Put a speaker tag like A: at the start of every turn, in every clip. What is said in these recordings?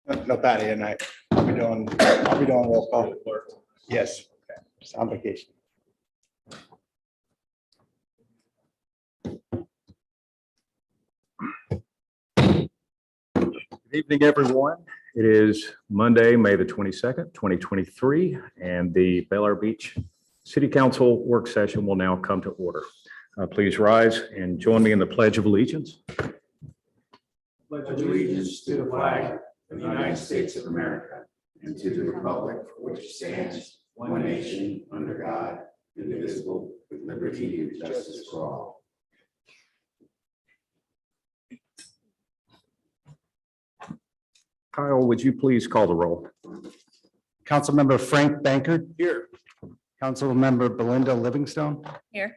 A: No, Patty and I'll be doing roll call. Yes, just on vacation.
B: Good evening, everyone. It is Monday, May the 22nd, 2023, and the Bel Air Beach City Council work session will now come to order. Please rise and join me in the Pledge of Allegiance.
C: Pledge allegiance to the flag of the United States of America and to the republic for which it stands, one nation, under God, indivisible, with liberty and justice for all.
B: Kyle, would you please call the roll?
A: Councilmember Frank Bankert. Here. Councilmember Belinda Livingstone.
D: Here.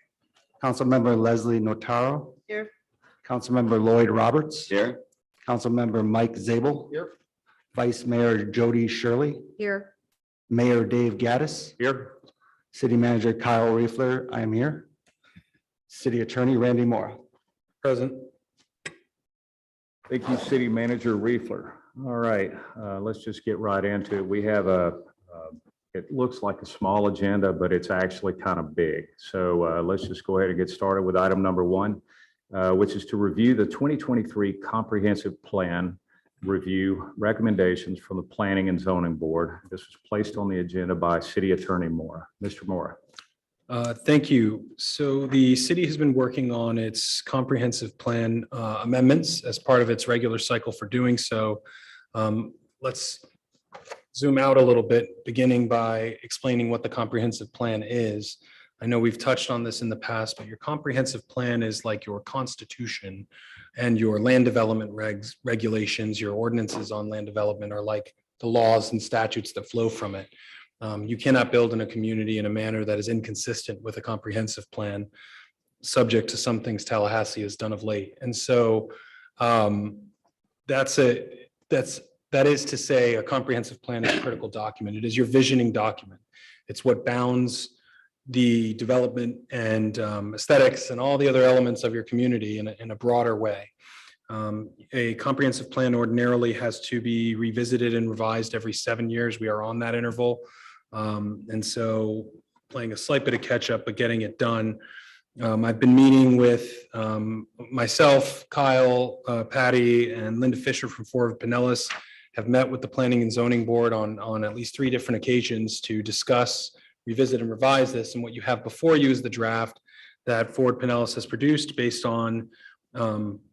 A: Councilmember Leslie Notaro.
D: Here.
A: Councilmember Lloyd Roberts.
C: Here.
A: Councilmember Mike Zabel.
C: Here.
A: Vice Mayor Jody Shirley.
D: Here.
A: Mayor Dave Gaddis.
B: Here.
A: City Manager Kyle Riefler. I am here. City Attorney Randy Moore. Present.
B: Thank you, City Manager Riefler. All right, let's just get right into it. We have it looks like a small agenda, but it's actually kind of big. So let's just go ahead and get started with item number one, which is to review the 2023 Comprehensive Plan Review recommendations from the Planning and Zoning Board. This was placed on the agenda by City Attorney Moore. Mr. Moore.
E: Thank you. So the city has been working on its comprehensive plan amendments as part of its regular cycle for doing so. Let's zoom out a little bit, beginning by explaining what the comprehensive plan is. I know we've touched on this in the past, but your comprehensive plan is like your constitution, and your land development regulations, your ordinances on land development are like the laws and statutes that flow from it. You cannot build in a community in a manner that is inconsistent with a comprehensive plan, subject to some things Tallahassee has done of late. And so that is to say, a comprehensive plan is a critical document. It is your visioning document. It's what bounds the development and aesthetics and all the other elements of your community in a broader way. A comprehensive plan ordinarily has to be revisited and revised every 7 years. We are on that interval. And so playing a slight bit of catch up, but getting it done. I've been meeting with myself, Kyle, Patty, and Linda Fisher from Forward Pinellas have met with the Planning and Zoning Board on at least 3 different occasions to discuss, revisit, and revise this. And what you have before you is the draft that Forward Pinellas has produced based on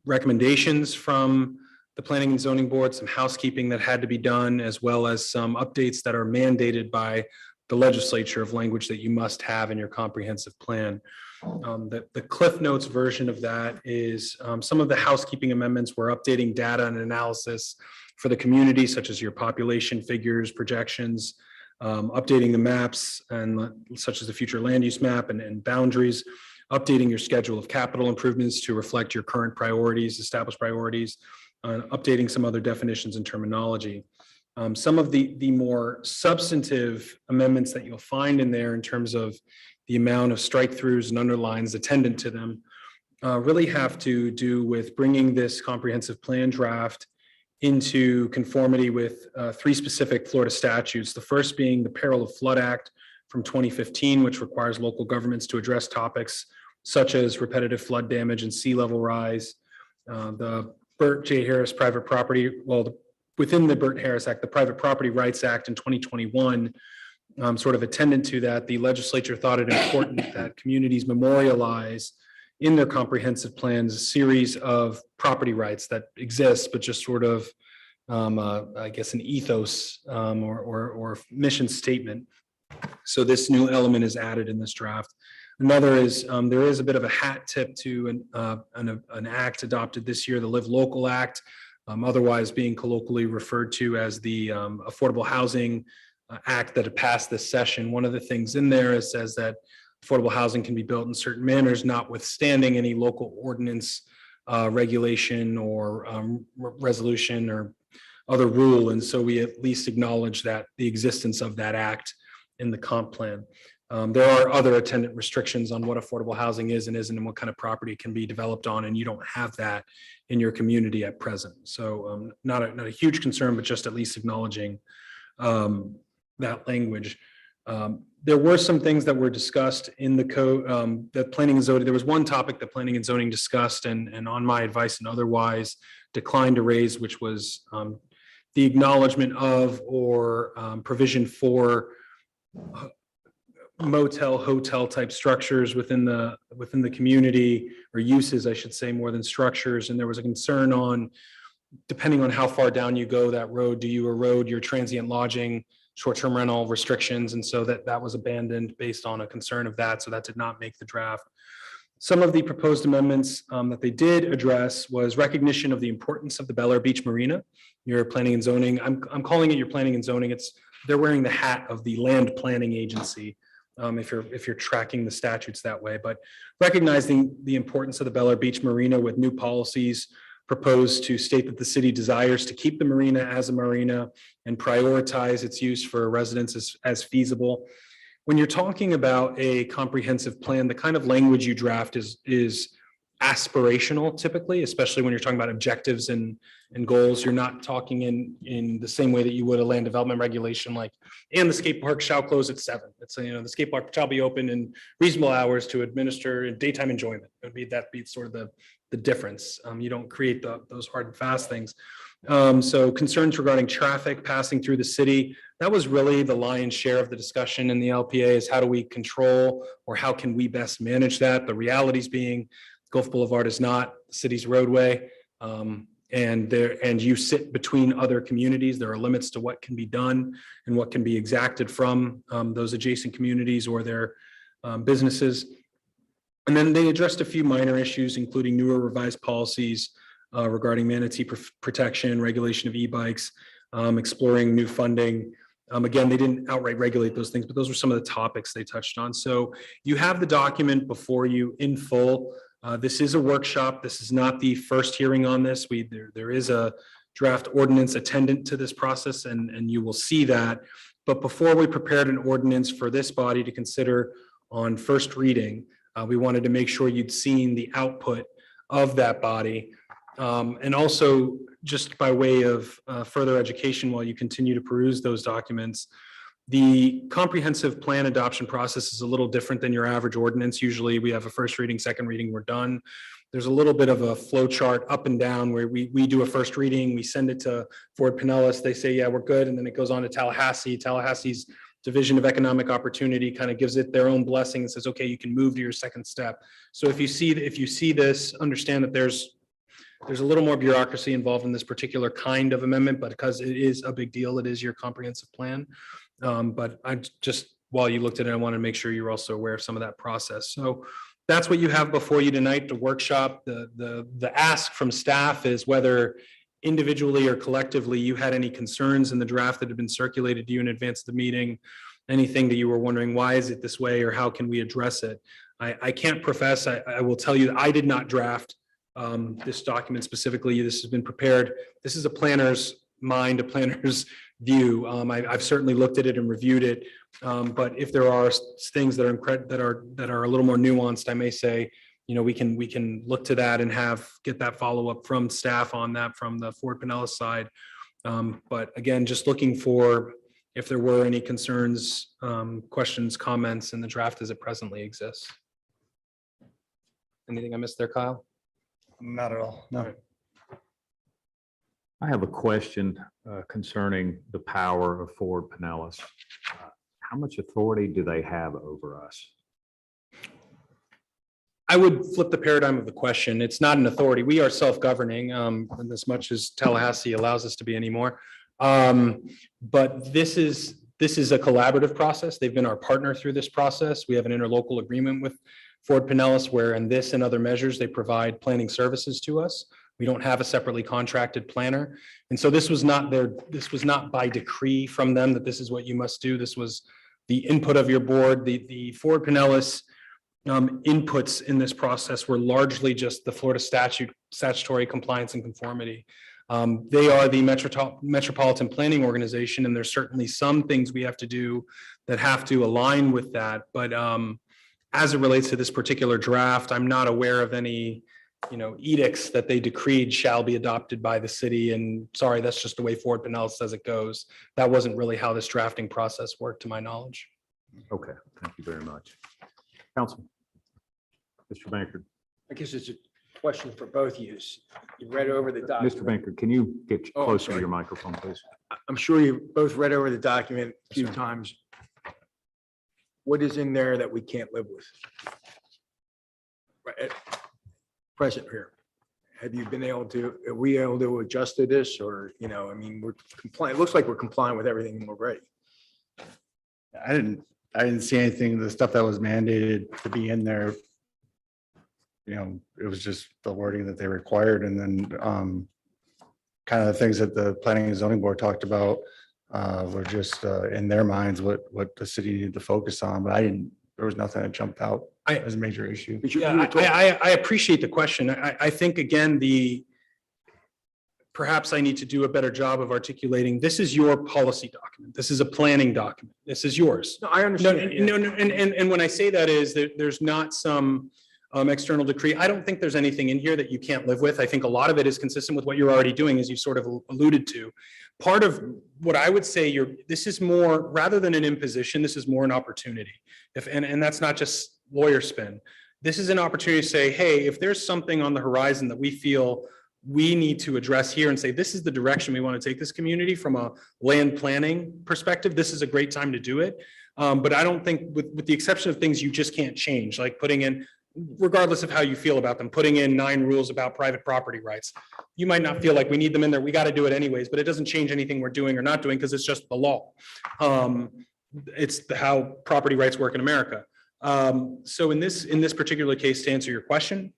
E: recommendations from the Planning and Zoning Board, some housekeeping that had to be done, as well as some updates that are mandated by the legislature of language that you must have in your comprehensive plan. The Cliff Notes version of that is some of the housekeeping amendments. We're updating data and analysis for the community, such as your population figures, projections, updating the maps, and such as the future land use map and boundaries, updating your schedule of capital improvements to reflect your current priorities, established priorities, updating some other definitions and terminology. Some of the more substantive amendments that you'll find in there in terms of the amount of strike throughs and underlines attendant to them really have to do with bringing this comprehensive plan draft into conformity with 3 specific Florida statutes. The first being the Peril of Flood Act from 2015, which requires local governments to address topics such as repetitive flood damage and sea level rise. The Burt J. Harris private property, within the Burt Harris Act, the Private Property Rights Act in 2021, sort of attendant to that, the legislature thought it important that communities memorialize in their comprehensive plans a series of property rights that exist, but just sort of, I guess, an ethos or mission statement. So this new element is added in this draft. Another is there is a bit of a hat tip to an act adopted this year, the Live Local Act, otherwise being colloquially referred to as the Affordable Housing Act that had passed this session. One of the things in there is says that affordable housing can be built in certain manners, notwithstanding any local ordinance regulation or resolution or other rule. And so we at least acknowledge that the existence of that act in the comp plan. There are other attendant restrictions on what affordable housing is and isn't and what kind of property can be developed on, and you don't have that in your community at present. So not a huge concern, but just at least acknowledging that language. There were some things that were discussed in the code that planning and zoning. There was one topic that planning and zoning discussed and on my advice and otherwise declined to raise, which was the acknowledgement of or provision for motel, hotel type structures within the community, or uses, I should say, more than structures. And there was a concern on, depending on how far down you go that road, do you erode your transient lodging, short-term rental restrictions? And so that was abandoned based on a concern of that. So that did not make the draft. Some of the proposed amendments that they did address was recognition of the importance of the Bel Air Beach Marina. Your planning and zoning, I'm calling it your planning and zoning. They're wearing the hat of the land planning agency. If you're tracking the statutes that way, but recognizing the importance of the Bel Air Beach Marina with new policies proposed to state that the city desires to keep the marina as a marina and prioritize its use for residents as feasible. When you're talking about a comprehensive plan, the kind of language you draft is aspirational typically, especially when you're talking about objectives and goals. You're not talking in the same way that you would a land development regulation, like, and the skate park shall close at 7. It's, the skate park shall be open in reasonable hours to administer daytime enjoyment. That'd be sort of the difference. You don't create those hard and fast things. So concerns regarding traffic passing through the city, that was really the lion's share of the discussion in the LPA, is how do we control, or how can we best manage that? The realities being Gulf Boulevard is not the city's roadway. And you sit between other communities. There are limits to what can be done and what can be exacted from those adjacent communities or their businesses. And then they addressed a few minor issues, including newer revised policies regarding manatee protection, regulation of e-bikes, exploring new funding. Again, they didn't outright regulate those things, but those were some of the topics they touched on. So you have the document before you in full. This is a workshop. This is not the first hearing on this. There is a draft ordinance attendant to this process, and you will see that. But before we prepared an ordinance for this body to consider on first reading, we wanted to make sure you'd seen the output of that body. And also, just by way of further education while you continue to peruse those documents, the comprehensive plan adoption process is a little different than your average ordinance. Usually we have a first reading, second reading, we're done. There's a little bit of a flow chart up and down where we do a first reading, we send it to Fort Pinellas, they say, yeah, we're good. And then it goes on to Tallahassee. Tallahassee's Division of Economic Opportunity kind of gives it their own blessing and says, okay, you can move to your second step. So if you see this, understand that there's a little more bureaucracy involved in this particular kind of amendment, but because it is a big deal, it is your comprehensive plan. But I just, while you looked at it, I want to make sure you're also aware of some of that process. So that's what you have before you tonight, the workshop. The ask from staff is whether individually or collectively you had any concerns in the draft that had been circulated to you in advance of the meeting, anything that you were wondering, why is it this way, or how can we address it? I can't profess, I will tell you that I did not draft this document specifically. This has been prepared. This is a planner's mind, a planner's view. I've certainly looked at it and reviewed it. But if there are things that are a little more nuanced, I may say, we can look to that and get that follow up from staff on that from the Fort Pinellas side. But again, just looking for if there were any concerns, questions, comments in the draft as it presently exists. Anything I missed there, Kyle?
A: Not at all. No.
B: I have a question concerning the power of Fort Pinellas. How much authority do they have over us?
E: I would flip the paradigm of the question. It's not an authority. We are self-governing as much as Tallahassee allows us to be anymore. But this is a collaborative process. They've been our partner through this process. We have an interlocal agreement with Fort Pinellas where in this and other measures, they provide planning services to us. We don't have a separately contracted planner. And so this was not by decree from them that this is what you must do. This was the input of your board. The Fort Pinellas inputs in this process were largely just the Florida statutory compliance and conformity. They are the Metropolitan Planning Organization, and there's certainly some things we have to do that have to align with that. But as it relates to this particular draft, I'm not aware of any, edicts that they decreed shall be adopted by the city. And sorry, that's just the way Fort Pinellas says it goes. That wasn't really how this drafting process worked, to my knowledge.
B: Okay, thank you very much. Council. Mr. Bankert.
D: I guess it's a question for both of you. You read over the document.
B: Mr. Bankert, can you get
D: Oh,
B: closer to
D: sorry.
B: your microphone, please?
D: I'm sure you both read over the document a few times. What is in there that we can't live with? Right, at present here. Have you been able to, are we able to adjust to this or, we're complying, it looks like we're complying with everything already.
A: I didn't see anything, the stuff that was mandated to be in there. It was just the wording that they required, and then kind of the things that the planning and zoning board talked about were just in their minds what the city needed to focus on, but there was nothing that jumped out as a major issue.
D: But you
E: Yeah,
D: were talking-
E: I appreciate the question. I think, again, perhaps I need to do a better job of articulating, this is your policy document. This is a planning document. This is yours.
D: No, I
E: No,
D: understand. yeah.
E: no, and when I say that is that there's not some external decree. I don't think there's anything in here that you can't live with. I think a lot of it is consistent with what you're already doing, as you sort of alluded to. Part of what I would say this is more, rather than an imposition, this is more an opportunity. And that's not just lawyer spin. This is an opportunity to say, hey, if there's something on the horizon that we feel we need to address here and say, this is the direction we want to take this community from a land planning perspective, this is a great time to do it. But I don't think, with the exception of things you just can't change, like putting in, regardless of how you feel about them, putting in 9 rules about private property rights. You might not feel like we need them in there. We got to do it anyways, but it doesn't change anything we're doing or not doing because it's just the law. It's how property rights work in America. So in this particular case, to answer your question,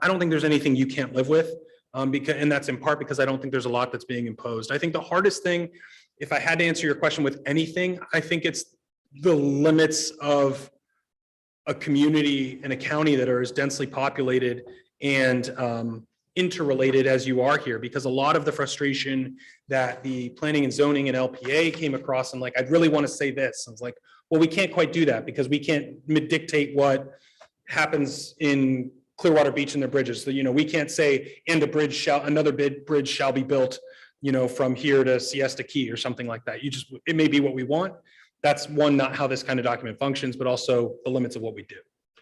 E: I don't think there's anything you can't live with. And that's in part because I don't think there's a lot that's being imposed. I think the hardest thing, if I had to answer your question with anything, I think it's the limits of a community and a county that are as densely populated and interrelated as you are here, because a lot of the frustration that the planning and zoning and LPA came across, and like, I'd really want to say this. I was like, well, we can't quite do that because we can't dictate what happens in Clearwater Beach and their bridges. So, we can't say, and another bridge shall be built, from here to Siesta Key or something like that. It may be what we want. That's one, not how this kind of document functions, but also the limits of what we do.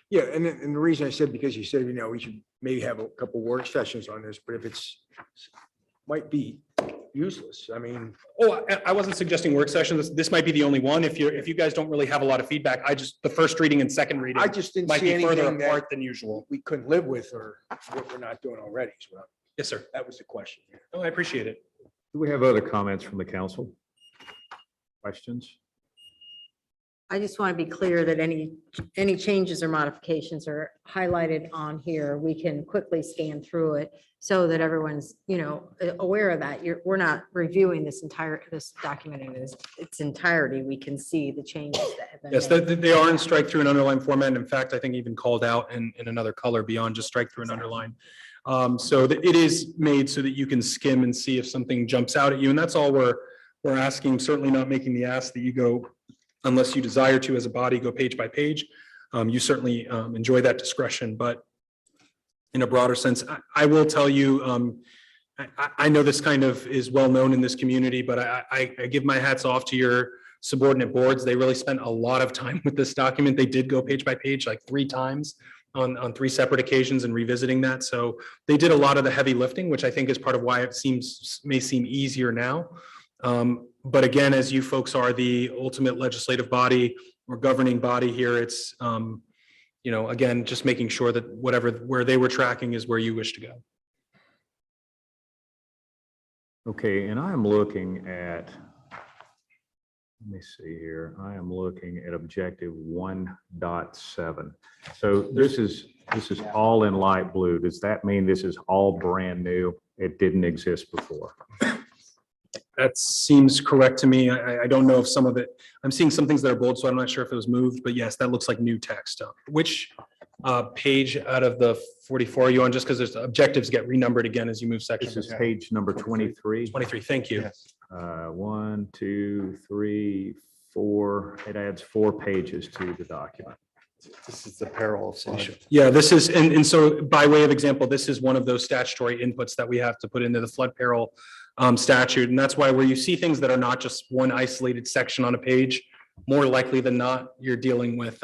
D: Yeah, and the reason I said, because you said, we should maybe have a couple work sessions on this, but if might be useless. I mean,
E: Oh, I wasn't suggesting work sessions. This might be the only one. If you guys don't really have a lot of feedback, the first reading and second reading
D: I just didn't
E: might
D: see
E: be further
D: anything that
E: apart than usual.
D: we couldn't live with or what we're not doing already. So
E: Yes, sir.
D: that was the question.
E: Oh, I appreciate it.
B: Do we have other comments from the council? Questions?
F: I just want to be clear that any changes or modifications are highlighted on here. We can quickly scan through it so that everyone's, aware of that. We're not reviewing this document in its entirety. We can see the changes that have been
E: Yes,
F: made.
E: they are in strike through and underline format. In fact, I think even called out in another color beyond just strike through and underline. So that it is made so that you can skim and see if something jumps out at you. And that's all we're asking, certainly not making the ask that you go, unless you desire to as a body, go page by page. You certainly enjoy that discretion, but in a broader sense, I will tell you, I know this kind of is well known in this community, but I give my hats off to your subordinate boards. They really spent a lot of time with this document. They did go page by page like 3 times on 3 separate occasions and revisiting that. So they did a lot of the heavy lifting, which I think is part of why it may seem easier now. But again, as you folks are the ultimate legislative body or governing body here, it's, again, just making sure that where they were tracking is where you wish to go.
B: Okay, and I am looking at, let me see here. I am looking at objective 1.7. So this is all in light blue. Does that mean this is all brand new? It didn't exist before?
E: That seems correct to me. I don't know if some of it, I'm seeing some things that are bold, so I'm not sure if it was moved, but yes, that looks like new text. Which page out of the 44 you on, just because there's objectives get renumbered again as you move
B: This
E: sections.
B: is page number 23.
E: 23, thank you.
A: Yes.
B: 1, 2, 3, 4. It adds 4 pages to the document.
A: This is the parallel slide.
E: Yeah, this is, and so by way of example, this is one of those statutory inputs that we have to put into the flood peril statute. And that's why where you see things that are not just one isolated section on a page, more likely than not, you're dealing with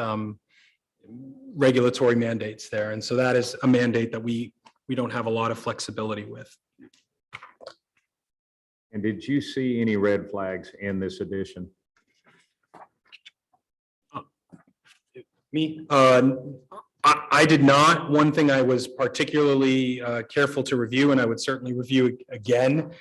E: regulatory mandates there. And so that is a mandate that we don't have a lot of flexibility with.
B: And did you see any red flags in this edition?
E: Me? I did not. One thing I was particularly careful to review, and I would certainly review again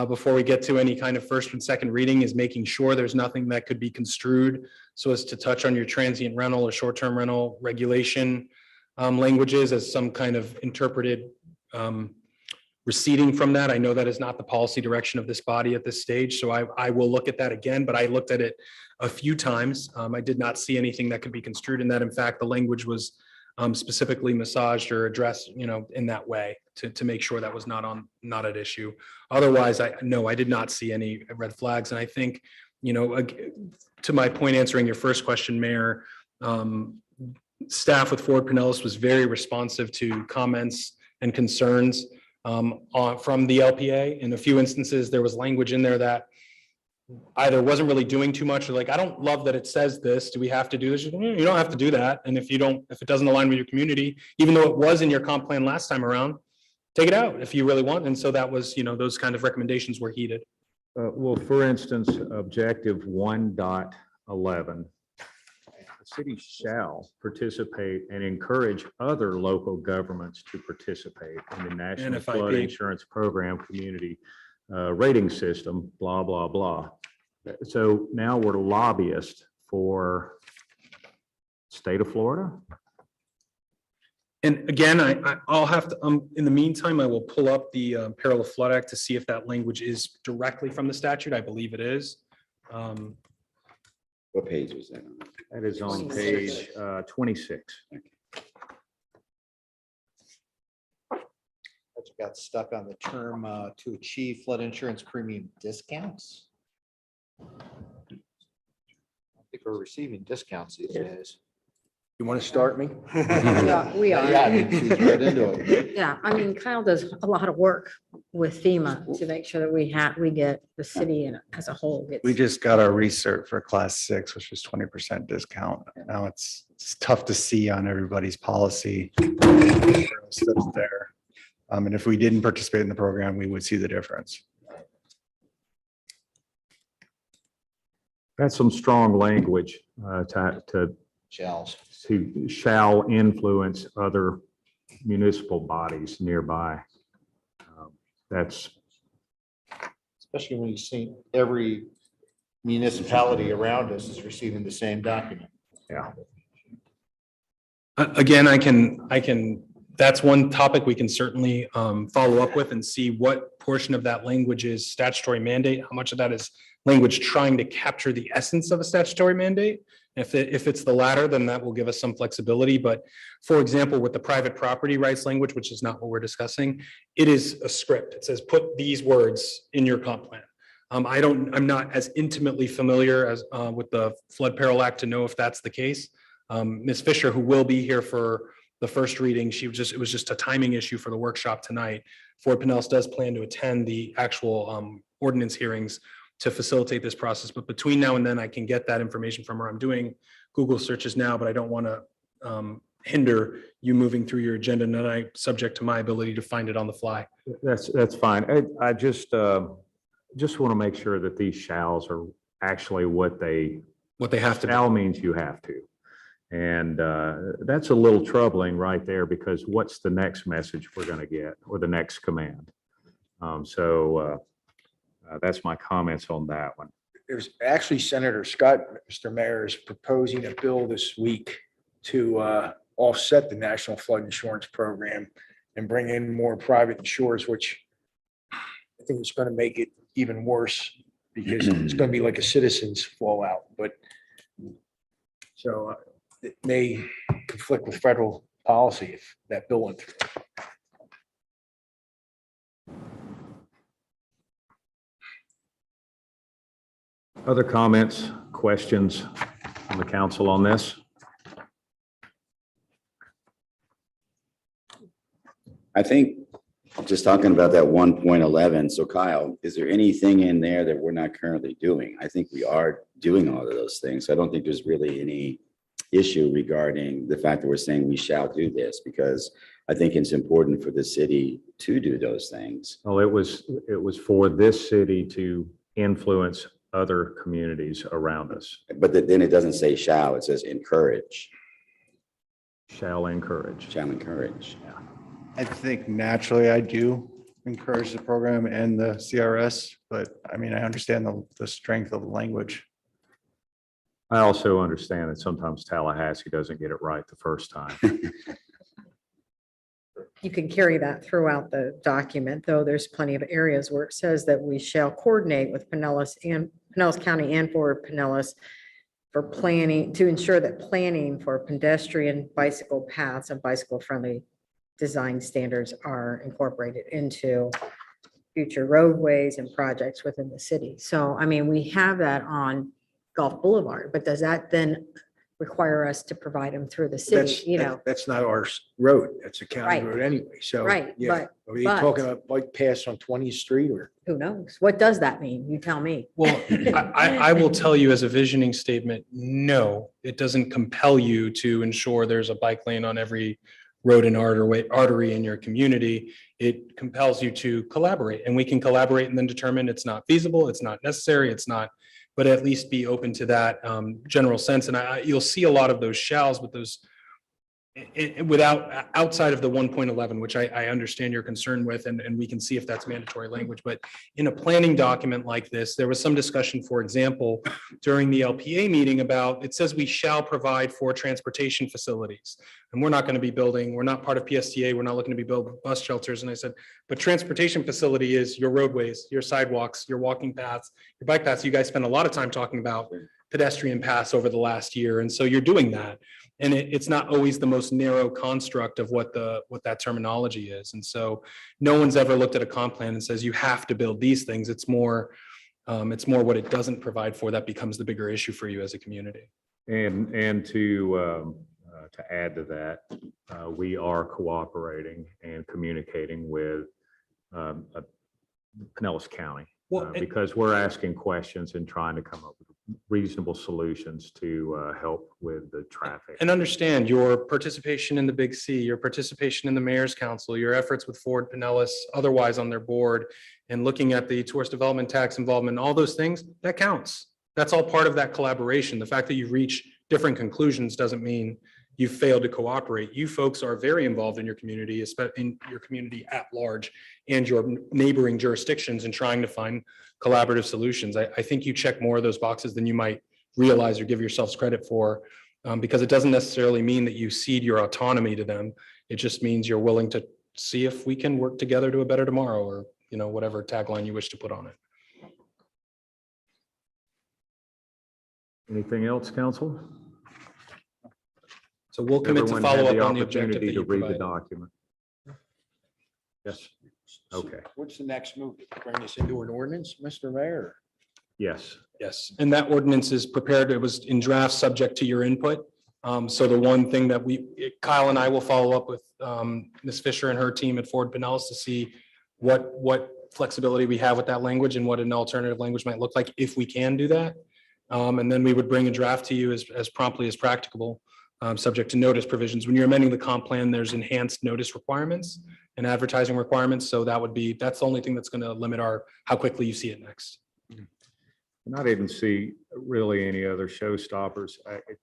E: before we get to any kind of first and second reading, is making sure there's nothing that could be construed so as to touch on your transient rental or short-term rental regulation languages as some kind of interpreted receding from that. I know that is not the policy direction of this body at this stage, so I will look at that again, but I looked at it a few times. I did not see anything that could be construed in that. In fact, the language was specifically massaged or addressed, in that way to make sure that was not at issue. Otherwise, I did not see any red flags. And I think, to my point, answering your first question, Mayor, staff with Ford Pinellas was very responsive to comments and concerns from the LPA. In a few instances, there was language in there that either wasn't really doing too much, or like, I don't love that it says this. Do we have to do this? You don't have to do that. And if it doesn't align with your community, even though it was in your comp plan last time around, take it out if you really want. And so that was, those kind of recommendations were heeded.
B: Well, for instance, objective 1.11, the city shall participate and encourage other local governments to participate in the National Flood
E: NFIP.
B: Insurance Program Community Rating System, blah, blah, blah. So now we're lobbyists for state of Florida?
E: And again, I'll have to, in the meantime, I will pull up the Peril of Flood Act to see if that language is directly from the statute. I believe it is.
C: What page was that?
B: That is on
F: 26.
B: page 26.
G: But you got stuck on the term to achieve flood insurance premium discounts. I don't think we're receiving discounts these days.
D: You want to start me?
F: Yeah, we
G: Yeah,
F: are.
G: she's right into it.
F: Yeah, I mean, Kyle does a lot of work with FEMA to make sure that we get the city as a whole. gets-
A: We just got our recert for class 6, which is 20% discount. Now it's tough to see on everybody's policy. That's there. And if we didn't participate in the program, we would see the difference.
B: That's some strong language to
G: Shells.
B: shall influence other municipal bodies nearby. That's,
G: Especially when you see every municipality around us is receiving the same document.
B: yeah.
E: Again, I can, that's one topic we can certainly follow up with and see what portion of that language is statutory mandate, how much of that is language trying to capture the essence of a statutory mandate. If it's the latter, then that will give us some flexibility. But for example, with the private property rights language, which is not what we're discussing, it is a script. It says, put these words in your comp plan. I'm not as intimately familiar as with the Flood Peril Act to know if that's the case. Ms. Fisher, who will be here for the first reading, it was just a timing issue for the workshop tonight. Ford Pinellas does plan to attend the actual ordinance hearings to facilitate this process. But between now and then, I can get that information from her. I'm doing Google searches now, but I don't want to hinder you moving through your agenda tonight, subject to my ability to find it on the fly.
B: That's fine. I just want to make sure that these shalls are actually what they,
E: What they have to be.
B: shall means you have to. And that's a little troubling right there, because what's the next message we're going to get, or the next command? That's my comments on that one.
D: There's actually Senator Scott, Mr. Mayor, is proposing a bill this week to offset the National Flood Insurance Program and bring in more private insurers, which I think is going to make it even worse, because it's going to be like a citizens fallout. But so it may conflict with federal policy if that bill went through.
B: Other comments, questions from the council on this?
C: I think just talking about that 1.11. So Kyle, is there anything in there that we're not currently doing? I think we are doing all of those things. I don't think there's really any issue regarding the fact that we're saying we shall do this, because I think it's important for the city to do those things.
B: Well, it was for this city to influence other communities around us.
C: But then it doesn't say shall, it says encourage,
B: Shall encourage.
C: shall encourage.
A: I think naturally I do encourage the program and the CRS, but I mean, I understand the strength of the language.
B: I also understand that sometimes Tallahassee doesn't get it right the first time.
F: You can carry that throughout the document, though there's plenty of areas where it says that we shall coordinate with Pinellas County and for Pinellas for planning, to ensure that planning for pedestrian bicycle paths and bicycle-friendly design standards are incorporated into future roadways and projects within the city. So, I mean, we have that on Gulf Boulevard, but does that then require us to provide them through the
D: That's,
F: city, you know?
D: that's not our road. That's a county
F: Right.
D: road anyway. So.
F: Right,
D: Yeah.
F: but-
D: Are you
F: but-
D: talking about bike paths on 20th Street or?
F: Who knows? What does that mean? You tell me.
E: Well, I will tell you as a visioning statement, no, it doesn't compel you to ensure there's a bike lane on every road and artery in your community. It compels you to collaborate, and we can collaborate and then determine it's not feasible, it's not necessary, it's not, but at least be open to that general sense. And you'll see a lot of those shalls with those outside of the 1.11, which I understand your concern with, and we can see if that's mandatory language. But in a planning document like this, there was some discussion, for example, during the LPA meeting about, it says we shall provide for transportation facilities. And we're not going to be building, we're not part of PSTA, we're not looking to be building bus shelters. And I said, but transportation facility is your roadways, your sidewalks, your walking paths, your bike paths. You guys spend a lot of time talking about pedestrian paths over the last year. And so you're doing that. And it's not always the most narrow construct of what that terminology is. And so no one's ever looked at a comp plan and says you have to build these things. It's more what it doesn't provide for that becomes the bigger issue for you as a community.
B: And to add to that, we are cooperating and communicating with Pinellas County.
E: Well,
B: Because we're asking questions and trying to come up with reasonable solutions to help with the traffic.
E: and understand your participation in the Big C, your participation in the Mayor's Council, your efforts with Ford Pinellas, otherwise on their board, and looking at the tourist development tax involvement, all those things, that counts. That's all part of that collaboration. The fact that you reach different conclusions doesn't mean you failed to cooperate. You folks are very involved in your community, especially in your community at large and your neighboring jurisdictions, in trying to find collaborative solutions. I think you check more of those boxes than you might realize or give yourselves credit for, because it doesn't necessarily mean that you cede your autonomy to them. It just means you're willing to see if we can work together to a better tomorrow, or, you know, whatever tagline you wish to put on it.
B: Anything else, council?
E: So we'll commit to
B: Everyone
E: follow
B: had
E: up on the objective
B: opportunity
E: that
B: to
E: you
B: read the
E: provided.
B: document. Yes, okay,
D: What's the next move? Bring this into an ordinance, Mr. Mayor?
B: yes.
E: Yes, and that ordinance is prepared. It was in draft, subject to your input. So the one thing that Kyle and I will follow up with Ms. Fisher and her team at Ford Pinellas to see what flexibility we have with that language and what an alternative language might look like if we can do that. And then we would bring a draft to you as promptly as practicable, subject to notice provisions. When you're amending the comp plan, there's enhanced notice requirements and advertising requirements. So that's the only thing that's going to limit how quickly you see it next.
B: And I didn't see really any other showstoppers. It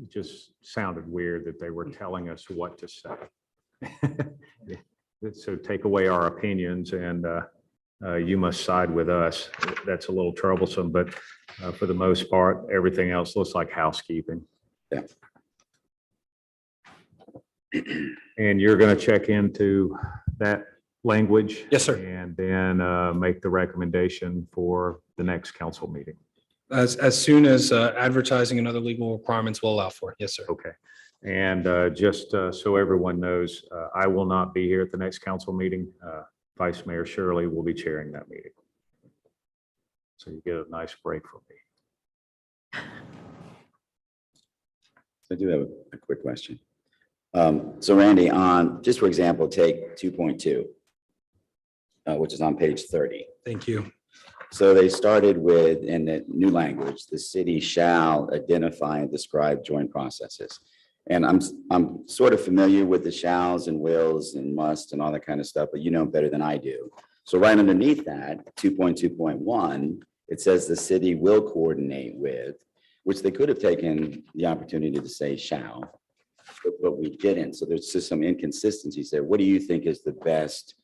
B: just sounded weird that they were telling us what to say. So take away our opinions and you must side with us. That's a little troublesome, but for the most part, everything else looks like housekeeping.
C: Yeah.
B: And you're going to check into that language?
E: Yes, sir.
B: And then make the recommendation for the next council meeting.
E: As soon as advertising and other legal requirements will allow for it. Yes, sir.
B: Okay. And just so everyone knows, I will not be here at the next council meeting. Vice Mayor Shirley will be chairing that meeting. So you get a nice break from me.
C: I do have a quick question. So Randy, on, just for example, take 2.2, which is on page 30.
E: Thank you.
C: So they started with, in the new language, the city shall identify and describe joint processes. And I'm sort of familiar with the shalls and wills and must and all that kind of stuff, but you know better than I do. So right underneath that, 2.2.1, it says the city will coordinate with, which they could have taken the opportunity to say shall, but we didn't. So there's just some inconsistencies there. What do you think is the best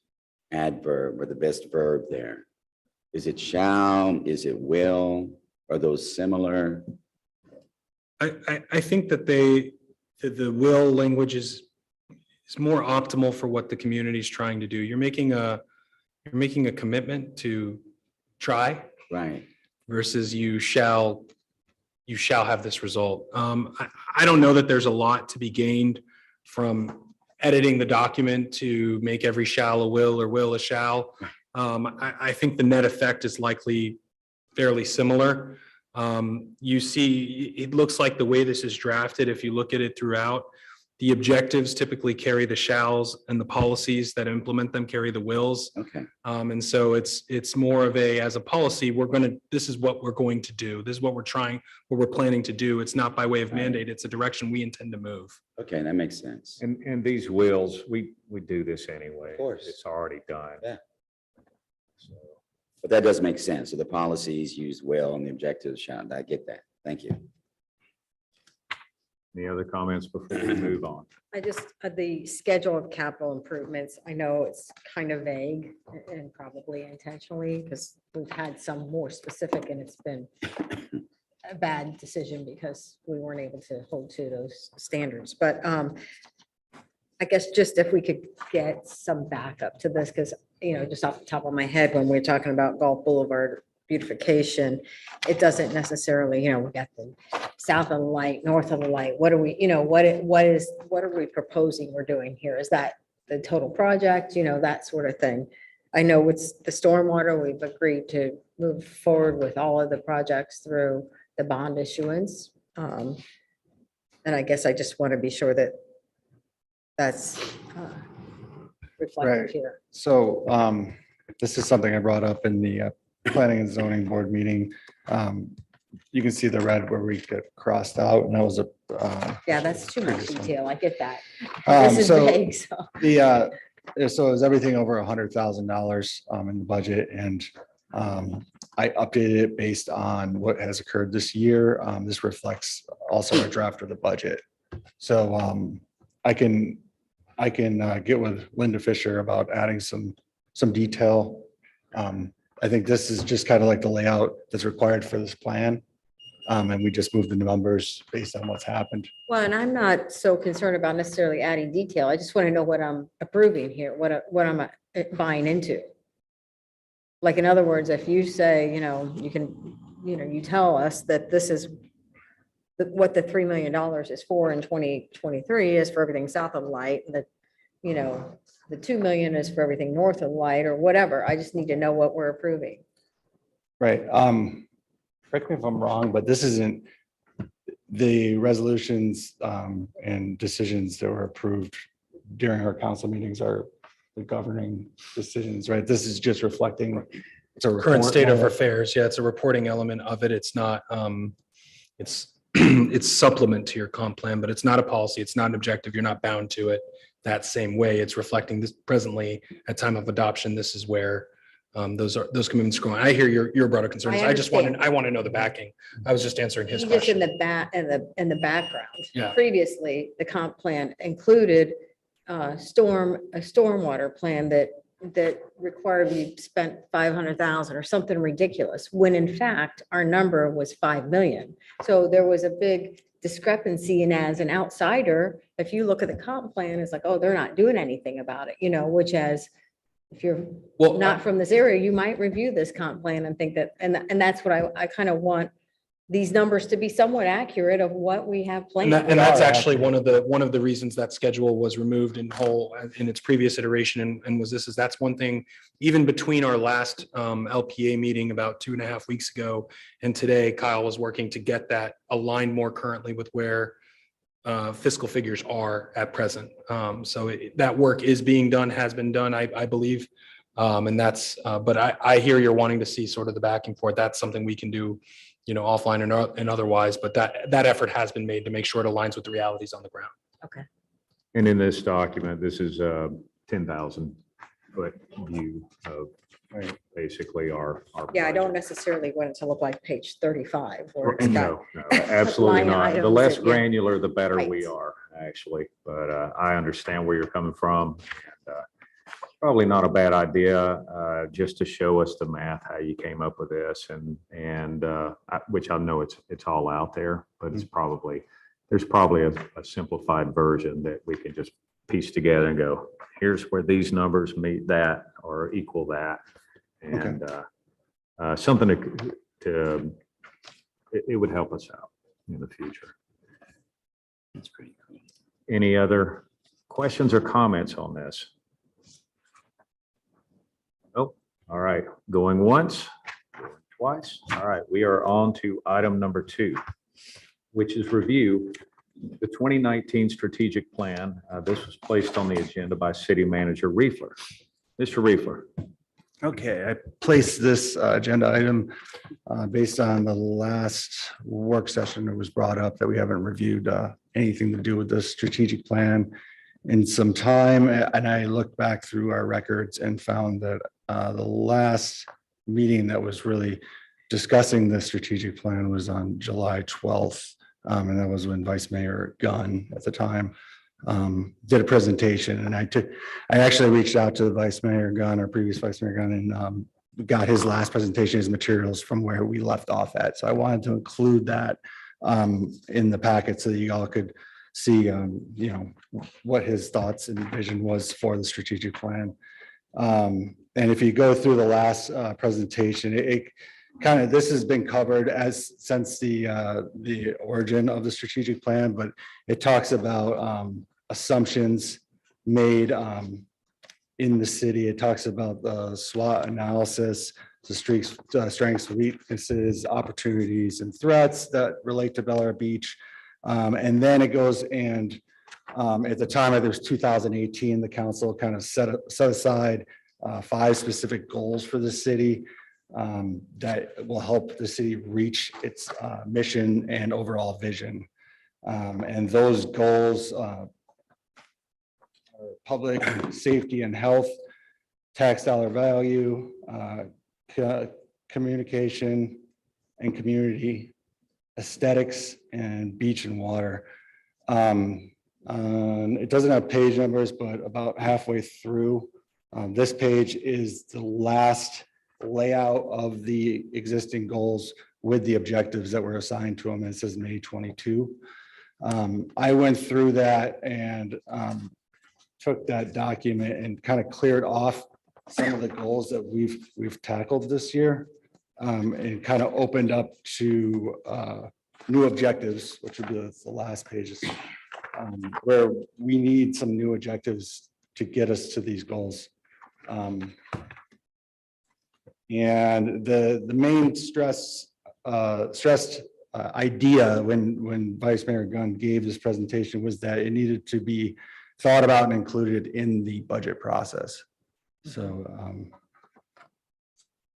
C: adverb or the best verb there? Is it shall? Is it will? Are those similar?
E: I think that the will language is more optimal for what the community is trying to do. You're making a commitment to try
C: Right.
E: versus you shall have this result. I don't know that there's a lot to be gained from editing the document to make every shall a will or will a shall. I think the net effect is likely fairly similar. You see, it looks like the way this is drafted, if you look at it throughout, the objectives typically carry the shalls and the policies that implement them carry the wills.
C: Okay.
E: And so it's more of a, as a policy, this is what we're going to do. This is what we're planning to do. It's not by way of mandate. It's a direction we intend to move.
C: Okay, that makes sense.
B: And these wills, we do this anyway.
C: Of course.
B: It's already done.
C: Yeah.
B: So,
C: But that does make sense. So the policies use will and the objectives shall. I get that. Thank you.
B: any other comments before we move on?
F: I just, the schedule of capital improvements, I know it's kind of vague and probably intentionally because we've had some more specific and it's been a bad decision because we weren't able to hold to those standards. But I guess just if we could get some backup to this, because, you know, just off the top of my head, when we're talking about Gulf Boulevard beautification, it doesn't necessarily, you know, we got the south of the light, north of the light. What are we, you know, what are we proposing we're doing here? Is that the total project, you know, that sort of thing? I know it's the stormwater, we've agreed to move forward with all of the projects through the bond issuance. And I guess I just want to be sure that that's reflected
A: Right.
F: here.
A: So this is something I brought up in the planning and zoning board meeting. You can see the red where we get crossed out, and that was a
F: Yeah, that's too much
A: Previous one.
F: detail. I get that. This is
A: so
F: vague, so.
A: so it was everything over $100,000 in the budget, and I updated it based on what has occurred this year. This reflects also a draft of the budget. So I can get with Linda Fisher about adding some detail. I think this is just kind of like the layout that's required for this plan. And we just moved the numbers based on what's happened.
F: Well, and I'm not so concerned about necessarily adding detail. I just want to know what I'm approving here, what I'm buying into. Like, in other words, if you say, you know, you can, you know, you tell us that this is what the $3 million is for in 2023 is for everything south of the light, and that, you know, the 2 million is for everything north of the light or whatever. I just need to know what we're approving.
A: Right. Correct me if I'm wrong, but this isn't the resolutions and decisions that were approved during our council meetings are the governing decisions, right? This is just reflecting. It's a
E: Current
A: report
E: state of
A: more.
E: affairs. Yeah, it's a reporting element of it. It's not, it's supplement to your comp plan, but it's not a policy. It's not an objective. You're not bound to it that same way. It's reflecting this presently at time of adoption. This is where those commitments are going. I hear your broader concerns. I just want to know the backing. I was just answering his
F: Just in
E: question.
F: the background.
E: Yeah.
F: Previously, the comp plan included a stormwater plan that required we spent 500,000 or something ridiculous, when in fact, our number was 5 million. So there was a big discrepancy, and as an outsider, if you look at the comp plan, it's like, oh, they're not doing anything about it, you know, which as if you're
E: Well,
F: not from this area, you might review this comp plan and think that, and that's what I kind of want these numbers to be somewhat accurate of what we have planned.
E: And that's actually one of the reasons that schedule was removed in whole in its previous iteration and was this is that's one thing, even between our last LPA meeting about 2.5 weeks ago and today, Kyle was working to get that aligned more currently with where fiscal figures are at present. So that work is being done, has been done, I believe. And that's, but I hear you're wanting to see sort of the backing for it. That's something we can do, offline and otherwise, but that effort has been made to make sure it aligns with the realities on the ground.
F: Okay.
B: And in this document, this is a 10,000 foot view of basically our.
F: Yeah, I
B: budget.
F: don't necessarily want it to look like page 35 where it's got
B: No, no, absolutely
F: line
B: not. The
F: items
B: less
F: and, yeah.
B: granular, the better we
F: Right.
B: are, actually. But I understand where you're coming from. And probably not a bad idea, just to show us the math, how you came up with this and which I know it's all out there, but it's there's probably a simplified version that we can just piece together and go, here's where these numbers meet that or equal that. And something it would help us out in the future.
C: That's pretty cool.
B: Any other questions or comments on this? Oh, all right, going once, going twice. All right, we are on to item number 2, which is review the 2019 strategic plan. This was placed on the agenda by City Manager Riefler. Mr. Riefler.
A: Okay, I placed this agenda item based on the last work session that was brought up that we haven't reviewed anything to do with the strategic plan in some time. And I looked back through our records and found that the last meeting that was really discussing the strategic plan was on July 12th. And that was when Vice Mayor Gunn at the time did a presentation. And I actually reached out to the Vice Mayor Gunn, our previous Vice Mayor Gunn, and got his last presentation, his materials from where we left off at. So I wanted to include that in the packet so that you all could see, what his thoughts and vision was for the strategic plan. And if you go through the last presentation, it kind of, this has been covered since the origin of the strategic plan, but it talks about assumptions made in the city. It talks about the SWOT analysis, the strengths, weaknesses, opportunities, and threats that relate to Bel Air Beach. And then it goes and at the time of this 2018, the council kind of set aside 5 specific goals for the city that will help the city reach its mission and overall vision. And those goals are public safety and health, tax dollar value, communication and community, aesthetics, and beach and water. It doesn't have page numbers, but about halfway through, this page is the last layout of the existing goals with the objectives that were assigned to them. It says May 22. I went through that and took that document and kind of cleared off some of the goals that we've tackled this year and kind of opened up to new objectives, which would be the last pages, where we need some new objectives to get us to these goals. And the main stressed idea when Vice Mayor Gunn gave this presentation was that it needed to be thought about and included in the budget process. So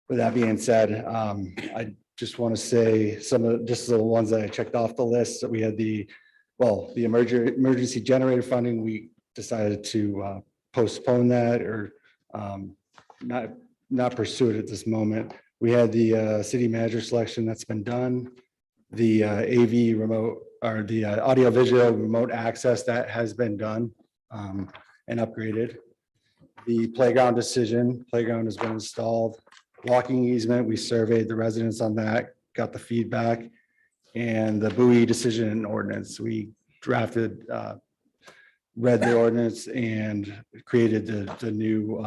A: with that being said, I just want to say some of just the ones that I checked off the list. That we had the emergency generator funding. We decided to postpone that or not pursue it at this moment. We had the city manager selection that's been done. The AV remote or the audio visual remote access that has been done and upgraded. The playground decision, playground has been installed. Walking easement, we surveyed the residents on that, got the feedback. And the buoy decision and ordinance, we drafted, read the ordinance and created the new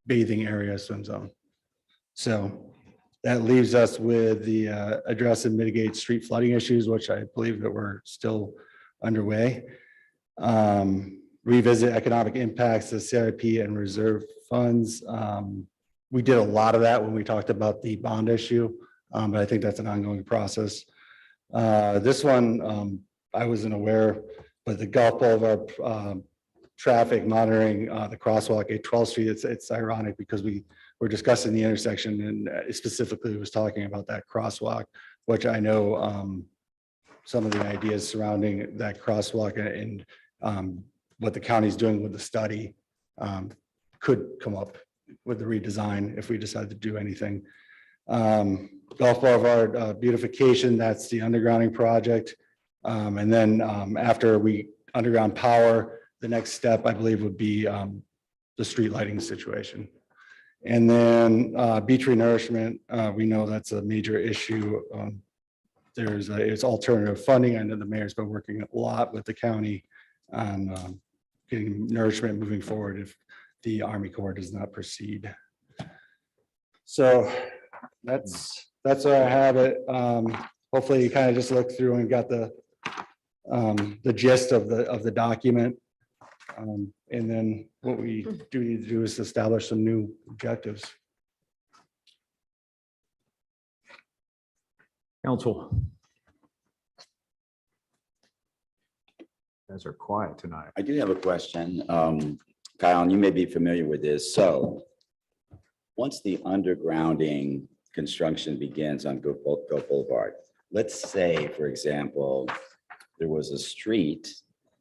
A: bathing area swim zone. So That leaves us with the address and mitigate street flooding issues, which I believe that we're still underway. Revisit economic impacts of CIP and reserve funds. We did a lot of that when we talked about the bond issue, but I think that's an ongoing process. This one, I wasn't aware, but the Gulf Boulevard traffic monitoring, the crosswalk at 12th Street, it's ironic because we were discussing the intersection and specifically was talking about that crosswalk, which I know some of the ideas surrounding that crosswalk and what the county's doing with the study could come up with the redesign if we decide to do anything. Gulf Boulevard beautification, that's the undergrounding project. And then after we underground power, the next step, I believe, would be the street lighting situation. And then beach renourishment, we know that's a major issue. It's alternative funding. I know the mayor's been working a lot with the county on getting nourishment moving forward if the Army Corps does not proceed. So that's where I have it. Hopefully you kind of just looked through and got the gist of the document. And then what we do need to do is establish some new objectives.
B: Council. You guys are quiet tonight.
C: I do have a question. Kyle, and you may be familiar with this. So once the undergrounding construction begins on Gulf Boulevard, let's say, for example, there was a street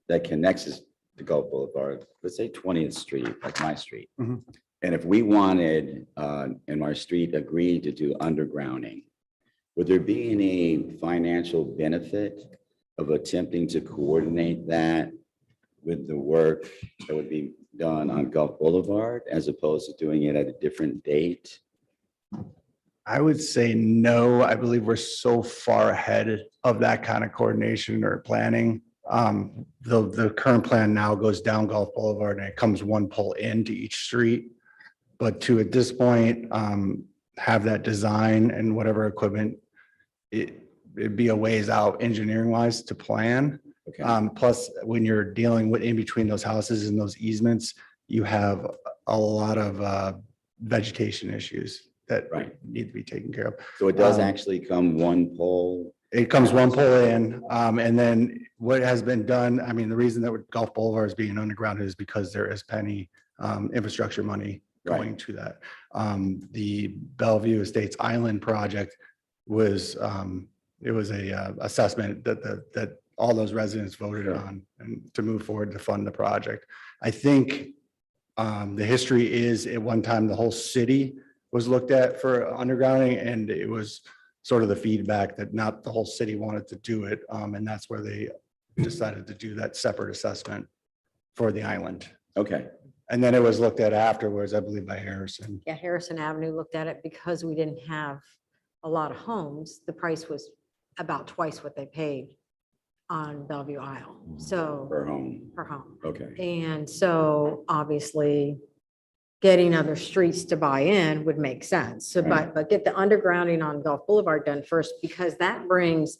C: that connects to Gulf Boulevard, let's say 20th Street, like my street.
A: Mhm.
C: And if we wanted, in our street, agreed to do undergrounding, would there be any financial benefit of attempting to coordinate that with the work that would be done on Gulf Boulevard as opposed to doing it at a different date?
A: I would say no. I believe we're so far ahead of that kind of coordination or planning. The current plan now goes down Gulf Boulevard and it comes one pole into each street. But to at this point, have that design and whatever equipment, it'd be a ways out engineering wise to plan.
C: Okay.
A: Plus, when you're dealing with in between those houses and those easements, you have a lot of vegetation issues that
C: Right.
A: need to be taken care of.
C: So it does
A: Um,
C: actually come one pole?
A: It comes one pole in, and then what has been done, I mean, the reason that Gulf Boulevard is being underground is because there is penny infrastructure money going to that. The Bellevue Estates Island project was, it was a assessment that all those residents voted on and to move forward to fund the project. I think the history is at one time, the whole city was looked at for undergrounding and it was sort of the feedback that not the whole city wanted to do it. And that's where they decided to do that separate assessment for the island.
C: Okay,
A: And then it was looked at afterwards, I believe, by Harrison.
F: Yeah, Harrison Avenue looked at it because we didn't have a lot of homes. The price was about twice what they paid on Bellevue Isle. So
C: per home.
F: per home.
C: Okay,
F: And so obviously getting other streets to buy in would make sense. So,
C: Right.
F: but get the undergrounding on Gulf Boulevard done first, because that brings,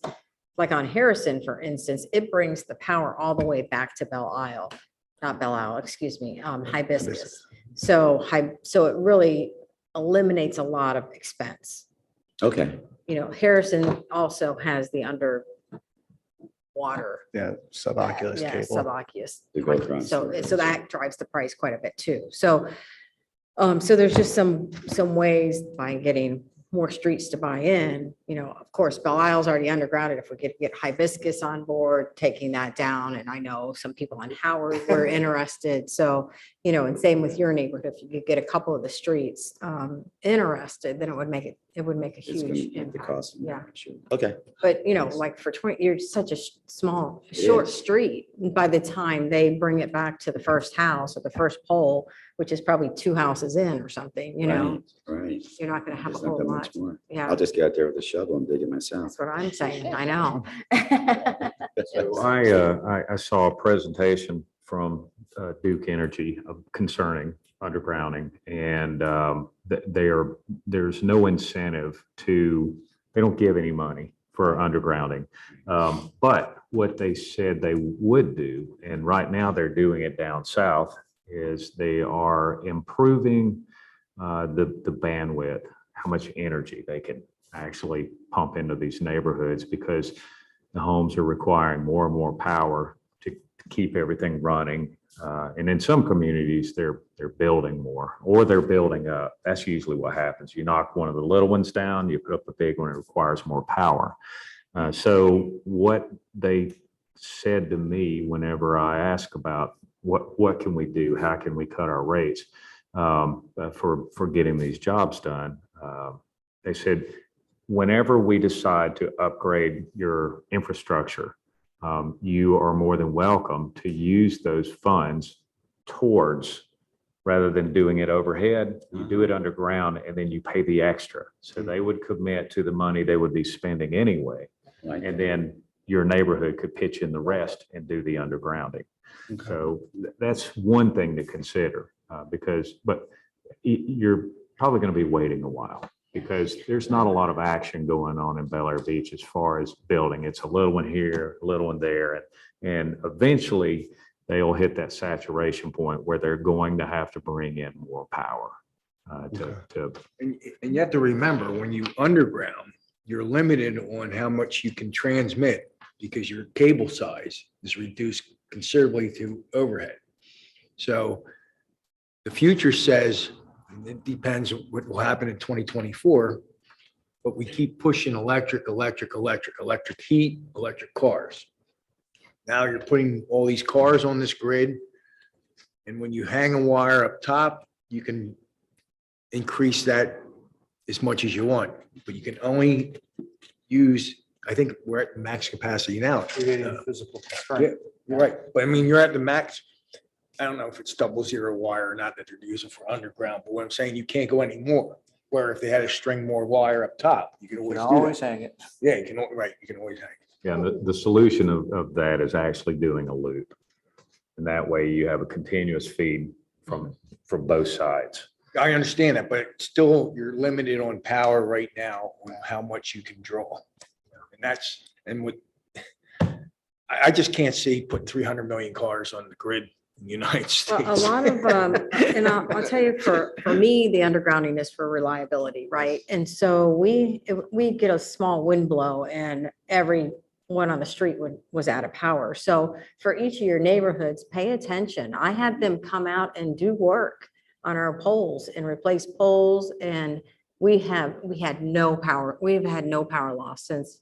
F: like on Harrison, for instance, it brings the power all the way back to Belle Isle, not Belle Isle, excuse me, Hibiscus. So it really eliminates a lot of expense.
C: okay,
F: You know, Harrison also has the underwater.
A: Yeah, subaqueous
F: Yeah,
A: cable.
F: subaqueous.
C: They go across
F: So,
C: the-
F: so that drives the price quite a bit too. So, so there's just some ways by getting more streets to buy in, you know, of course, Belle Isle's already undergrounded. If we could get Hibiscus on board, taking that down, and I know some people on Howard were interested. So, you know, and same with your neighborhood, if you could get a couple of the streets interested, then it would make a
C: it's gonna
F: huge
C: make the
F: impact.
C: cost.
F: Yeah.
C: Sure. Okay,
F: But, you know, like for 20, you're such a small, short
C: is.
F: street. By the time they bring it back to the first house or the first pole, which is probably 2 houses in or something, you know,
C: right.
F: you're not gonna have a
C: There's not
F: whole
C: that
F: lot.
C: much more.
F: Yeah,
C: I'll just get out there with a shovel and dig it myself.
F: that's what I'm saying. I know.
B: So I saw a presentation from Duke Energy concerning undergrounding, and there's no incentive they don't give any money for undergrounding. But what they said they would do, and right now they're doing it down south, is they are improving the bandwidth, how much energy they can actually pump into these neighborhoods, because the homes are requiring more and more power to keep everything running. And in some communities, they're building more, or they're building up. That's usually what happens. You knock one of the little ones down, you put up a big one, it requires more power. So what they said to me whenever I ask about what can we do, how can we cut our rates for getting these jobs done, they said, whenever we decide to upgrade your infrastructure, you are more than welcome to use those funds towards, rather than doing it overhead, you do it underground and then you pay the extra. So they would commit to the money they would be spending anyway. And then your neighborhood could pitch in the rest and do the undergrounding. So that's one thing to consider, but you're probably going to be waiting a while, because there's not a lot of action going on in Bel Air Beach as far as building. It's a little one here, a little one there, and eventually they'll hit that saturation point where they're going to have to bring in more power to.
D: And you have to remember, when you underground, you're limited on how much you can transmit, because your cable size is reduced considerably to overhead. So the future says, it depends what will happen in 2024, but we keep pushing electric heat, electric cars. Now you're putting all these cars on this grid, and when you hang a wire up top, you can increase that as much as you want, but you can only use, I think we're at max capacity now.
G: Creating physical
D: Yeah,
G: constraint.
D: you're right, but I mean, you're at the max. I don't know if it's 00 wire or not that they're using for underground, but what I'm saying, you can't go any more. Where if they had to string more wire up top, you can
G: You
D: always
G: can
D: do
G: always
D: that.
G: hang it.
D: Yeah, you can, right, you can always hang.
B: Yeah, and the solution of that is actually doing a loop. And that way you have a continuous feed from both sides.
D: I understand that, but still, you're limited on power right now, on how much you can draw. And with, I just can't see putting 300 million cars on the grid in the United States.
F: A lot of, and I'll tell you, for me, the undergrounding is for reliability, right? And so we get a small wind blow and everyone on the street was out of power. So for each of your neighborhoods, pay attention. I had them come out and do work on our poles and replace poles, and we had no power. We've had no power loss since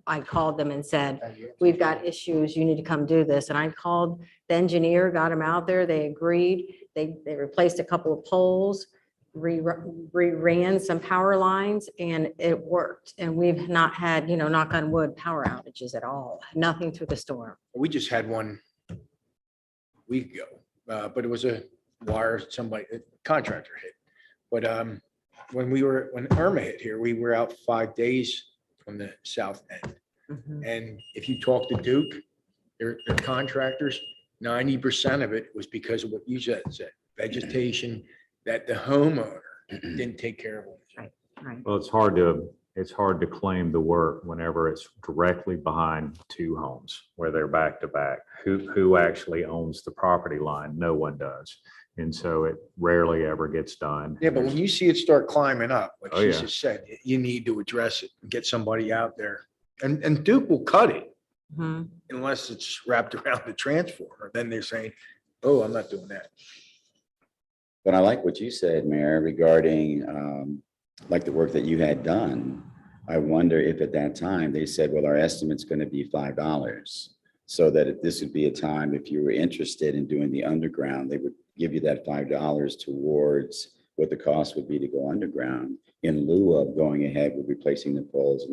F: I called them and said, we've got issues, you need to come do this. And I called the engineer, got him out there, they agreed, they replaced a couple of poles, reran some power lines, and it worked. And we've not had, knock on wood, power outages at all, nothing through the storm.
D: We just had one a week ago, but it was a wire, a contractor hit. But when Irma hit here, we were out 5 days from the south end.
F: Mhm.
D: And if you talk to Duke, their contractors, 90% of it was because of what you said, vegetation that the homeowner didn't take care of.
F: Right.
B: Well, it's hard to claim the work whenever it's directly behind two homes where they're back to back. Who actually owns the property line? No one does. And so it rarely ever gets done.
D: Yeah, but when you see it start climbing up, like
B: Oh,
D: she
B: yeah.
D: just said, you need to address it and get somebody out there. And Duke will cut it
F: Mhm.
D: unless it's wrapped around the transformer. Then they're saying, oh, I'm not doing that.
C: But I like what you said, Mayor, regarding like the work that you had done. I wonder if at that time they said, well, our estimate's going to be $5. So that this would be a time, if you were interested in doing the underground, they would give you that $5 towards what the cost would be to go underground in lieu of going ahead with replacing the poles.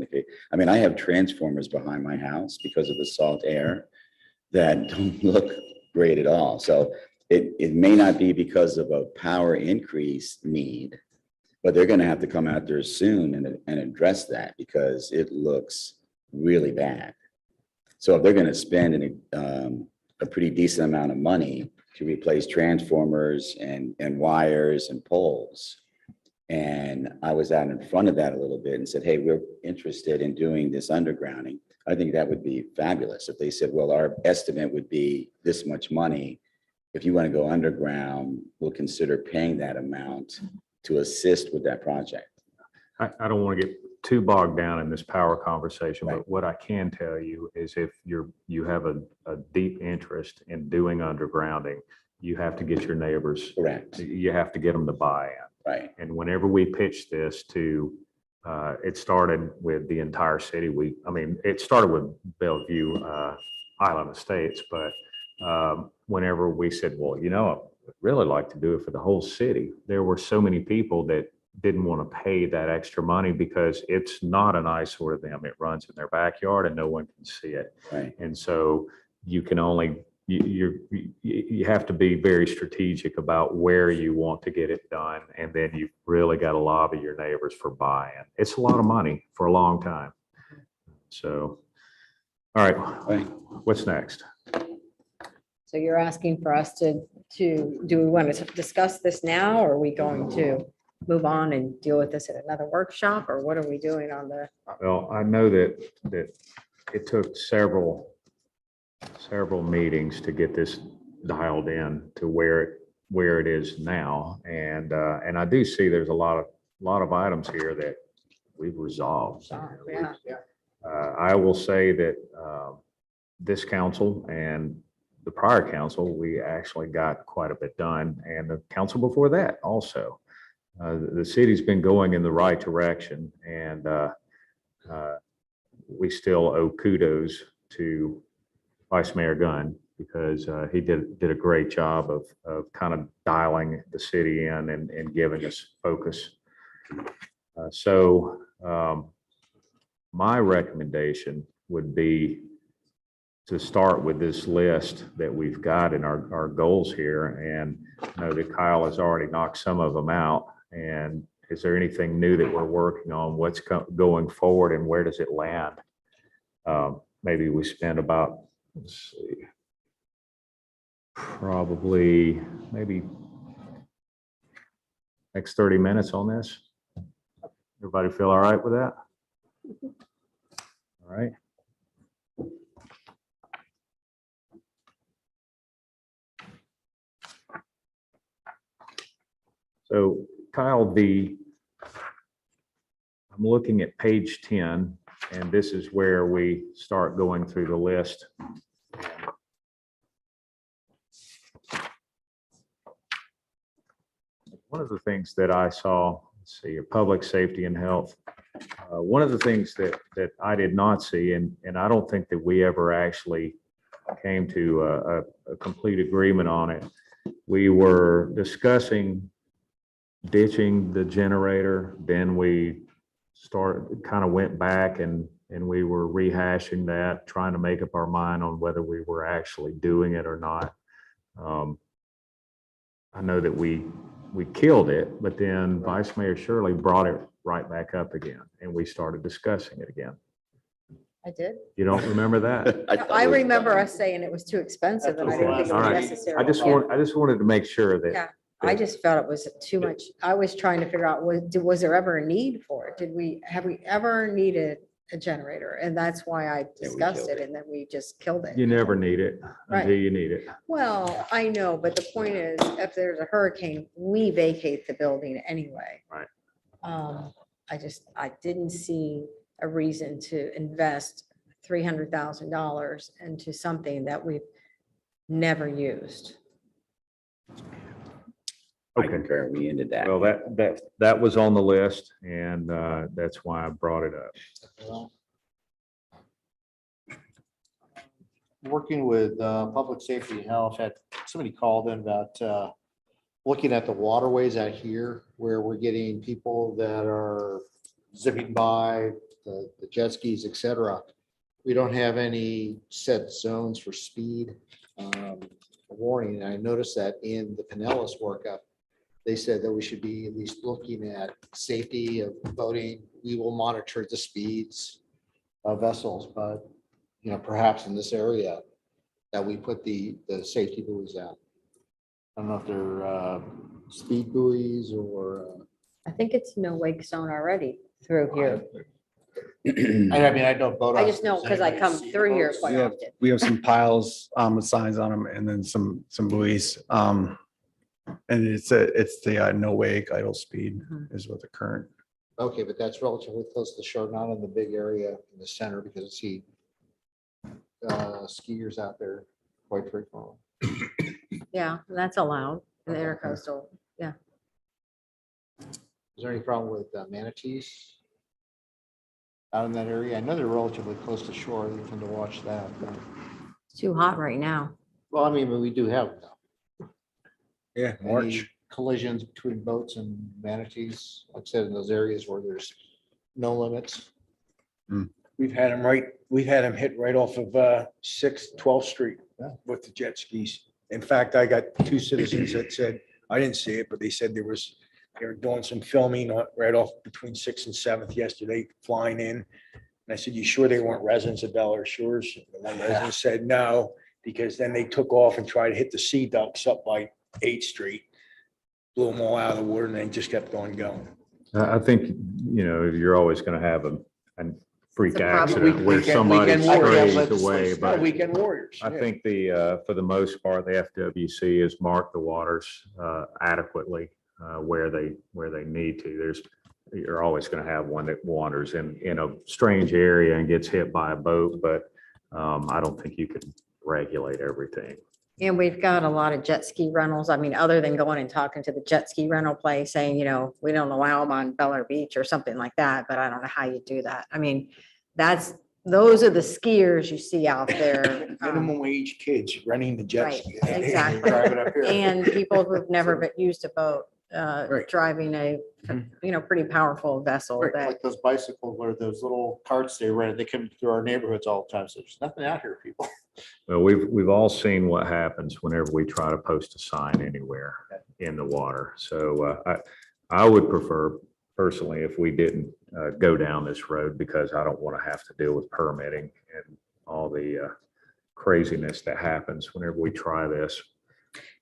C: I mean, I have transformers behind my house because of the salt air that don't look great at all. So it may not be because of a power increase need, but they're going to have to come out there soon and address that because it looks really bad. So if they're going to spend a pretty decent amount of money to replace transformers and wires and poles. And I was out in front of that a little bit and said, hey, we're interested in doing this undergrounding. I think that would be fabulous if they said, well, our estimate would be this much money. If you want to go underground, we'll consider paying that amount to assist with that project.
B: I don't want to get too bogged down in this power conversation,
C: Right.
B: but what I can tell you is if you have a deep interest in doing undergrounding, you have to get your neighbors,
C: Correct,
B: you have to get them to buy in.
C: right,
B: And whenever we pitched this to, it started with the entire city. It started with Bellevue Island Estates, but whenever we said, well, I'd really like to do it for the whole city, there were so many people that didn't want to pay that extra money because it's not an eyesore to them. It runs in their backyard and no one can see it.
C: right.
B: And so you can only, you have to be very strategic about where you want to get it done. And then you really got to lobby your neighbors for buy-in. It's a lot of money for a long time. So, all right,
C: Right.
B: what's next?
F: So you're asking for us to, do we want to discuss this now, or are we going to move on and deal with this at another workshop, or what are we doing on the?
B: Well, I know that it took several meetings to get this dialed in to where it is now. And I do see there's a lot of items here that we've resolved.
F: Yeah.
B: I will say that this council and the prior council, we actually got quite a bit done, and the council before that also. The city's been going in the right direction, and we still owe kudos to Vice Mayor Gunn because he did a great job of kind of dialing the city in and giving us focus. My recommendation would be to start with this list that we've got in our goals here. And I know that Kyle has already knocked some of them out. And is there anything new that we're working on? What's going forward and where does it land? Maybe we spend about, let's see, probably maybe next 30 minutes on this. Everybody feel all right with that? All right. So Kyle, I'm looking at page 10, and this is where we start going through the list. One of the things that I saw, let's see, public safety and health. One of the things that I did not see, and I don't think that we ever actually came to a complete agreement on it. We were discussing ditching the generator, then we kind of went back and we were rehashing that, trying to make up our mind on whether we were actually doing it or not. I know that we killed it, but then Vice Mayor Shirley brought it right back up again and we started discussing it again.
F: I did.
B: You don't remember that?
F: I remember us saying it was too expensive and I didn't think it
B: All
F: was
B: right.
F: necessary.
B: I just wanted to make sure that.
F: Yeah. I just felt it was too much. I was trying to figure out, was there ever a need for it? Have we ever needed a generator? And that's why I discussed
C: killed
F: it and then we just killed it.
B: You never need it
F: Right.
B: until you need it.
F: Well, I know, but the point is, if there's a hurricane, we vacate the building anyway.
B: Right.
F: I didn't see a reason to invest $300,000 into something that we've never used.
C: I
B: Okay.
C: concur. We ended that.
B: Well, that was on the list and that's why I brought it up.
G: Working with public safety and health, had somebody called in about looking at the waterways out here where we're getting people that are zipping by, the jet skis, et cetera. We don't have any set zones for speed warning. And I noticed that in the Pinellas workup, they said that we should be at least looking at safety of boating. We will monitor the speeds of vessels, but perhaps in this area that we put the safety buoys out. I don't know if they're speed buoys or,
F: I think it's no wake zone already through here.
G: I mean, I don't boat.
F: I just know because I come through here quite
A: Yeah.
F: often.
A: We have some piles with signs on them and then some buoys. And it's the no wake idle speed
F: Mhm.
A: is what the current.
G: Okay, but that's relatively close to the shore, not in the big area in the center, because I see skiers out there quite frequently.
F: Yeah, that's allowed in the
G: Okay.
F: intercoastal. Yeah.
G: Is there any problem with manatees out in that area? I know they're relatively close to shore. You tend to watch that.
F: It's too hot right now.
G: Well, I mean, but we do have them now.
D: Yeah,
G: Any
D: March.
G: collisions between boats and manatees, like I said, in those areas where there's no limits.
D: We've had them hit right off of 6th, 12th Street with the jet skis. In fact, I got 2 citizens that said, I didn't see it, but they said they were doing some filming right off between 6th and 7th yesterday, flying in. And I said, you sure they weren't residents of Bel Air Shores? And one resident said, no, because then they took off and tried to hit the sea ducks up by 8th Street. Blew them all out of the water and they just kept on going.
B: I think, you're always going to have a freak
F: It's a problem.
B: accident where somebody
D: Weekend warriors.
B: strays away,
D: Not
B: but
D: Weekend warriors.
B: I
D: yeah.
B: think for the most part, the FWC has marked the waters adequately where they need to. You're always going to have one that wanders in a strange area and gets hit by a boat, but I don't think you can regulate everything.
F: And we've got a lot of jet ski rentals. I mean, other than going and talking to the jet ski rental place saying, we don't allow them on Bel Air Beach or something like that, but I don't know how you do that. I mean, those are the skiers you see out there.
D: Minimum wage kids renting the jet
F: Right,
D: ski.
F: exactly.
G: Drive it up here.
F: And people who've never used a boat,
D: Right.
F: driving a, pretty powerful vessel
G: Right,
F: that,
G: like those bicycles or those little carts they rent, they come through our neighborhoods all the time. So there's nothing out here, people.
B: Well, we've all seen what happens whenever we try to post a sign anywhere in the water. So I would prefer personally if we didn't go down this road, because I don't want to have to deal with permitting and all the craziness that happens whenever we try this.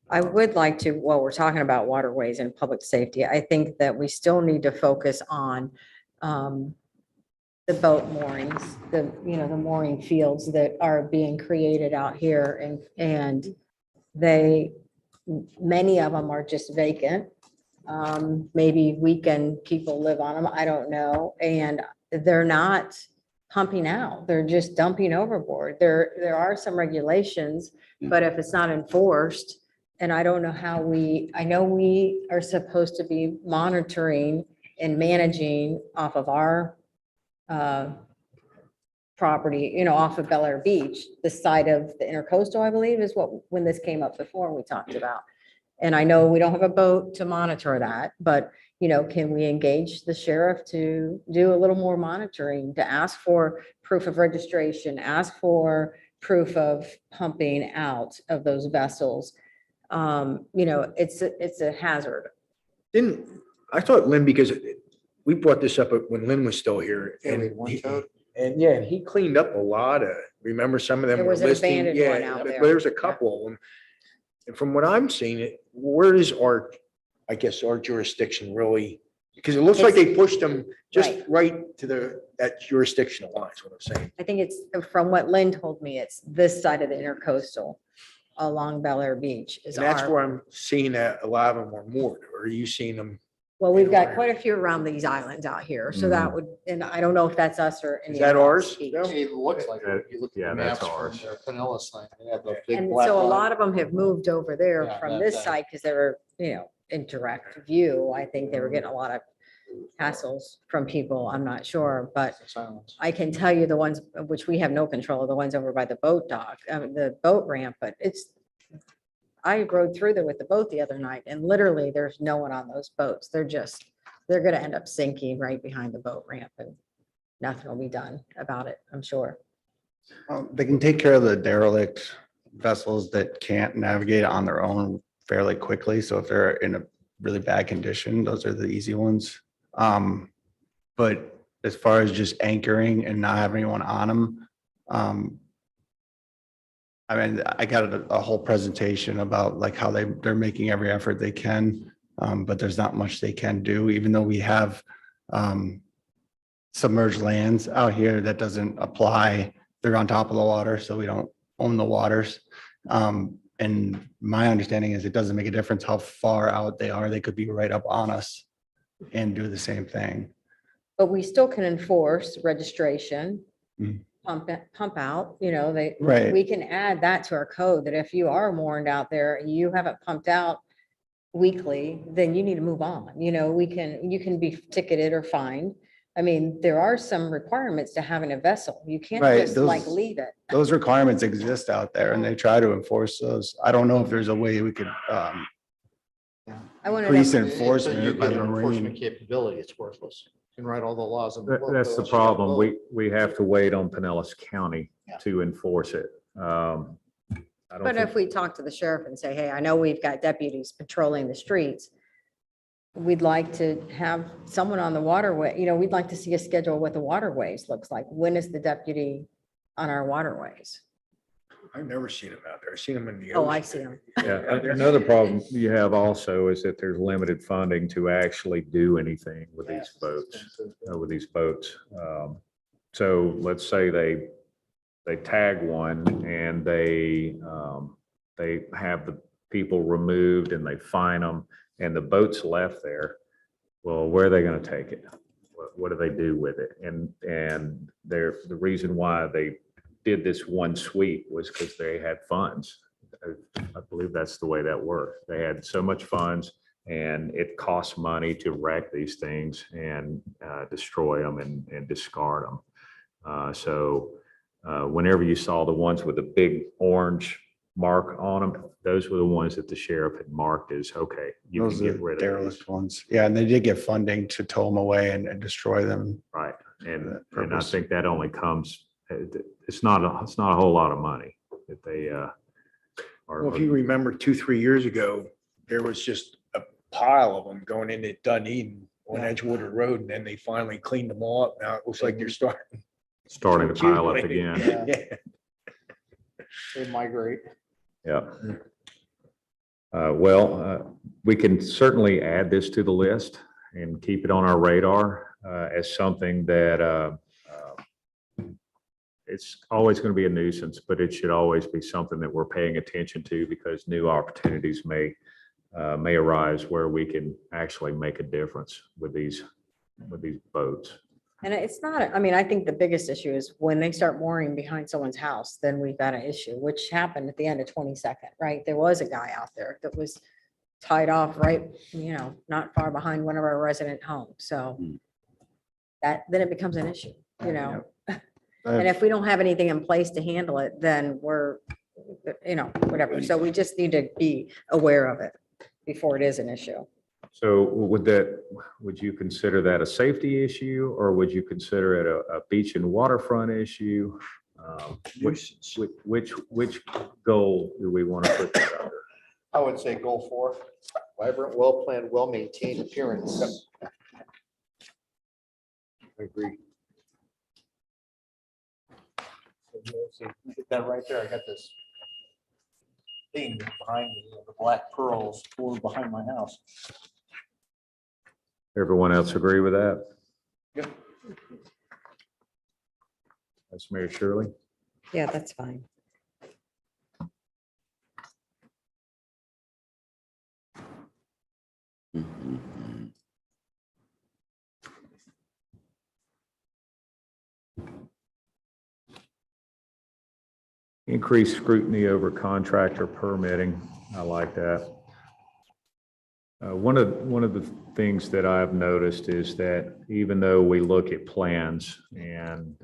F: I would like to, while we're talking about waterways and public safety, I think that we still need to focus on the boat moorings, the mooring fields that are being created out here and many of them are just vacant. Maybe weekend people live on them, I don't know, and they're not pumping out, they're just dumping overboard. There are some regulations, but if it's not enforced, and I don't know how I know we are supposed to be monitoring and managing off of our property, off of Bel Air Beach, the side of the intercoastal, I believe, is when this came up before we talked about. And I know we don't have a boat to monitor that, but, can we engage the sheriff to do a little more monitoring, to ask for proof of registration, ask for proof of pumping out of those vessels? It's a hazard.
D: I thought Lynn, because we brought this up when Lynn was still here
G: Yeah, we
D: and
G: had one toad.
D: and he cleaned up a lot of, remember some of them
F: There
D: were
F: was an
D: listing.
F: abandoned
D: Yeah,
F: one out
D: but
F: there.
D: there's a couple of them. And from what I'm seeing, where is our jurisdiction really? Because it looks like they pushed them just right to that jurisdictional line, is what I'm saying.
F: I think it's, from what Lynn told me, it's this side of the intercoastal along Bel Air Beach is
D: And that's
F: our,
D: where I'm seeing that a lot of them are moored. Or are you seeing them?
F: well, we've got quite a few around these islands out here. So that would, and I don't know if that's us or.
D: Is that ours?
F: Beach.
G: It looks like, it. You look at
B: Yeah,
G: the
B: that's
G: maps from
B: ours.
G: the Pinellas thing. They have the big
F: And
G: black
F: so a
G: line.
F: lot of them have moved over there
G: Yeah,
F: from
G: that
F: this
G: side.
F: side because they were, in direct view. I think they were getting a lot of hassles from people. I'm not sure, but
G: Silence.
F: I can tell you the ones which we have no control of, the ones over by the boat dock, the boat ramp, but I rode through there with the boat the other night and literally there's no one on those boats. They're gonna end up sinking right behind the boat ramp and nothing will be done about it, I'm sure.
A: They can take care of the derelict vessels that can't navigate on their own fairly quickly. So if they're in a really bad condition, those are the easy ones. But as far as just anchoring and not having anyone on them, I mean, I got a whole presentation about like how they're making every effort they can. But there's not much they can do, even though we have submerged lands out here that doesn't apply. They're on top of the water, so we don't own the waters. And my understanding is it doesn't make a difference how far out they are. They could be right up on us and do the same thing.
F: But we still can enforce registration,
A: Mm.
F: pump out,
A: Right.
F: we can add that to our code, that if you are warned out there, you haven't pumped out weekly, then you need to move on. You can be ticketed or fined. I mean, there are some requirements to having a vessel. You can't
A: Right,
F: just like
A: those-
F: leave it.
A: Those requirements exist out there and they try to enforce those. I don't know if there's a way we could
F: I want
A: increase
F: to,
A: enforcement by the
G: Enforcement
A: marine.
G: capability, it's worthless. You can write all the laws in the book.
B: That's
G: but
B: the
G: once you got
B: problem.
G: boat-
B: We have to wait on Pinellas County
G: Yeah.
B: to enforce it. I don't
F: but
B: think-
F: if we talk to the sheriff and say, hey, I know we've got deputies patrolling the streets. We'd like to have someone on the waterway, we'd like to see a schedule of what the waterways looks like. When is the deputy on our waterways?
D: I've never seen them out there. I've seen them in the
F: Oh,
D: ocean.
F: I see them.
B: Yeah, another problem you have also is that there's limited funding to actually do anything with these boats. So let's say they tag one and they have the people removed and they fine them and the boat's left there. Well, where are they going to take it? What do they do with it? And the reason why they did this one sweep was because they had funds. I believe that's the way that worked. They had so much funds and it costs money to wreck these things and destroy them and discard them. So whenever you saw the ones with the big orange mark on them, those were the ones that the sheriff had marked as, okay, you
A: Those
B: can
A: are
B: get rid of these.
A: derelict ones. Yeah, and they did get funding to tow them away and destroy them.
B: Right. And
A: that
B: I
A: purpose.
B: think that only comes, it's not a whole lot of money that they are.
D: Well, if you remember 2-3 years ago, there was just a pile of them going into Dunedin on Edgewater Road, and then they finally cleaned them all up. Now it looks like they're starting.
B: starting to pile up
D: accumulate.
B: again.
D: Yeah.
G: They migrate.
B: Yeah. We can certainly add this to the list and keep it on our radar as something that it's always going to be a nuisance, but it should always be something that we're paying attention to because new opportunities may arise where we can actually make a difference with these boats.
F: And it's not, I think the biggest issue is when they start mooring behind someone's house, then we've got an issue, which happened at the end of 22nd, right? There was a guy out there that was tied off right, not far behind one of our resident homes. So then it becomes an issue, And if we don't have anything in place to handle it, then we're, whatever. So we just need to be aware of it before it is an issue.
B: So would you consider that a safety issue or would you consider it a beach and waterfront issue? Which goal do we want to put that under?
G: I would say goal 4, vibrant, well-planned, well-maintained appearance.
D: I agree.
G: Get that right there. I got this thing behind me, the black pearls poured behind my house.
B: Everyone else agree with that?
D: Yep.
B: Vice Mayor Shirley?
F: Yeah, that's fine.
B: Increased scrutiny over contractor permitting. I like that. One of the things that I've noticed is that even though we look at plans and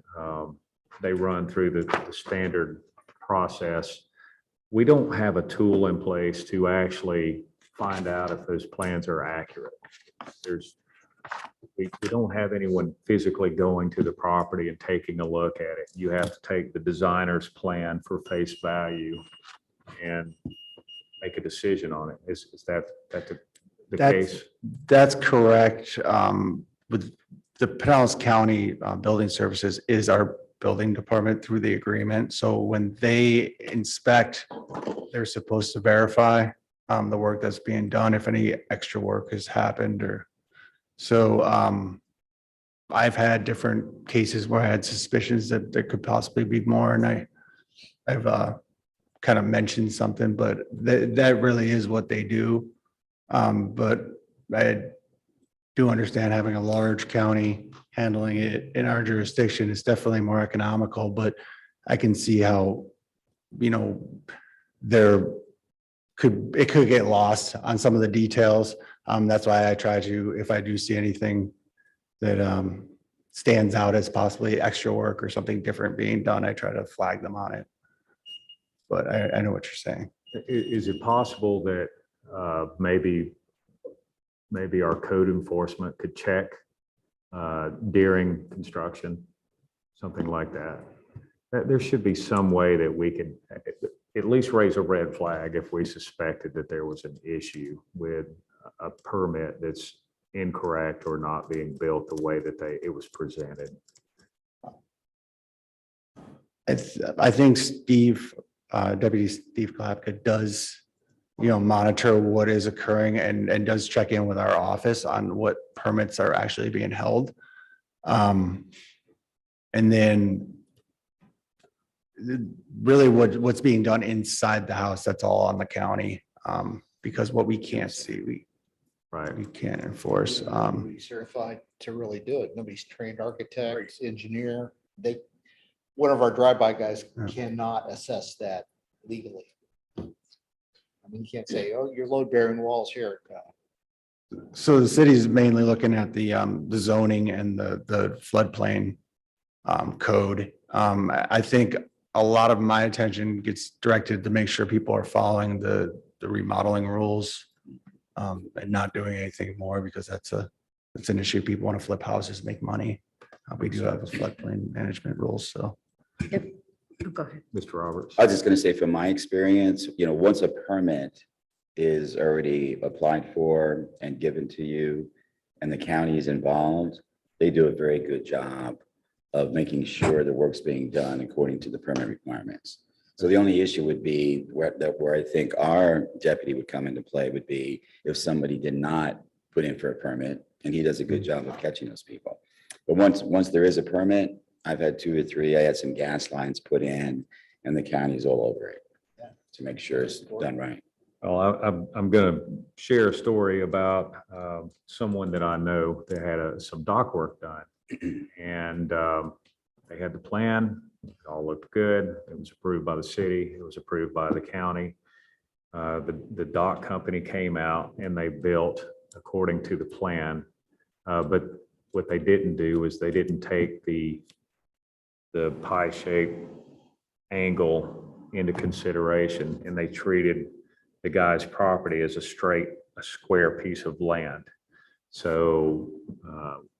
B: they run through the standard process, we don't have a tool in place to actually find out if those plans are accurate. We don't have anyone physically going to the property and taking a look at it. You have to take the designer's plan for face value and make a decision on it. Is that the case?
A: That's correct. With the Pinellas County Building Services is our building department through the agreement. So when they inspect, they're supposed to verify the work that's being done, if any extra work has happened or so. I've had different cases where I had suspicions that there could possibly be more, and I've kind of mentioned something, but that really is what they do. But I do understand having a large county handling it in our jurisdiction is definitely more economical, but I can see how, it could get lost on some of the details. That's why I try to, if I do see anything that stands out as possibly extra work or something different being done, I try to flag them on it. But I know what you're saying.
B: Is it possible that maybe our code enforcement could check during construction, something like that? There should be some way that we could at least raise a red flag if we suspected that there was an issue with a permit that's incorrect or not being built the way that it was presented.
A: I think Deputy Steve Klapka does, monitor what is occurring and does check in with our office on what permits are actually being held. And then really what's being done inside the house, that's all on the county. Because what we can't see, we can't enforce.
G: Nobody's certified to really do it. Nobody's trained architect, engineer. One of our drive-by guys
A: Yeah.
G: cannot assess that legally. I mean, you can't say, oh, your load-bearing walls here.
A: So the city's mainly looking at the zoning and the floodplain code. I think a lot of my attention gets directed to make sure people are following the remodeling rules and not doing anything more, because that's an issue. People want to flip houses, make money. We do have a floodplain management rules, so.
F: Oh, go ahead.
B: Mr. Roberts?
C: I was just gonna say, from my experience, once a permit is already applied for and given to you and the county is involved, they do a very good job of making sure the work's being done according to the permit requirements. So the only issue would be where I think our deputy would come into play would be if somebody did not put in for a permit, and he does a good job of catching those people. But once there is a permit, I've had 2 or 3, I had some gas lines put in and the county's all over it to make sure it's done right.
B: Well, I'm going to share a story about someone that I know that had some dock work done. And they had the plan, it all looked good. It was approved by the city, it was approved by the county. The dock company came out and they built according to the plan. But what they didn't do is they didn't take the pie-shaped angle into consideration, and they treated the guy's property as a square piece of land. So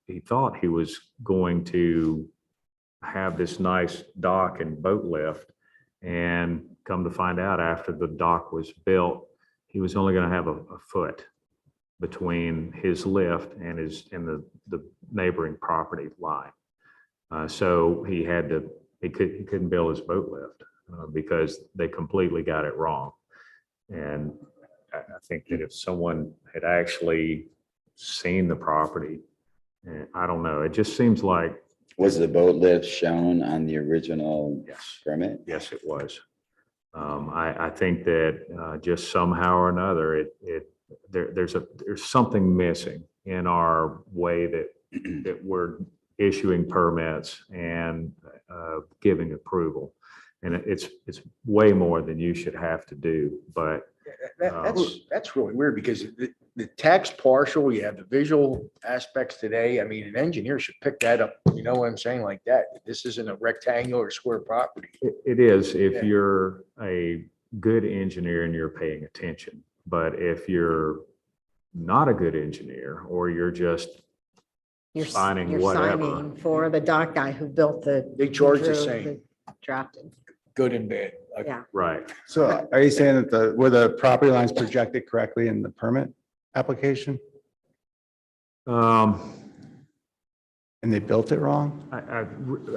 B: he thought he was going to have this nice dock and boat lift, and come to find out after the dock was built, he was only going to have a foot between his lift and the neighboring property line. So he couldn't build his boat lift because they completely got it wrong. And I think that if someone had actually seen the property, I don't know, it just seems like.
C: Was the boat lift shown on the original permit?
B: Yes, it was. I think that just somehow or another, there's something missing in our way that we're issuing permits and giving approval. And it's way more than you should have to do, but.
D: That's really weird, because the text partial, you have the visual aspects today. I mean, an engineer should pick that up. You know what I'm saying? Like that. This isn't a rectangular square property.
B: It is if
D: Yeah.
B: you're a good engineer and you're paying attention. But if you're not a good engineer, or you're just
F: You're
B: signing whatever.
F: signing for the dock guy who built
D: They charge the
F: drew
D: same,
F: drafted.
D: good and bad. Like,
F: Yeah.
B: Right.
A: So are you saying that were the property lines projected correctly in the permit application? and they built it wrong?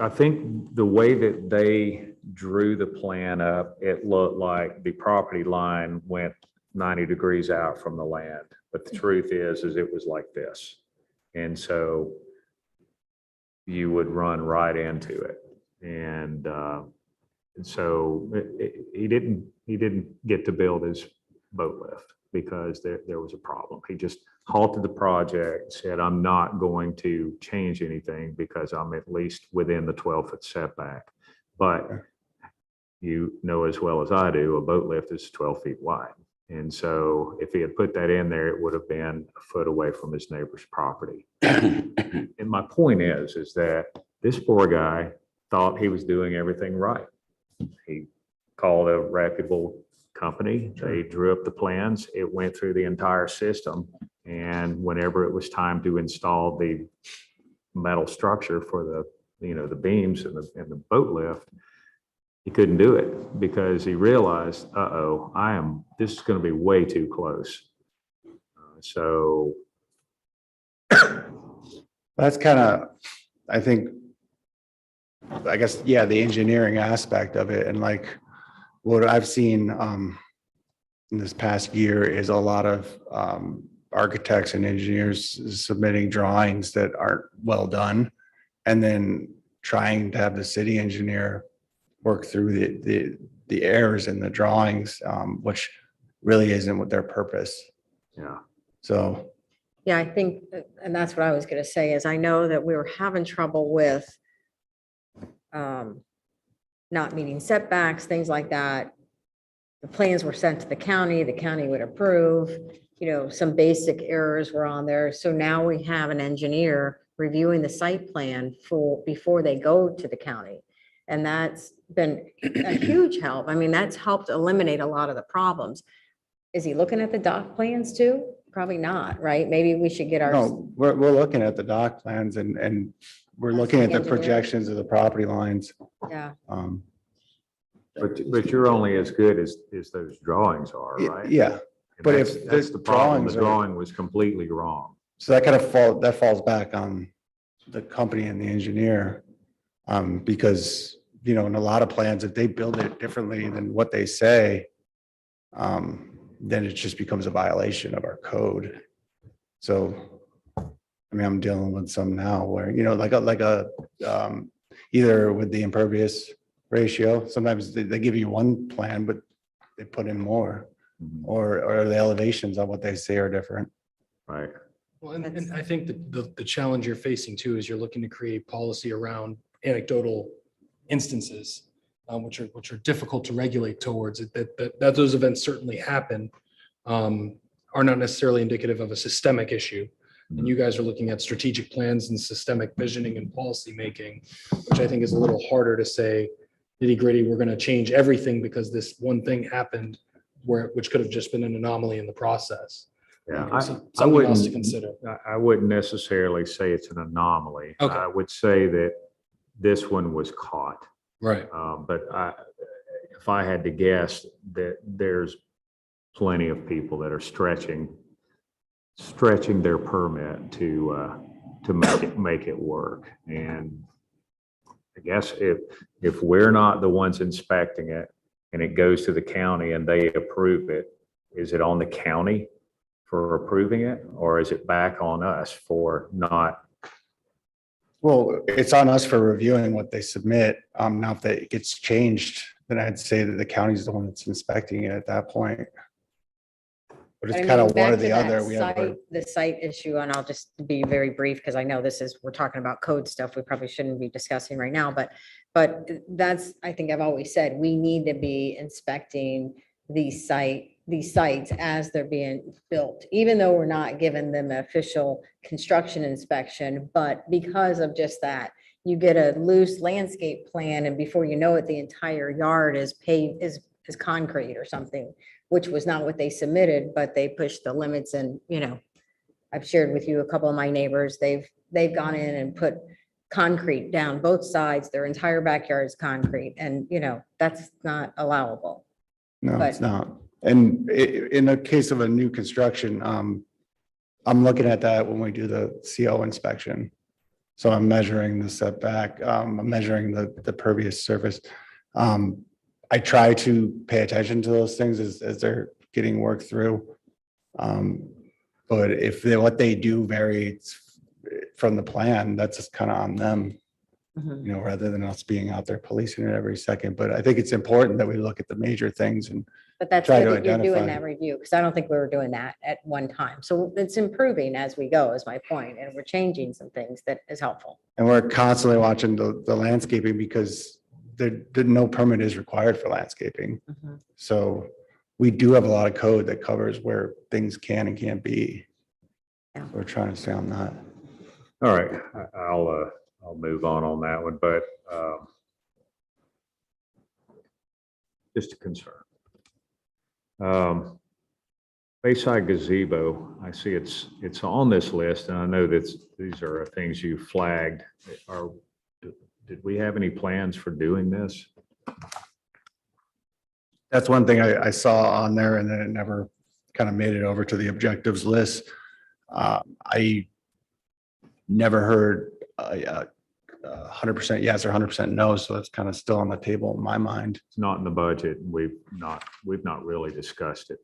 B: I think the way that they drew the plan up, it looked like the property line went 90 degrees out from the land. But the truth is it was like this. And so you would run right into it. And so he didn't get to build his boat lift because there was a problem. He just halted the project, said, I'm not going to change anything because I'm at least within the 12-foot setback. But you know as well as I do, a boat lift is 12 feet wide. And so if he had put that in there, it would have been a foot away from his neighbor's property. And my point is that this poor guy thought he was doing everything right. He called a reputable company. They drew up the plans. It went through the entire system. And whenever it was time to install the metal structure for the beams and the boat lift, he couldn't do it because he realized, this is going to be way too close. So
A: That's kind of, I think, I guess, yeah, the engineering aspect of it. And like what I've seen in this past year is a lot of architects and engineers submitting drawings that aren't well done. And then trying to have the city engineer work through the errors in the drawings, which really isn't what their purpose.
B: yeah.
A: So,
F: Yeah, I think, and that's what I was gonna say, is I know that we were having trouble with not meeting setbacks, things like that. The plans were sent to the county would approve, some basic errors were on there. So now we have an engineer reviewing the site plan before they go to the county. And that's been a huge help. I mean, that's helped eliminate a lot of the problems. Is he looking at the dock plans too? Probably not, right? Maybe we should get our,
A: no, we're looking at the dock plans and we're looking at the
F: Engineer.
A: projections of the property lines.
F: yeah,
B: But you're only as good as those drawings are, right?
A: Yeah,
B: And
A: but
B: that's-
A: if
B: that's
A: the
B: the problem,
A: drawings
B: the
A: are-
B: drawing was completely wrong.
A: so that falls back on the company and the engineer. Because, in a lot of plans, if they build it differently than what they say, then it just becomes a violation of our code. So, I mean, I'm dealing with some now where, either with the impervious ratio, sometimes they give you one plan, but they put in more, or the elevations on what they say are different.
B: Right.
E: Well, and I think that the challenge you're facing too is you're looking to create policy around anecdotal instances, which are difficult to regulate towards. That those events certainly happen, are not necessarily indicative of a systemic issue. And you guys are looking at strategic plans and systemic visioning and policy making, which I think is a little harder to say nitty gritty. We're going to change everything because this one thing happened which could have just been an anomaly in the process.
B: Yeah.
E: So
B: I
E: something else to
B: wouldn't,
E: consider.
B: I wouldn't necessarily say it's an anomaly.
E: Okay.
B: I would say that this one was caught.
E: Right.
B: But if I had to guess, that there's plenty of people that are stretching their permit to make it work. And I guess if we're not the ones inspecting it and it goes to the county and they approve it, is it on the county for approving it, or is it back on us for not?
A: Well, it's on us for reviewing what they submit. Now if that gets changed, then I'd say that the county's the one that's inspecting it at that point. But
F: I
A: it's
F: mean,
A: kind of
F: back
A: one or
F: to
A: the
F: that
A: other. We have,
F: The site issue, and I'll just be very brief because I know we're talking about code stuff we probably shouldn't be discussing right now, but that's, I think I've always said, we need to be inspecting these sites as they're being built, even though we're not giving them an official construction inspection. But because of just that, you get a loose landscape plan, and before you know it, the entire yard is paved, is concrete or something, which was not what they submitted, but they pushed the limits. And, I've shared with you a couple of my neighbors, they've gone in and put concrete down both sides, their entire backyard is concrete, and, that's not allowable.
A: no, it's
F: but-
A: not. And in the case of a new construction, I'm looking at that when we do the CO inspection. So I'm measuring the setback, I'm measuring the pervious surface. I try to pay attention to those things as they're getting worked through. But if what they do varies from the plan, that's just kind of on them,
F: Mhm.
A: rather than us being out there policing it every second. But I think it's important that we look at the major things and
F: But that's
A: Try
F: good
A: to
F: that you're doing
A: identify.
F: that review, because I don't think we were doing that at one time. So it's improving as we go is my point, and we're changing some things that is helpful.
A: And we're constantly watching the landscaping because no permit is required for landscaping.
F: Mhm.
A: So we do have a lot of code that covers where things can and can't be.
F: Yeah.
A: We're trying to stay on that.
B: All right, I'll move on that one, but just a concern. Bayside gazebo, I see it's on this list, and I know that these are things you flagged. Did we have any plans for doing this?
A: That's one thing I saw on there and then it never kind of made it over to the objectives list. I never heard 100% yes or 100% no, so it's kind of still on the table in my mind.
B: It's not in the budget, and we've not really discussed it.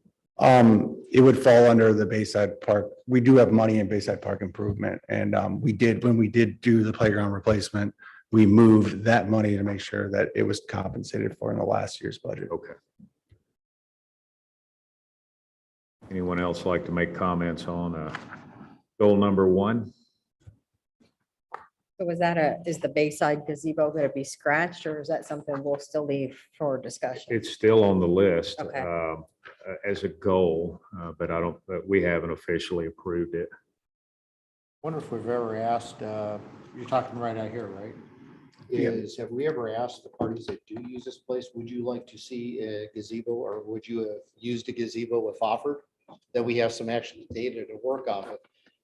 A: It would fall under the Bayside Park. We do have money in Bayside Park improvement, and when we did do the playground replacement, we moved that money to make sure that it was compensated for in the last year's budget.
B: Okay. Anyone else like to make comments on goal number 1?
F: So is the Bayside gazebo going to be scratched, or is that something we'll still leave for discussion?
B: It's still on the list
F: Okay.
B: as a goal, but we haven't officially approved it.
G: Wonder if we've ever asked, you're talking right out here, right? Have we ever asked the parties that do use this place, would you like to see a gazebo, or would you have used a gazebo if offered? That we have some actual data to work off of.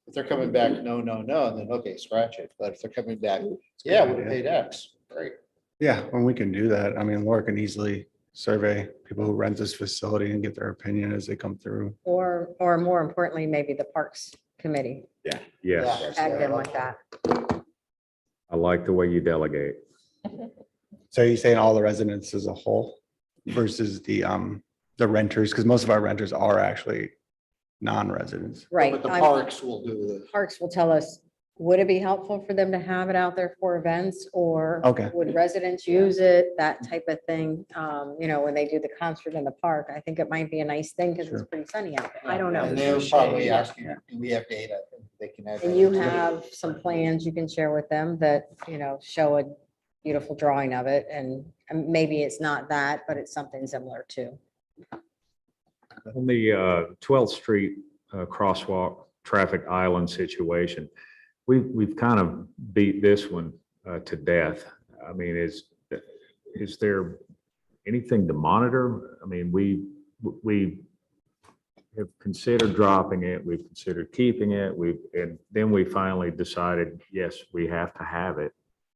G: If they're coming back, no, then okay, scratch it. But if they're coming back, yeah, we paid X, great.
A: Yeah, when we can do that, I mean, Laura can easily survey people who rent this facility and get their opinion as they come through.
F: Or more importantly, maybe the Parks Committee,
B: Yes,
G: Yeah.
F: tag them with that.
B: I like the way you delegate.
A: So you're saying all the residents as a whole versus the renters, because most of our renters are actually non-residents.
F: Right.
G: But the
F: I'm-
G: parks will do the.
F: Parks will tell us, would it be helpful for them to have it out there for events, or
A: Okay.
F: would residents use it, that type of thing? When they do the concert in the park, I think it might be a nice thing because it's
A: Sure.
F: pretty sunny out there. I don't know.
G: And they're probably asking, do we have data? They can add.
F: And you have some plans you can share with them that, show a beautiful drawing of it, and maybe it's not that, but it's something similar too.
B: On the 12th Street crosswalk traffic island situation, we've kind of beat this one to death. I mean, is there anything to monitor? I mean, we have considered dropping it, we've considered keeping it, and then we finally decided, yes, we have to have it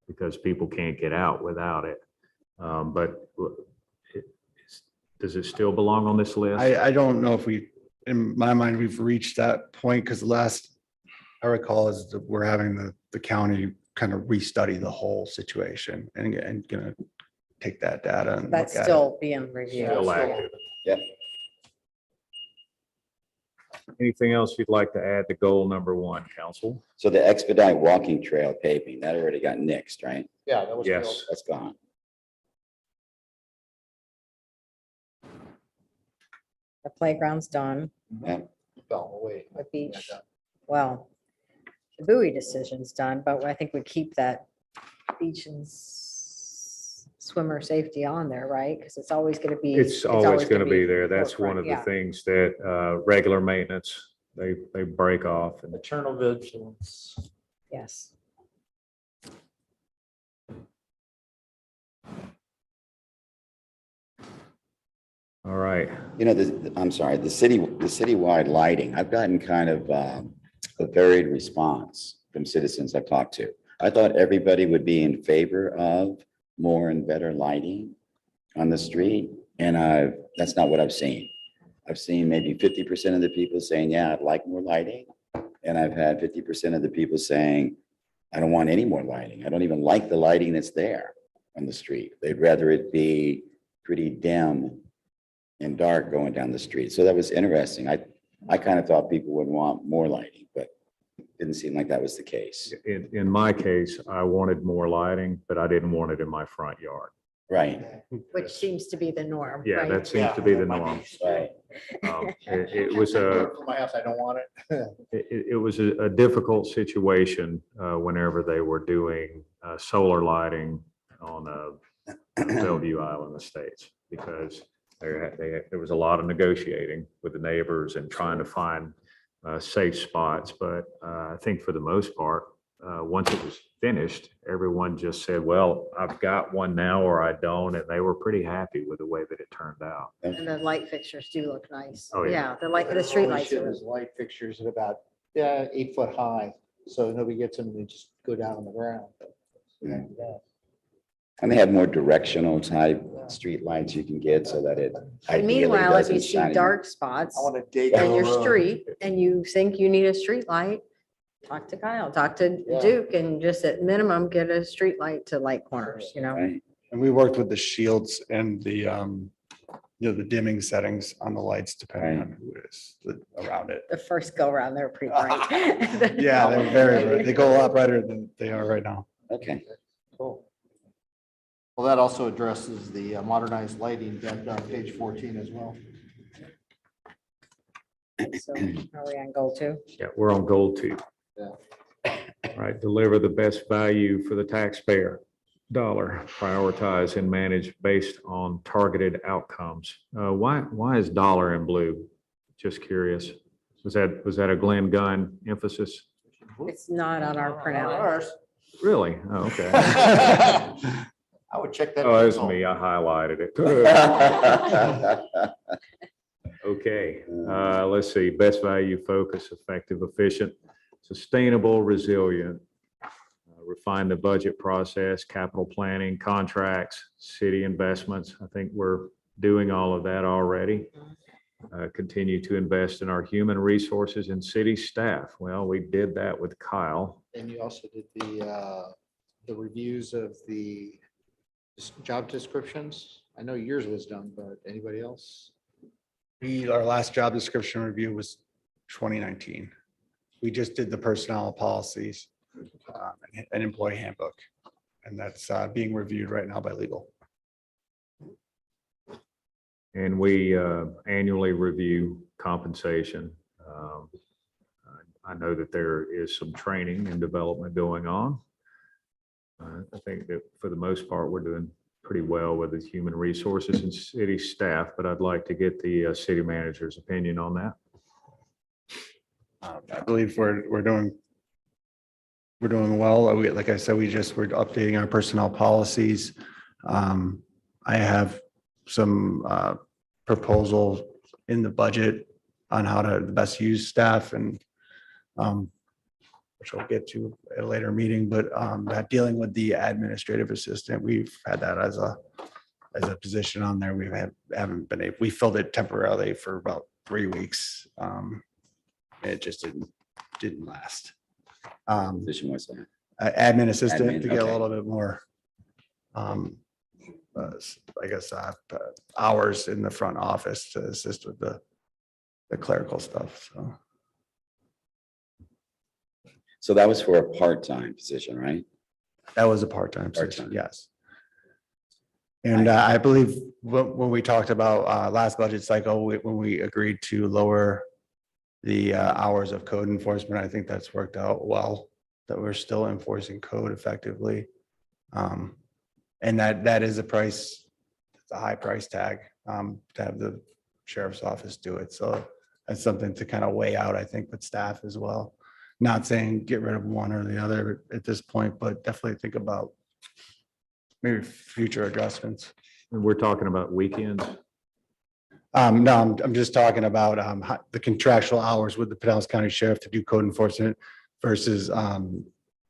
B: because people can't get out without it. But does it still belong on this list?
A: I don't know if in my mind, we've reached that point because last I recall is that we're having the county kind of restudy the whole situation and gonna take that data and
F: That's
A: look at it.
F: still being reviewed.
B: Still active.
C: Yep.
B: Anything else you'd like to add to goal number 1, council?
C: So the expedite walking trail paving, that already got nixed, right?
G: Yeah, that was.
B: Yes.
C: That's gone.
F: The playground's done,
G: Fell away.
F: the beach, well, the buoy decision's done, but I think we keep that beach and swimmer safety on there, right? Because it's always going to be.
B: It's always going to be there. That's
F: forefront,
B: one of the
F: yeah.
B: things that regular maintenance, they break off. And
G: Eternal vigilance.
F: Yes.
B: all right,
C: I'm sorry, the citywide lighting, I've gotten kind of a varied response from citizens I've talked to. I thought everybody would be in favor of more and better lighting on the street, and that's not what I've seen. I've seen maybe 50% of the people saying, yeah, I'd like more lighting. And I've had 50% of the people saying, I don't want any more lighting. I don't even like the lighting that's there on the street. They'd rather it be pretty dim and dark going down the street. So that was interesting. I kind of thought people would want more lighting, but it didn't seem like that was the case.
B: In my case, I wanted more lighting, but I didn't want it in my front yard.
C: Right,
F: Which seems to be the norm,
B: Yeah,
F: right?
B: that seems to be the norm.
C: right.
B: It was a,
G: For my house, I don't want it.
B: it was a difficult situation whenever they were doing solar lighting on Bellevue Island Estates, because there was a lot of negotiating with the neighbors and trying to find safe spots. But I think for the most part, once it was finished, everyone just said, well, I've got one now or I don't. And they were pretty happy with the way that it turned out.
F: And the light fixtures do look nice.
B: Oh, yeah.
F: Yeah, the street lights.
G: There's light fixtures at about, 8 foot high, so nobody gets them, they just go down on the ground.
C: Yeah. And they have more directional type street lights you can get so that it.
F: And
C: ideally
F: meanwhile, if you
C: doesn't
F: see
C: shine in-
F: dark spots
G: I want a day.
F: in your street and you think you need a street light, talk to Kyle, talk to
G: Yeah.
F: Duke, and just at minimum, get a street light to light corners, you know?
C: Right,
A: And we worked with the shields and the, the dimming settings on the lights depending on who is around it.
F: The first go around, they're pretty bright.
A: Yeah, they're very, they go a lot brighter than they are right now.
C: okay.
G: Cool. Well, that also addresses the modernized lighting that on page 14 as well.
F: So, are we on goal 2?
B: Yeah, we're on goal 2.
G: Yeah.
B: Right, deliver the best value for the taxpayer dollar, prioritize and manage based on targeted outcomes. Why is dollar in blue? Just curious. Was that a Glenn Gunn emphasis?
F: It's not on our printout.
G: Ours.
B: Really? Oh, okay.
G: I would check that.
B: Oh, it was
G: pencil.
B: me. I highlighted it. Okay, let's see. Best value, focus, effective, efficient, sustainable, resilient. Refine the budget process, capital planning, contracts, city investments. I think we're doing all of that already. Continue to invest in our human resources and city staff. Well, we did that with Kyle.
G: And you also did the reviews of the job descriptions. I know yours was done, but anybody else?
A: Our last job description review was 2019. We just did the personnel policies, an employee handbook, and that's being reviewed right now by legal.
B: And we annually review compensation. I know that there is some training and development going on. I think that for the most part, we're doing pretty well with the human resources and city staff, but I'd like to get the city manager's opinion on that.
A: I believe we're doing well. Like I said, we're updating our personnel policies. I have some proposals in the budget on how to best use staff and which I'll get to at a later meeting, but that dealing with the administrative assistant, we've had that as a position on there. Haven't been able, we filled it temporarily for about 3 weeks. It just didn't last.
C: Position was that?
A: Admin assistant
C: Admin,
A: to get a
C: okay.
A: little bit more, hours in the front office to assist with the clerical stuff. So
C: So that was for a part-time position, right?
A: that was a part-time position,
C: Part-time.
A: yes. And I believe when we talked about last budget cycle, when we agreed to lower the hours of code enforcement, I think that's worked out well, that we're still enforcing code effectively. And that is a price, it's a high price tag to have the sheriff's office do it. So that's something to kind of weigh out, I think, with staff as well. Not saying get rid of one or the other at this point, but definitely think about maybe future adjustments.
B: And we're talking about weekends.
A: No, I'm just talking about the contractual hours with the Pinellas County Sheriff to do code enforcement versus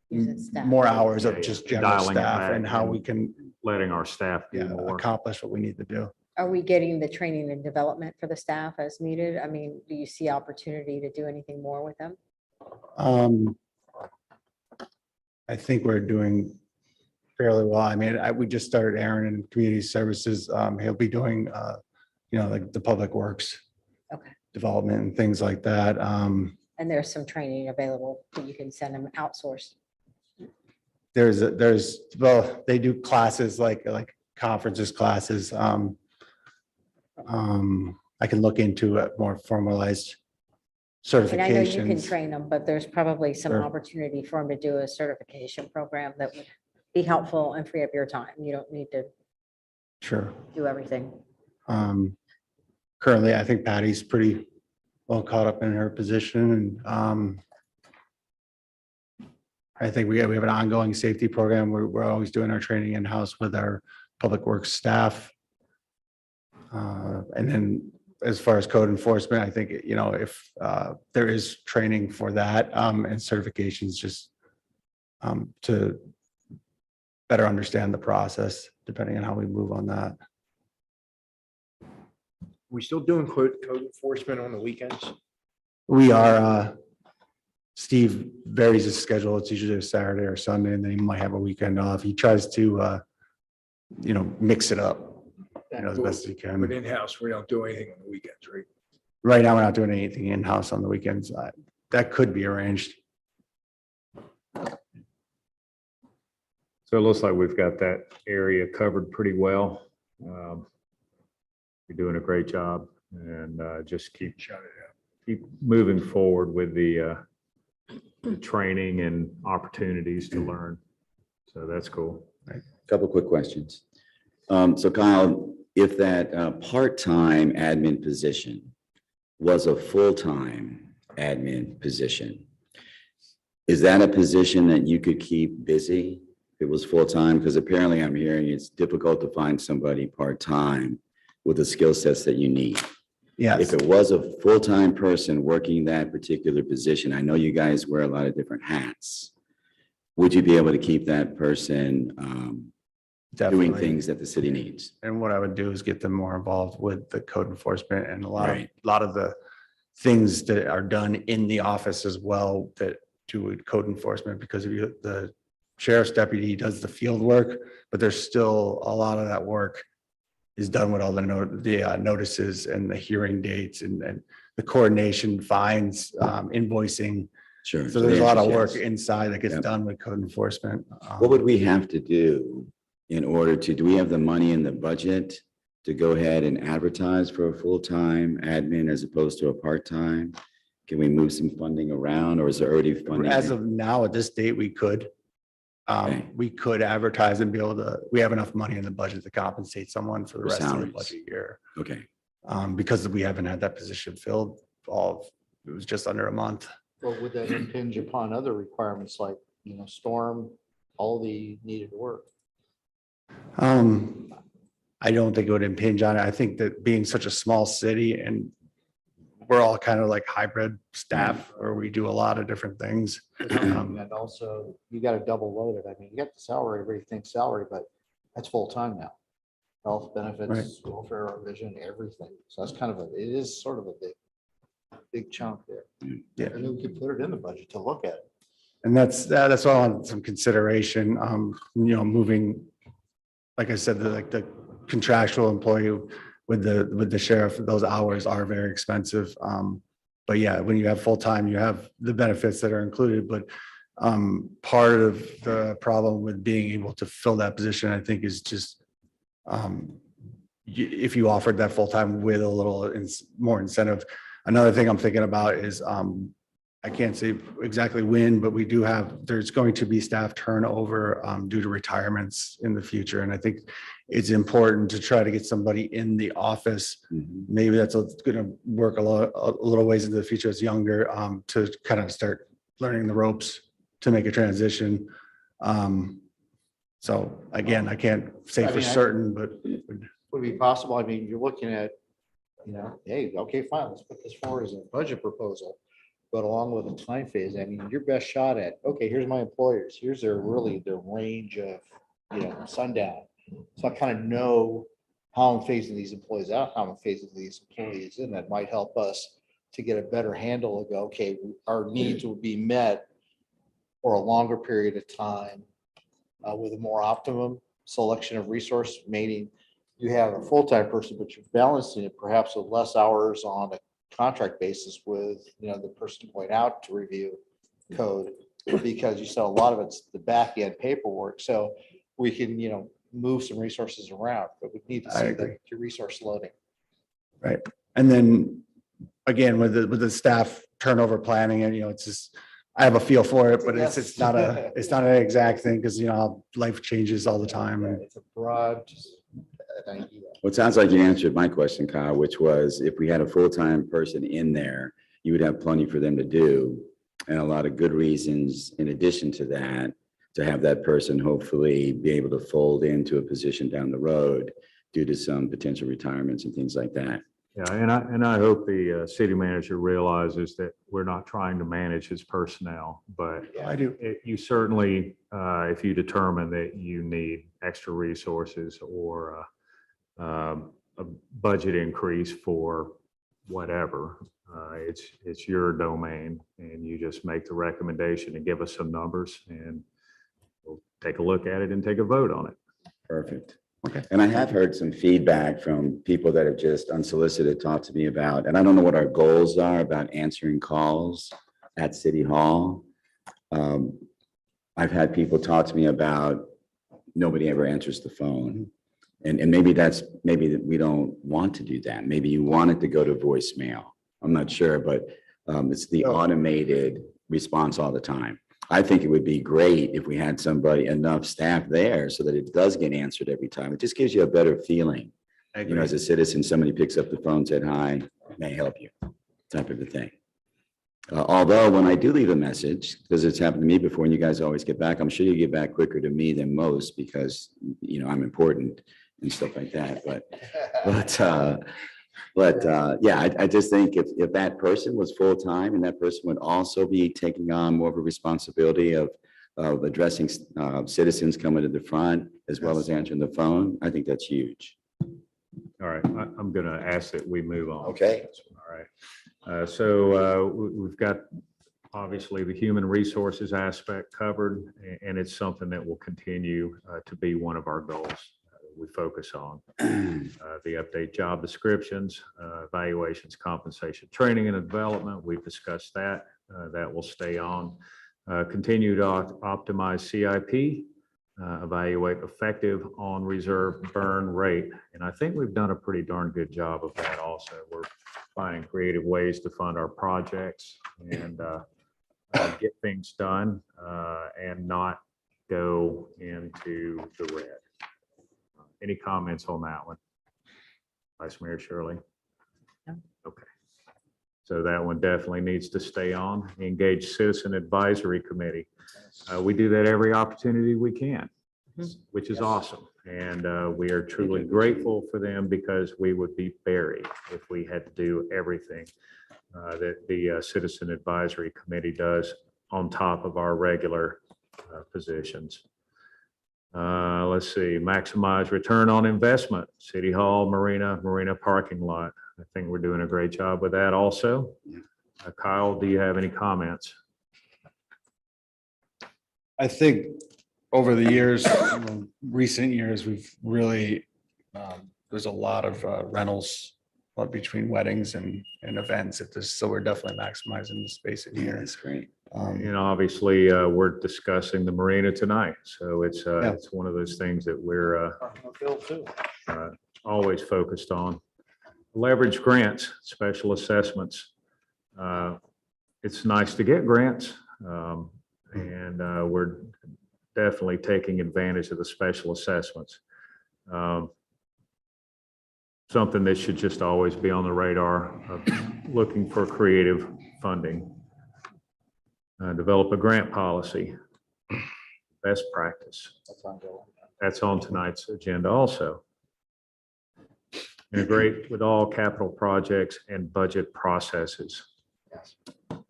F: Using staff.
A: more hours
B: Yeah,
A: of
B: yeah.
A: just general
B: Dialing it
A: staff
B: back
A: and how we
B: and
A: can
B: Letting our staff do more.
A: accomplish what we need to do.
F: Are we getting the training and development for the staff as needed? I mean, do you see opportunity to do anything more with them?
A: I think we're doing fairly well. I mean, we just started Aaron in community services. He'll be doing, like the public works.
F: Okay.
A: Development and things like that.
F: And there's some training available that you can send them outsourced.
A: Well, they do classes like conferences, classes. I can look into a more formalized
F: And I know you can
A: certifications.
F: train them, but there's probably some
A: Sure.
F: opportunity for them to do a certification program that would be helpful and free up your time. You don't need to
A: Sure.
F: do everything.
A: Currently, I think Patty's pretty well caught up in her position and I think we have an ongoing safety program. We're always doing our training in-house with our public works staff. And then as far as code enforcement, I think, if there is training for that and certifications just to better understand the process, depending on how we move on that.
D: We still doing code enforcement on the weekends?
A: We are, Steve varies his schedule. It's usually a Saturday or Sunday, and then he might have a weekend off. He tries to, mix it up, as best he
D: But
A: can.
D: in-house, we don't do anything on the weekends, right?
A: Right now, we're not doing anything in-house on the weekends. That could be arranged.
B: So it looks like we've got that area covered pretty well. You're doing a great job and just keep moving forward with the training and opportunities to learn. So that's cool.
C: Couple quick questions. So Kyle, if that part-time admin position was a full-time admin position, is that a position that you could keep busy if it was full-time? Because apparently I'm hearing it's difficult to find somebody part-time with the skill sets that you need.
A: Yes,
C: If it was a full-time person working that particular position, I know you guys wear a lot of different hats. Would you be able to keep that person doing
A: definitely.
C: things that the city needs?
A: And what I would do is get them more involved with the code enforcement and a
C: Right.
A: lot of the things that are done in the office as well that do with code enforcement, because if the sheriff's deputy does the field work, but there's still a lot of that work is done with all the notices and the hearing dates and the coordination, fines, invoicing.
C: Sure.
A: So there's a
C: the
A: lot of
C: answer is
A: work
C: yes.
A: inside that gets
C: Yep.
A: done with code enforcement.
C: What would we have to do in order to, do we have the money in the budget to go ahead and advertise for a full-time admin as opposed to a part-time? Can we move some funding around, or is there already funding?
A: As of now, at this date, we could.
C: Okay.
A: We could advertise and be able to, we have enough money in the budget to compensate someone for the
C: For
A: rest of the
C: salaries.
A: budget year.
C: Okay,
A: Because we haven't had that position filled it was just under a month.
G: Or would that impinge upon other requirements like, storm, all the needed work?
A: I don't think it would impinge on it. I think that being such a small city and we're all kind of like hybrid staff where we do a lot of different things.
G: And also, you got to double load it. I mean, you got the salary, everybody thinks salary, but that's full-time now. Health benefits, welfare, vision, everything. So that's kind of it is sort of a big chunk there.
A: Yeah.
G: And we could put it in the budget to look at it.
A: And that's all on some consideration, moving, like I said, the contractual employee with the sheriff, those hours are very expensive. But yeah, when you have full-time, you have the benefits that are included, but part of the problem with being able to fill that position, I think, is just if you offered that full-time with a little more incentive. Another thing I'm thinking about is I can't say exactly when, but there's going to be staff turnover due to retirements in the future. And I think it's important to try to get somebody in the office.
C: Mhm.
A: Maybe that's going to work a little ways into the future as younger to kind of start learning the ropes to make a transition. So again, I can't say
G: I
A: for
G: mean,
A: certain, but
G: Would it be possible? I mean, you're looking at, hey, okay, fine, let's put this forward as a budget proposal. But along with a time phase, I mean, your best shot at, okay, here's my employers, here's their range of, sundown. So I kind of know how I'm phasing these employees out, how I'm phasing these employees in. That might help us to get a better handle of, okay, our needs will be met for a longer period of time with a more optimum selection of resource, meaning you have a full-time person, but you're balancing it perhaps with less hours on a contract basis with, the person going out to review code, because you saw a lot of it's the back end paperwork. So we can, move some resources around, but we need to
A: I
G: see
A: agree.
G: your resource loading.
A: And then again, with the staff turnover planning and, it's just, I have a feel for it, but it's not an exact thing because, life changes all the time. And
G: It's a broad idea.
C: Well, it sounds like you answered my question, Kyle, which was if we had a full-time person in there, you would have plenty for them to do. And a lot of good reasons in addition to that, to have that person hopefully be able to fold into a position down the road due to some potential retirements and things like that.
B: Yeah, and I hope the city manager realizes that we're not trying to manage his personnel, but
A: I do.
B: you certainly, if you determine that you need extra resources or a budget increase for whatever, it's your domain, and you just make the recommendation and give us some numbers, and we'll take a look at it and take a vote on it.
C: Perfect. Okay. And I have heard some feedback from people that have just unsolicited talked to me about, and I don't know what our goals are about answering calls at City Hall. I've had people talk to me about nobody ever answers the phone. And maybe that we don't want to do that. Maybe you want it to go to voicemail. I'm not sure, but it's the automated response all the time. I think it would be great if we had enough staff there so that it does get answered every time. It just gives you a better feeling. As a citizen, somebody picks up the phone, said, "Hi, may I help you?" type of a thing. Although when I do leave a message, because it's happened to me before and you guys always get back, I'm sure you get back quicker to me than most because, I'm important and stuff like that. But yeah, I just think if that person was full-time and that person would also be taking on more of a responsibility of addressing citizens coming to the front as well as answering the phone, I think that's huge.
B: All right, I'm going to ask that we move on.
C: Okay.
B: All right. So we've got obviously the human resources aspect covered, and it's something that will continue to be one of our goals we focus on. The update job descriptions, evaluations, compensation, training and development. We've discussed that. That will stay on. Continue to optimize CIP, evaluate effective on reserve burn rate. And I think we've done a pretty darn good job of that also. We're finding creative ways to fund our projects and get things done and not go into the red. Any comments on that one? Vice Mayor Shirley?
F: No.
B: Okay. So that one definitely needs to stay on. Engage Citizen Advisory Committee. We do that every opportunity we can, which is awesome. And we are truly grateful for them because we would be buried if we had to do everything that the Citizen Advisory Committee does on top of our regular positions. Let's see, maximize return on investment, City Hall, Marina parking lot. I think we're doing a great job with that also. Kyle, do you have any comments?
A: I think over the years, recent years, we've really, there's a lot of rentals between weddings and events at this. So we're definitely maximizing the space in
C: Yeah,
A: here.
C: that's great.
B: And obviously, we're discussing the marina tonight. So it's one of those things that we're
G: Phil too.
B: always focused on. Leverage grants, special assessments. It's nice to get grants. And we're definitely taking advantage of the special assessments. Something that should just always be on the radar of looking for creative funding. Develop a grant policy, best practice. That's on tonight's agenda also. Integrate with all capital projects and budget processes.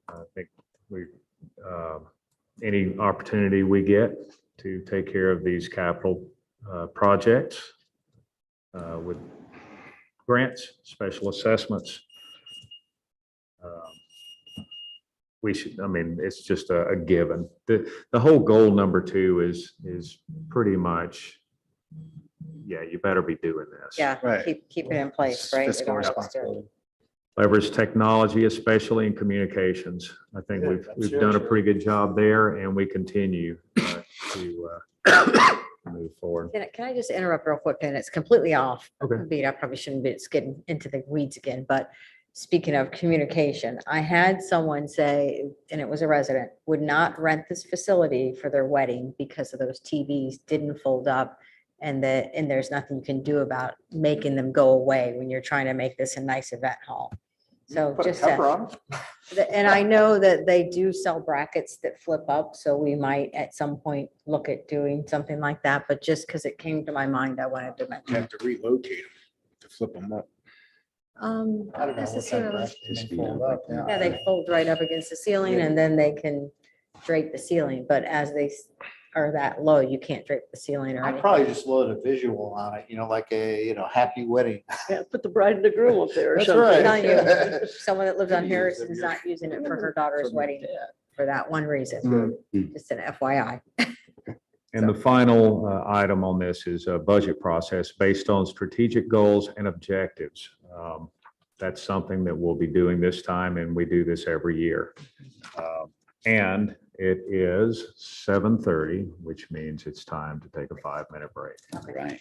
B: I think any opportunity we get to take care of these capital projects with grants, special assessments, we should, I mean, it's just a given. The whole goal number 2 is pretty much, yeah, you better be doing this.
F: Yeah,
A: Right.
F: keep it in place,
A: It's
F: right? We
A: fiscal
F: don't have to-
A: responsibility.
B: Leverage technology, especially in communications. I think we've done a pretty good job there, and we continue to move forward.
F: Can I just interrupt real quick? And it's completely off.
B: Okay.
F: Beat, I probably shouldn't be, it's getting into the weeds again, but speaking of communication, I had someone say, and it was a resident, would not rent this facility for their wedding because of those TVs didn't fold up. And there's nothing you can do about making them go away when you're trying to make this a nice event hall. So
G: Put a
F: just,
G: cover on it.
F: and I know that they do sell brackets that flip up, so we might at some point look at doing something like that, but just because it came to my mind, I wanted to
D: You
F: mention.
D: have to relocate them to flip them up.
G: I don't know what type
F: Necessarily.
G: of they fold up,
F: Yeah, they fold right up against the ceiling and then they can drape the ceiling, but as they are that low, you can't drape the ceiling or
G: I'd
F: anything.
G: probably just load a visual on it, like a, happy wedding.
H: Yeah, put the bride and the groom up there or
G: That's
H: something.
G: right.
F: I'm telling you, someone that lives on
G: Could use
F: Harrison
G: them,
F: is
G: yeah.
F: not using it for her daughter's wedding for that one reason. Just an FYI.
B: And the final item on this is a budget process based on strategic goals and objectives. That's something that we'll be doing this time, and we do this every year. And it is 7:30, which means it's time to take a 5-minute break.
C: Right.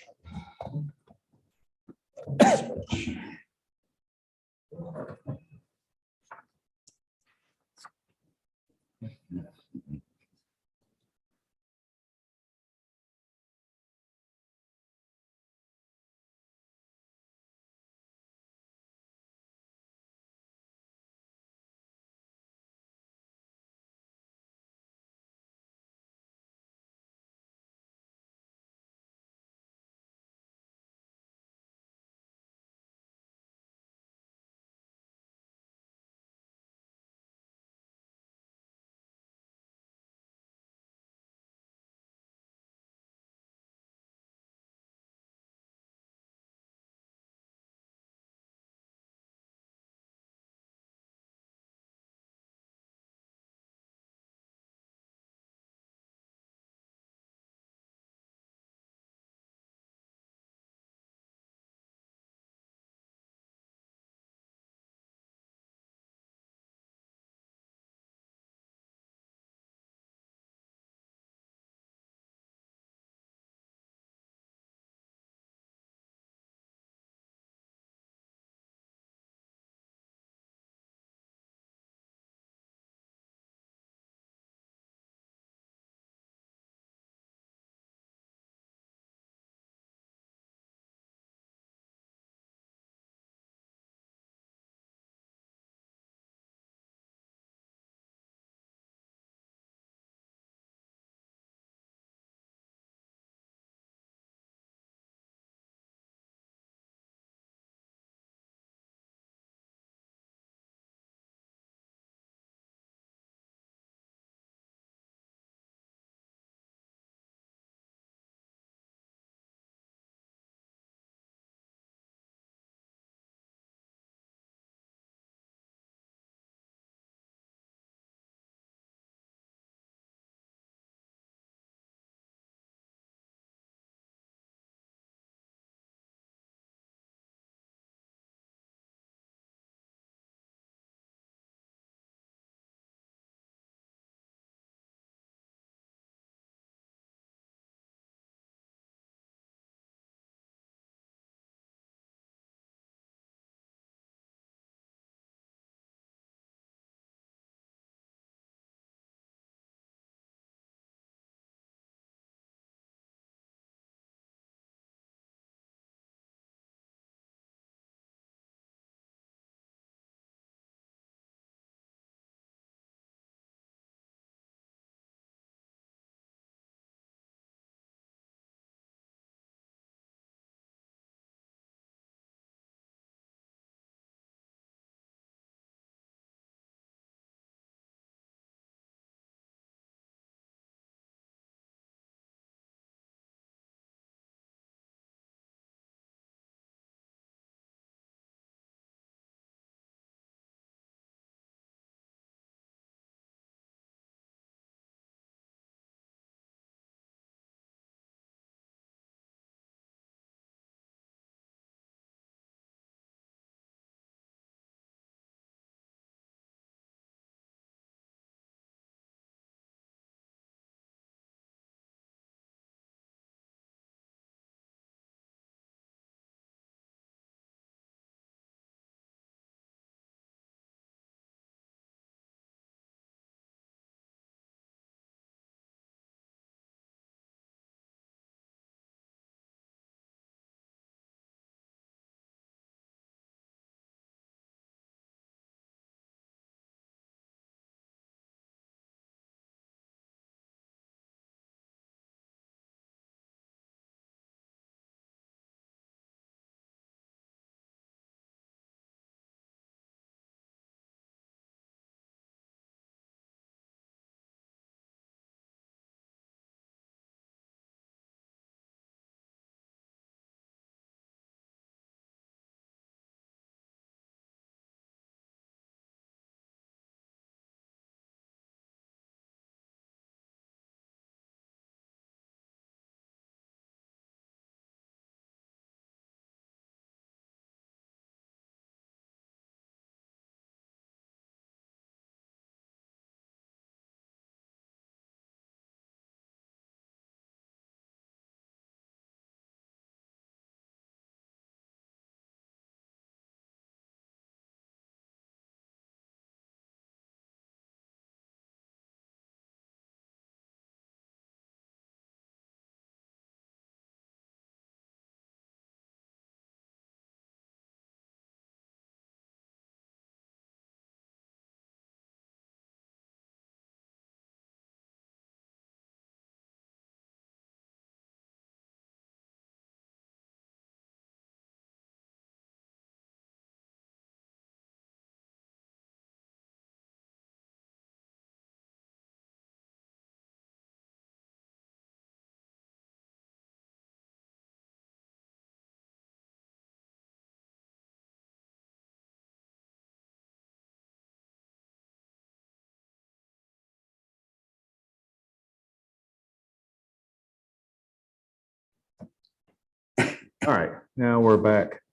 B: All right, now we're back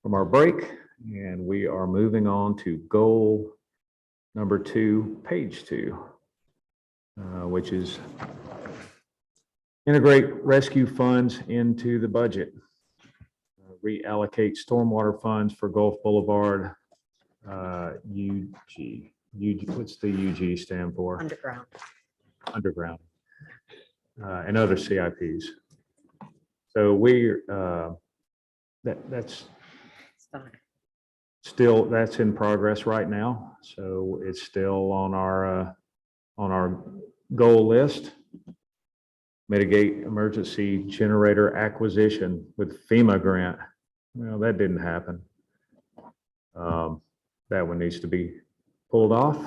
B: from our break and we are moving on to goal number 2, page 2, which is integrate rescue funds into the budget. Reallocate stormwater funds for Gulf Boulevard, what's the UG stand for?
F: Underground.
B: Underground, and other CIPs. So that's still, that's in progress right now. So it's still on our goal list. Mitigate emergency generator acquisition with FEMA grant. Well, that didn't happen. That one needs to be pulled off.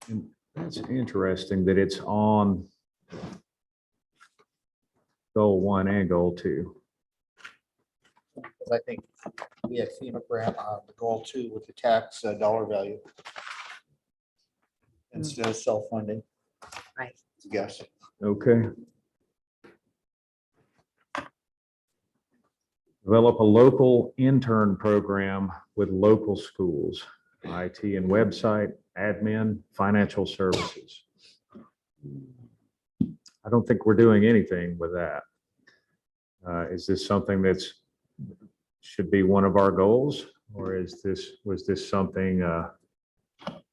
B: And that's interesting that it's on goal 1 and goal 2.
G: I think we have FEMA grant on the goal 2 with the tax dollar value. Instead of self-funding.
F: Right.
G: Yes.
B: Okay. Develop a local intern program with local schools, IT and website, admin, financial services. I don't think we're doing anything with that. Is this something that's should be one of our goals, or was this something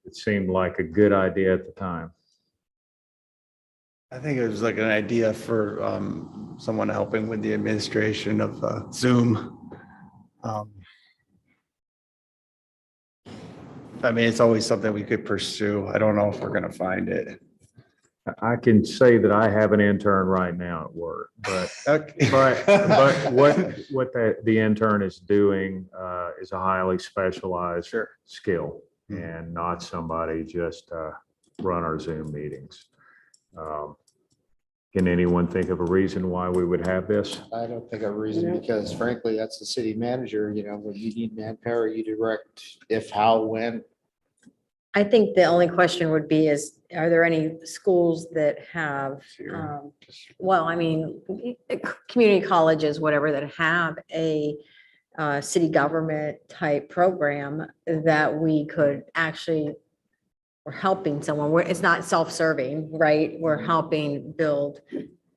B: it seemed like a good idea at the time?
A: I think it was like an idea for someone helping with the administration of Zoom. I mean, it's always something we could pursue. I don't know if we're gonna find it.
B: I can say that I have an intern right now at work, but
A: Okay.
B: but what the intern is doing is a highly specialized
A: Sure.
B: skill and not somebody just run our Zoom meetings. Can anyone think of a reason why we would have this?
G: I don't think a reason, because frankly, that's the city manager, when you need manpower, you direct if, how, when.
F: I think the only question would be is, are there any schools that have, well, I mean, community colleges, whatever, that have a city government type program that we could actually, we're helping someone, where it's not self-serving, right? We're helping build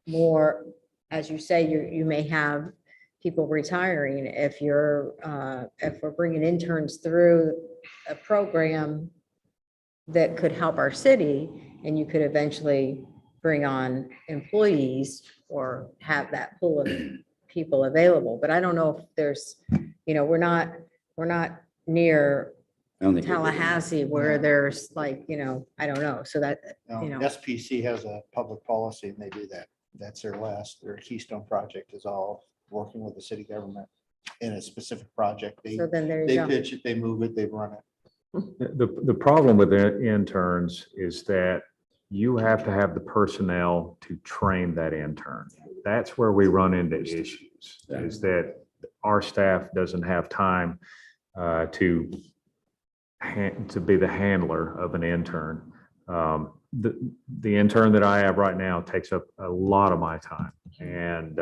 F: more, as you say, you may have people retiring. If we're bringing interns through a program that could help our city, and you could eventually bring on employees or have that pool of people available. But I don't know if there's, we're not near
C: I don't think we're doing that.
F: Tallahassee where there's like, I don't know. So that,
G: SPC has a public policy and they do that. That's their Keystone project is all working with the city government in a specific project. They
F: so then there you go.
G: pitch it, they move it, they run it.
B: The problem with the interns is that you have to have the personnel to train that intern. That's where we run into issues, is that our staff doesn't have time to be the handler of an intern. The intern that I have right now takes up a lot of my time, and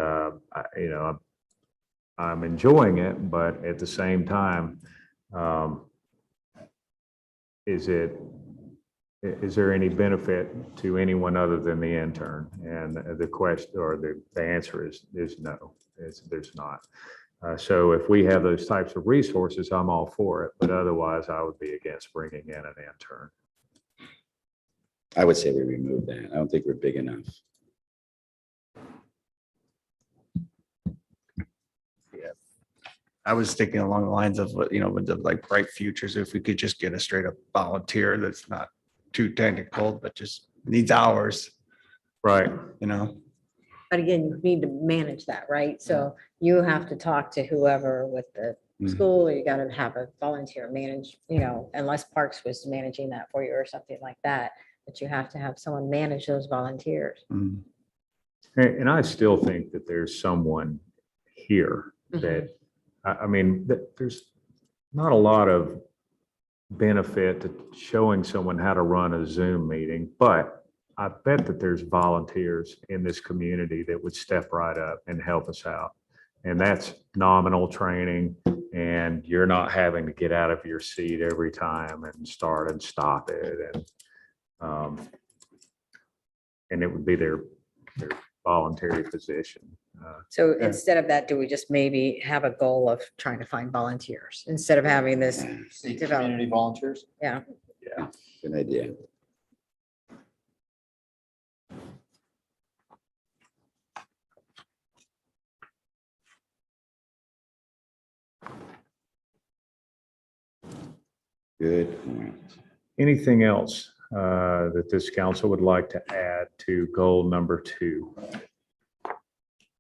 B: I'm enjoying it, but at the same time, is there any benefit to anyone other than the intern? And the question, or the answer is no, there's not. So if we have those types of resources, I'm all for it, but otherwise I would be against bringing in an intern.
C: I would say we remove that. I don't think we're big enough.
A: I was thinking along the lines of, with the like Bright Futures, if we could just get a straight up volunteer that's not too technical, but just needs hours,
B: Right.
F: But again, you need to manage that, right? So you have to talk to whoever with the
A: Mhm.
F: school, or you gotta have a volunteer manage, unless Parks was managing that for you or something like that. But you have to have someone manage those volunteers.
A: Mhm.
B: And I still think that there's someone here that, I mean, there's not a lot of benefit to showing someone how to run a Zoom meeting, but I bet that there's volunteers in this community that would step right up and help us out. And that's nominal training, and you're not having to get out of your seat every time and start and stop it. And it would be their voluntary position.
F: So instead of that, do we just maybe have a goal of trying to find volunteers instead of having this?
G: Seek
F: Develop.
G: community volunteers.
B: Yeah.
C: Good idea. Good point.
B: Anything else that this council would like to add to goal number 2?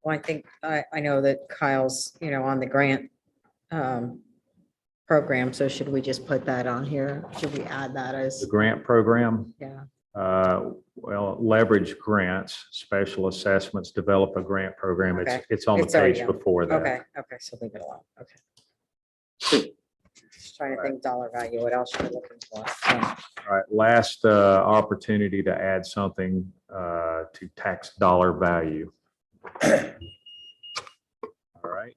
F: Well, I think, I know that Kyle's, on the grant program, so should we just put that on here? Should we add that
B: The
F: as,
B: grant program,
F: yeah,
B: well, leverage grants, special assessments, develop a grant program.
F: Okay.
B: It's on the
F: It's already
B: page
F: on.
B: before that.
F: okay, so leave it alone, okay. Just trying to think dollar value, what else you're looking for.
B: All right, last opportunity to add something to tax dollar value. All right.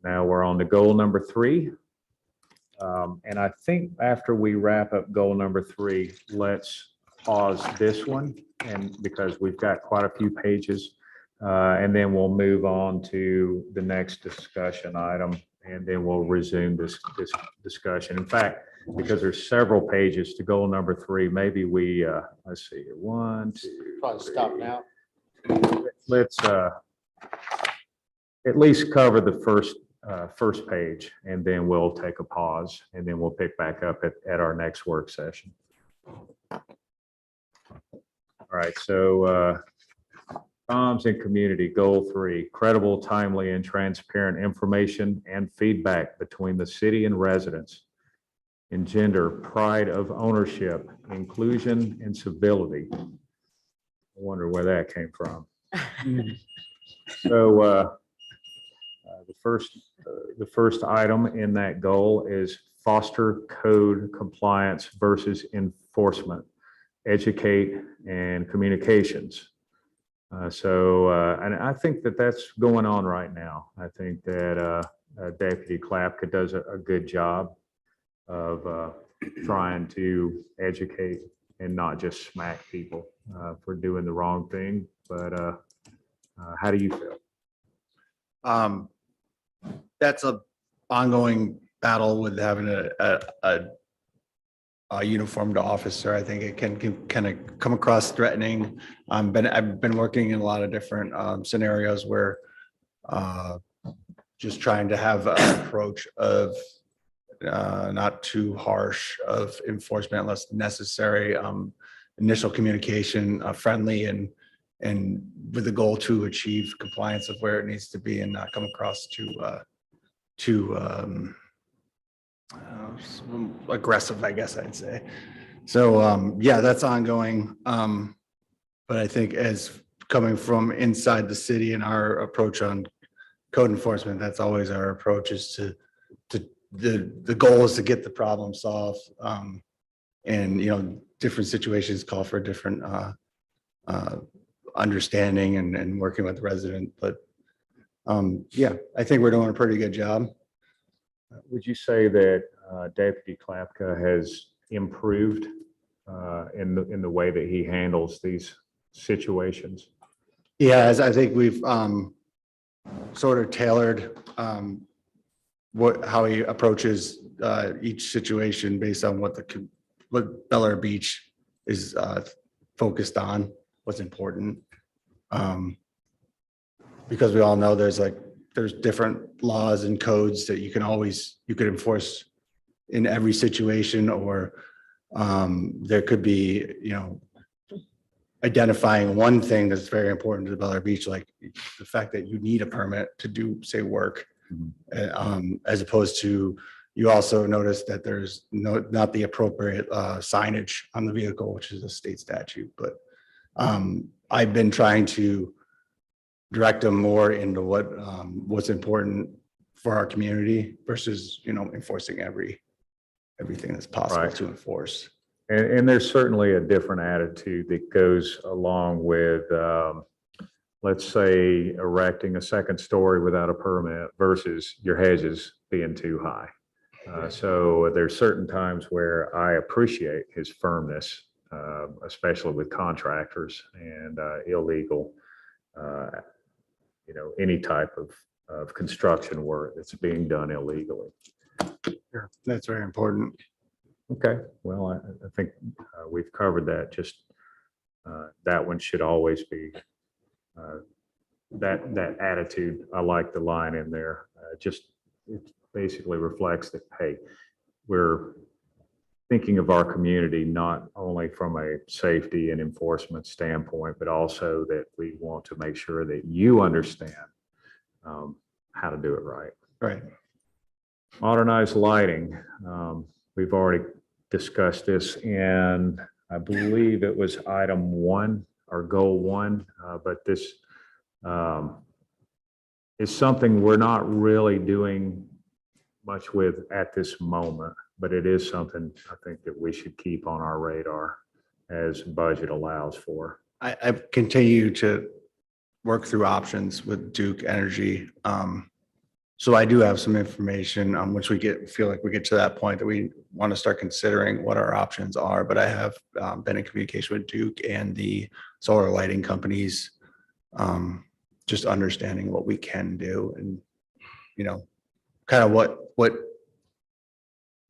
B: Now we're on to goal number 3. And I think after we wrap up goal number 3, let's pause this one, and because we've got quite a few pages, and then we'll move on to the next discussion item, and then we'll resume this discussion. In fact, because there's several pages to goal number 3, maybe we, let's see, 1, 2,
G: Probably stop
B: 3.
G: now.
B: Let's at least cover the first page, and then we'll take a pause, and then we'll pick back up at our next work session. All right, so comms and community, goal 3, credible, timely, and transparent information and feedback between the city and residents. Engender pride of ownership, inclusion, and civility. I wonder where that came from. So the first item in that goal is foster code compliance versus enforcement, educate, and communications. And I think that that's going on right now. I think that Deputy Klapka does a good job of trying to educate and not just smack people for doing the wrong thing. But how do you feel?
A: That's a ongoing battle with having a uniformed officer. I think it can kind of come across threatening. I've been working in a lot of different scenarios where just trying to have an approach of not too harsh of enforcement unless necessary. Initial communication, friendly and with the goal to achieve compliance of where it needs to be and not come across too aggressive, I guess I'd say. So yeah, that's ongoing. But I think as coming from inside the city and our approach on code enforcement, that's always our approach, is to the goal is to get the problem solved. And different situations call for different understanding and working with the resident. But yeah, I think we're doing a pretty good job.
B: Would you say that Deputy Klapka has improved in the way that he handles these situations?
A: Yeah, as I think we've sort of tailored how he approaches each situation based on what Bel Air Beach is focused on, what's important. Because we all know there's different laws and codes that you could enforce in every situation, or there could be, identifying one thing that's very important to Bel Air Beach, like the fact that you need a permit to do, say, work, as opposed to, you also notice that there's not the appropriate signage on the vehicle, which is a state statute. But I've been trying to direct them more into what's important for our community versus, enforcing every everything that's possible
B: Right.
A: to enforce.
B: And there's certainly a different attitude that goes along with, let's say, erecting a second story without a permit versus your hedges being too high. So there's certain times where I appreciate his firmness, especially with contractors and illegal, any type of construction work that's being done illegally.
A: That's very important.
B: Okay, well, I think we've covered that. Just that one should always be that attitude. I like the line in there. Just it basically reflects that, hey, we're thinking of our community not only from a safety and enforcement standpoint, but also that we want to make sure that you understand how to do it right.
A: Right.
B: Modernized lighting. We've already discussed this, and I believe it was item 1 or goal 1, but this is something we're not really doing much with at this moment, but it is something I think that we should keep on our radar as budget allows for.
A: I continue to work through options with Duke Energy. So I do have some information on which feel like we get to that point that we want to start considering what our options are. But I have been in communication with Duke and the solar lighting companies, just understanding what we can do and, kind of what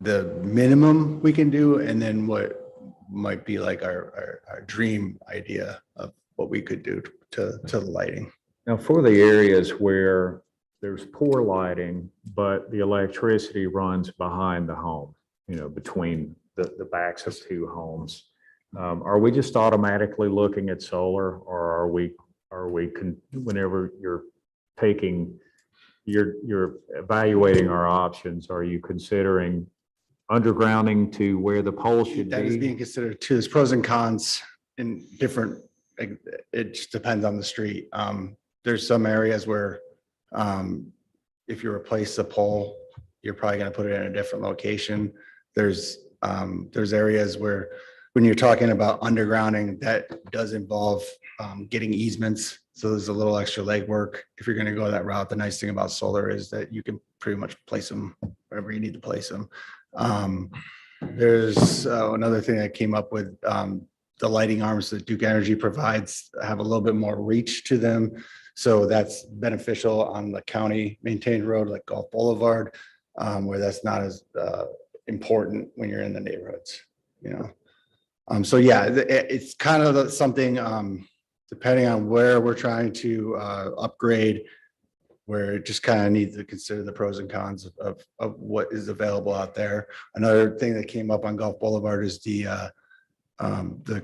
A: the minimum we can do, and then what might be like our dream idea of what we could do to the lighting.
B: Now, for the areas where there's poor lighting, but the electricity runs behind the home, between the backs of 2 homes, are we just automatically looking at solar, or whenever you're evaluating our options, are you considering undergrounding to where the pole should
A: That is being
B: be?
A: considered too. There's pros and cons in different, it just depends on the street. There's some areas where if you replace the pole, you're probably going to put it in a different location. There's areas where when you're talking about undergrounding, that does involve getting easements. So there's a little extra legwork if you're going to go that route. The nice thing about solar is that you can pretty much place them wherever you need to place them. There's another thing that came up with the lighting arms that Duke Energy provides have a little bit more reach to them. So that's beneficial on the county maintained road like Gulf Boulevard, where that's not as important when you're in the neighborhoods, So yeah, it's kind of something, depending on where we're trying to upgrade, where it just kind of needs to consider the pros and cons of what is available out there. Another thing that came up on Gulf Boulevard is the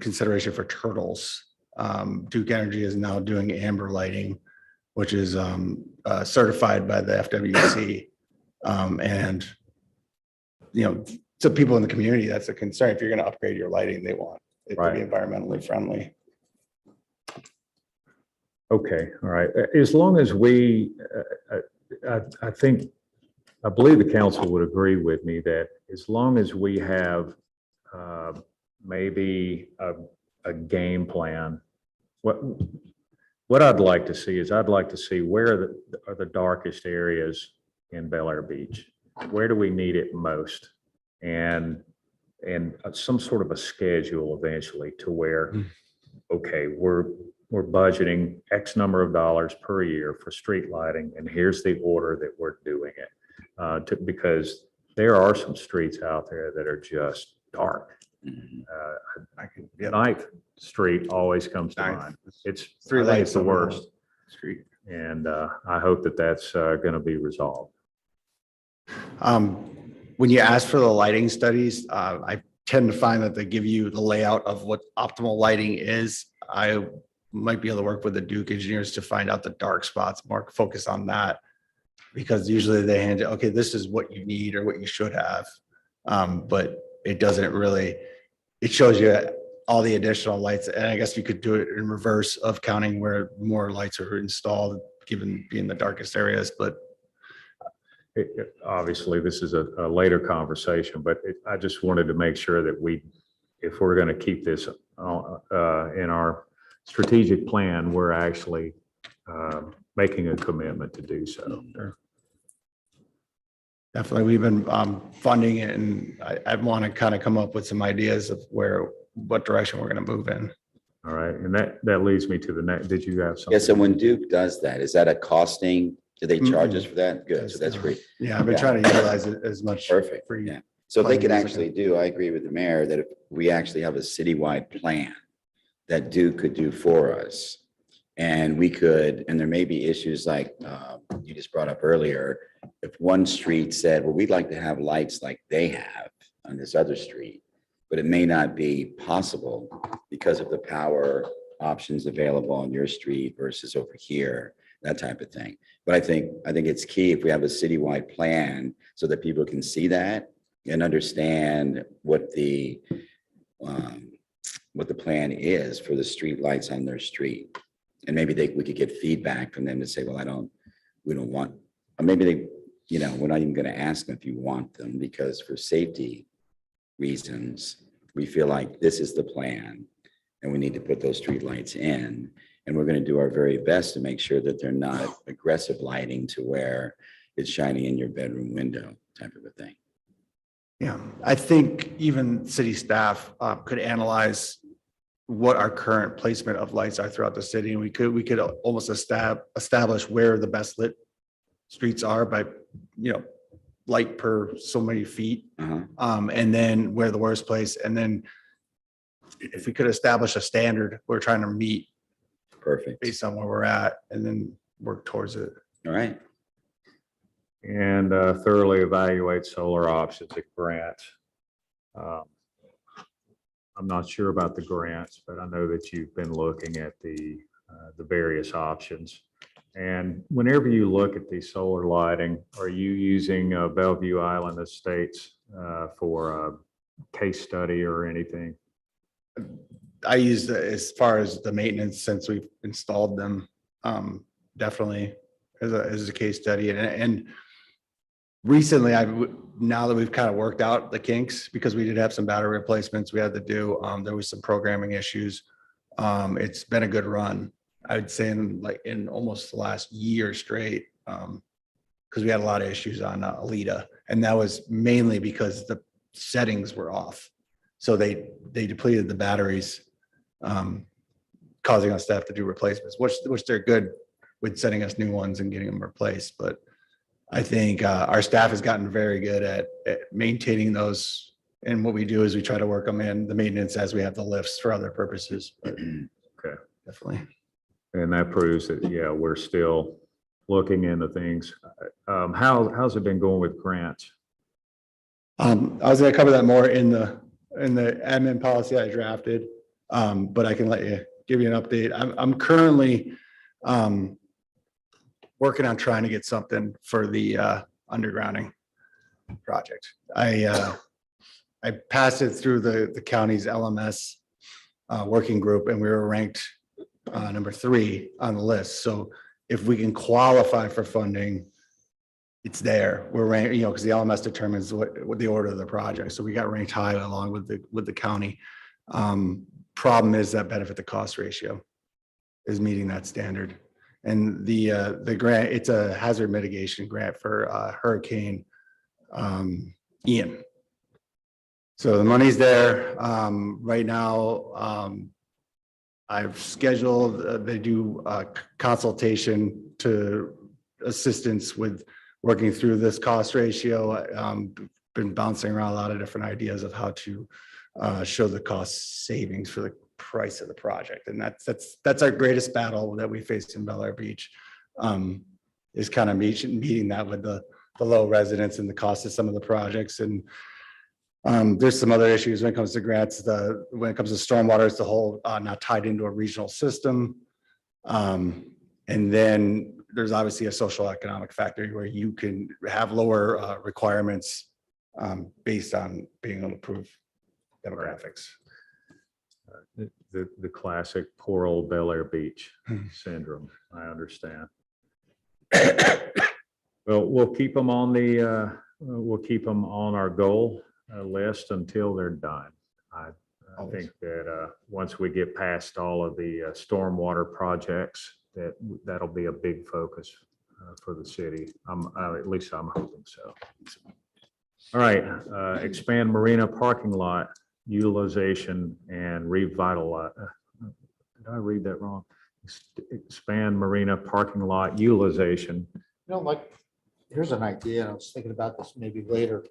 A: consideration for turtles. Duke Energy is now doing amber lighting, which is certified by the FWC. And, to people in the community, that's a concern. If you're going to upgrade your lighting, they want it to be environmentally friendly.
B: Okay, all right. As long as we, I believe the council would agree with me that as long as we have maybe a game plan, what I'd like to see is I'd like to see where are the darkest areas in Bel Air Beach. Where do we need it most? And some sort of a schedule eventually to where, okay, we're budgeting X number of dollars per year for street lighting, and here's the order that we're doing it. Because there are some streets out there that are just dark. Ninth Street always comes to mind. It's
A: Three
B: I think
A: lights
B: it's the
A: on the
B: worst,
A: street.
B: and I hope that that's going to be resolved.
A: When you ask for the lighting studies, I tend to find that they give you the layout of what optimal lighting is. I might be able to work with the Duke engineers to find out the dark spots, more focus on that. Because usually they hand you, okay, this is what you need or what you should have. But it doesn't really, it shows you all the additional lights. And I guess you could do it in reverse of counting where more lights are installed, given being the darkest areas. But
B: Obviously, this is a later conversation, but I just wanted to make sure that if we're going to keep this in our strategic plan, we're actually making a commitment to do so.
A: Definitely, we've been funding it, and I want to kind of come up with some ideas of what direction we're going to move in.
B: All right, and that leads me to the next. Did you have something?
C: Yeah, so when Duke does that, is that a costing? Do they charge us for that? Good, so that's free.
A: Yeah, I've been
C: Yeah.
A: trying to utilize it as much.
C: Perfect,
A: free
C: yeah. So if they could
A: funding as I
C: actually do, I agree with the mayor that if we actually have a citywide plan that Duke could do for us. And we could, and there may be issues like you just brought up earlier. If one street said, well, we'd like to have lights like they have on this other street, but it may not be possible because of the power options available on your street versus over here, that type of thing. But I think it's key if we have a citywide plan so that people can see that and understand what the plan is for the street lights on their street. And maybe we could get feedback from them to say, well, we don't want, or maybe we're not even going to ask them if you want them, because for safety reasons, we feel like this is the plan and we need to put those street lights in. And we're going to do our very best to make sure that they're not aggressive lighting to where it's shining in your bedroom window type of a thing.
A: Yeah, I think even city staff could analyze what our current placement of lights are throughout the city. And we could almost establish where the best lit streets are by, light per so many feet. And then where the worst place. And then if we could establish a standard we're trying to meet
C: Perfect.
A: based on where we're at, and then work towards it.
C: All right.
B: And thoroughly evaluate solar options at grants. I'm not sure about the grants, but I know that you've been looking at the various options. And whenever you look at the solar lighting, are you using Bellevue Island Estates for a case study or anything?
A: I use as far as the maintenance since we've installed them, definitely as a case study. And recently, now that we've kind of worked out the kinks, because we did have some battery replacements we had to do, there was some programming issues. It's been a good run, I would say, in almost the last year straight, because we had a lot of issues on Alita, and that was mainly because the settings were off. So they depleted the batteries, causing us to have to do replacements, which they're good with sending us new ones and getting them replaced. But I think our staff has gotten very good at maintaining those. And what we do is we try to work them in the maintenance as we have the lifts for other purposes. But
B: Okay.
A: definitely.
B: And that proves that, yeah, we're still looking into things. How's it been going with grants?
A: I was going to cover that more in the admin policy I drafted, but I can give you an update. I'm currently working on trying to get something for the undergrounding project. I passed it through the county's LMS working group, and we were ranked number 3 on the list. So if we can qualify for funding, it's there. We're ranked, because the LMS determines what the order of the project. So we got ranked high along with the county. Problem is that benefit to cost ratio is meeting that standard. And the grant, it's a hazard mitigation grant for Hurricane Ian. So the money's there. Right now, I've scheduled, they do consultation to assistance with working through this cost ratio. Been bouncing around a lot of different ideas of how to show the cost savings for the price of the project. And that's our greatest battle that we face in Bel Air Beach, is kind of meeting that with the low residents and the cost of some of the projects. And there's some other issues when it comes to grants. When it comes to stormwater, it's the whole not tied into a regional system. And then there's obviously a social economic factor where you can have lower requirements based on being able to prove demographics.
B: The classic poor old Bel Air Beach syndrome. I understand. Well, we'll keep them on our goal list until they're done. I think that once we get past all of the stormwater projects, that'll be a big focus for the city. At least I'm hoping so. All right, expand marina parking lot utilization and revitalize. Did I read that wrong? Expand marina parking lot utilization.
G: Like, here's an idea, and I was thinking about this maybe later.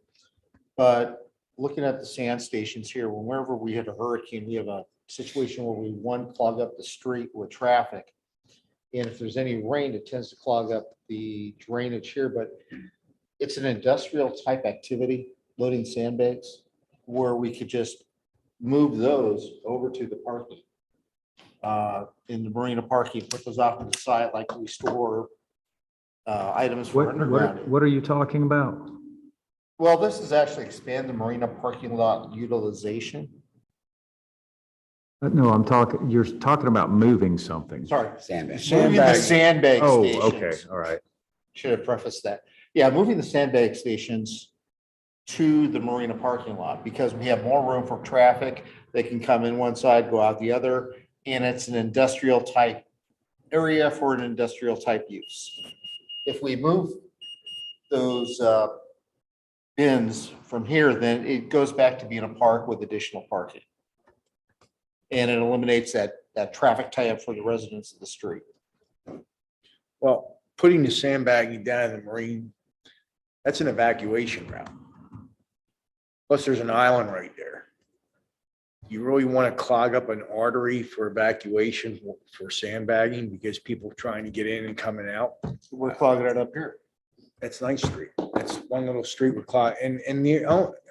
G: But looking at the sand stations here, whenever we had a hurricane, we have a situation where we clog up the street with traffic. And if there's any rain, it tends to clog up the drainage here, but it's an industrial type activity, loading sandbags, where we could just move those over to the parking. In the marina parking, put those off to the side like we store items for underground.
B: What are you talking about?
G: Well, this is actually expand the marina parking lot utilization.
B: No, you're talking about moving something.
G: Sorry.
C: Sandbag.
G: Moving the sandbag
B: Oh,
G: stations.
B: okay, all right.
G: Should have prefaced that. Yeah, moving the sandbag stations to the marina parking lot because we have more room for traffic. They can come in one side, go out the other, and it's an industrial type area for an industrial type use. If we move those bins from here, then it goes back to being a park with additional parking. And it eliminates that traffic tie-up for the residents of the street.
D: Well, putting the sandbagging down in the marine, that's an evacuation route. Plus, there's an island right there. You really want to clog up an artery for evacuation for sandbagging because people trying to get in and coming out.
G: We're clogging it up here.
D: That's Ninth Street. That's one little street with clog. And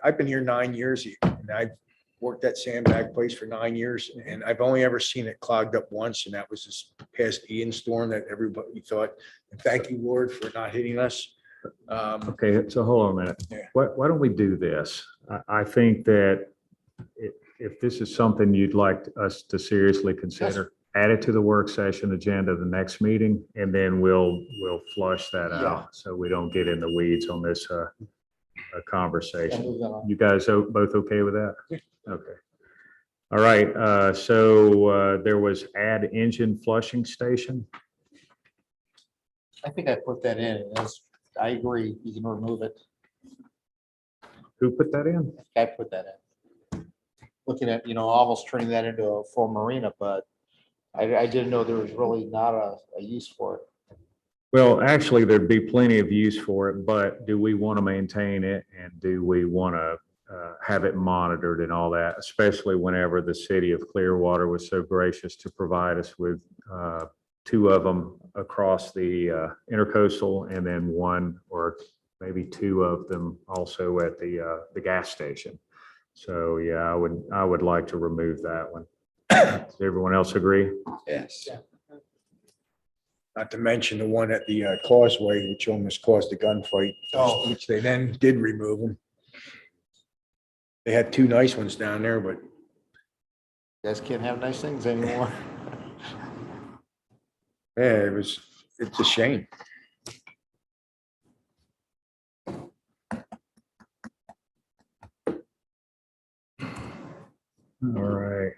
D: I've been here 9 years and I've worked that sandbag place for 9 years and I've only ever seen it clogged up once. And that was this past Ian storm that everybody thought, and thank you, Lord, for not hitting us.
B: Okay, so hold on a minute.
D: Yeah.
B: Why don't we do this? I think that if this is something you'd like us to seriously consider, add it to the work session agenda of the next meeting, and then we'll flush that
G: Yeah.
B: out so we don't get in the weeds on this conversation.
G: Move that on.
B: You guys both okay with that? Okay. All right, so there was add engine flushing station.
G: I think I put that in. I agree. You can remove it.
B: Who put that in?
G: I put that in. Looking at, almost turning that into a full marina, but I didn't know there was really not a use for it.
B: Well, actually, there'd be plenty of use for it, but do we want to maintain it and do we want to have it monitored and all that, especially whenever the city of Clearwater was so gracious to provide us with 2 of them across the intercoastal and then 1 or maybe 2 of them also at the gas station. So yeah, I would like to remove that one. Does everyone else agree?
C: Yes.
D: Not to mention the one at the causeway, which almost caused a gunfight,
G: Oh.
D: which they then did remove them. They had 2 nice ones down there, but
G: You guys can't have nice things anymore.
D: yeah, it's a shame.
B: All right.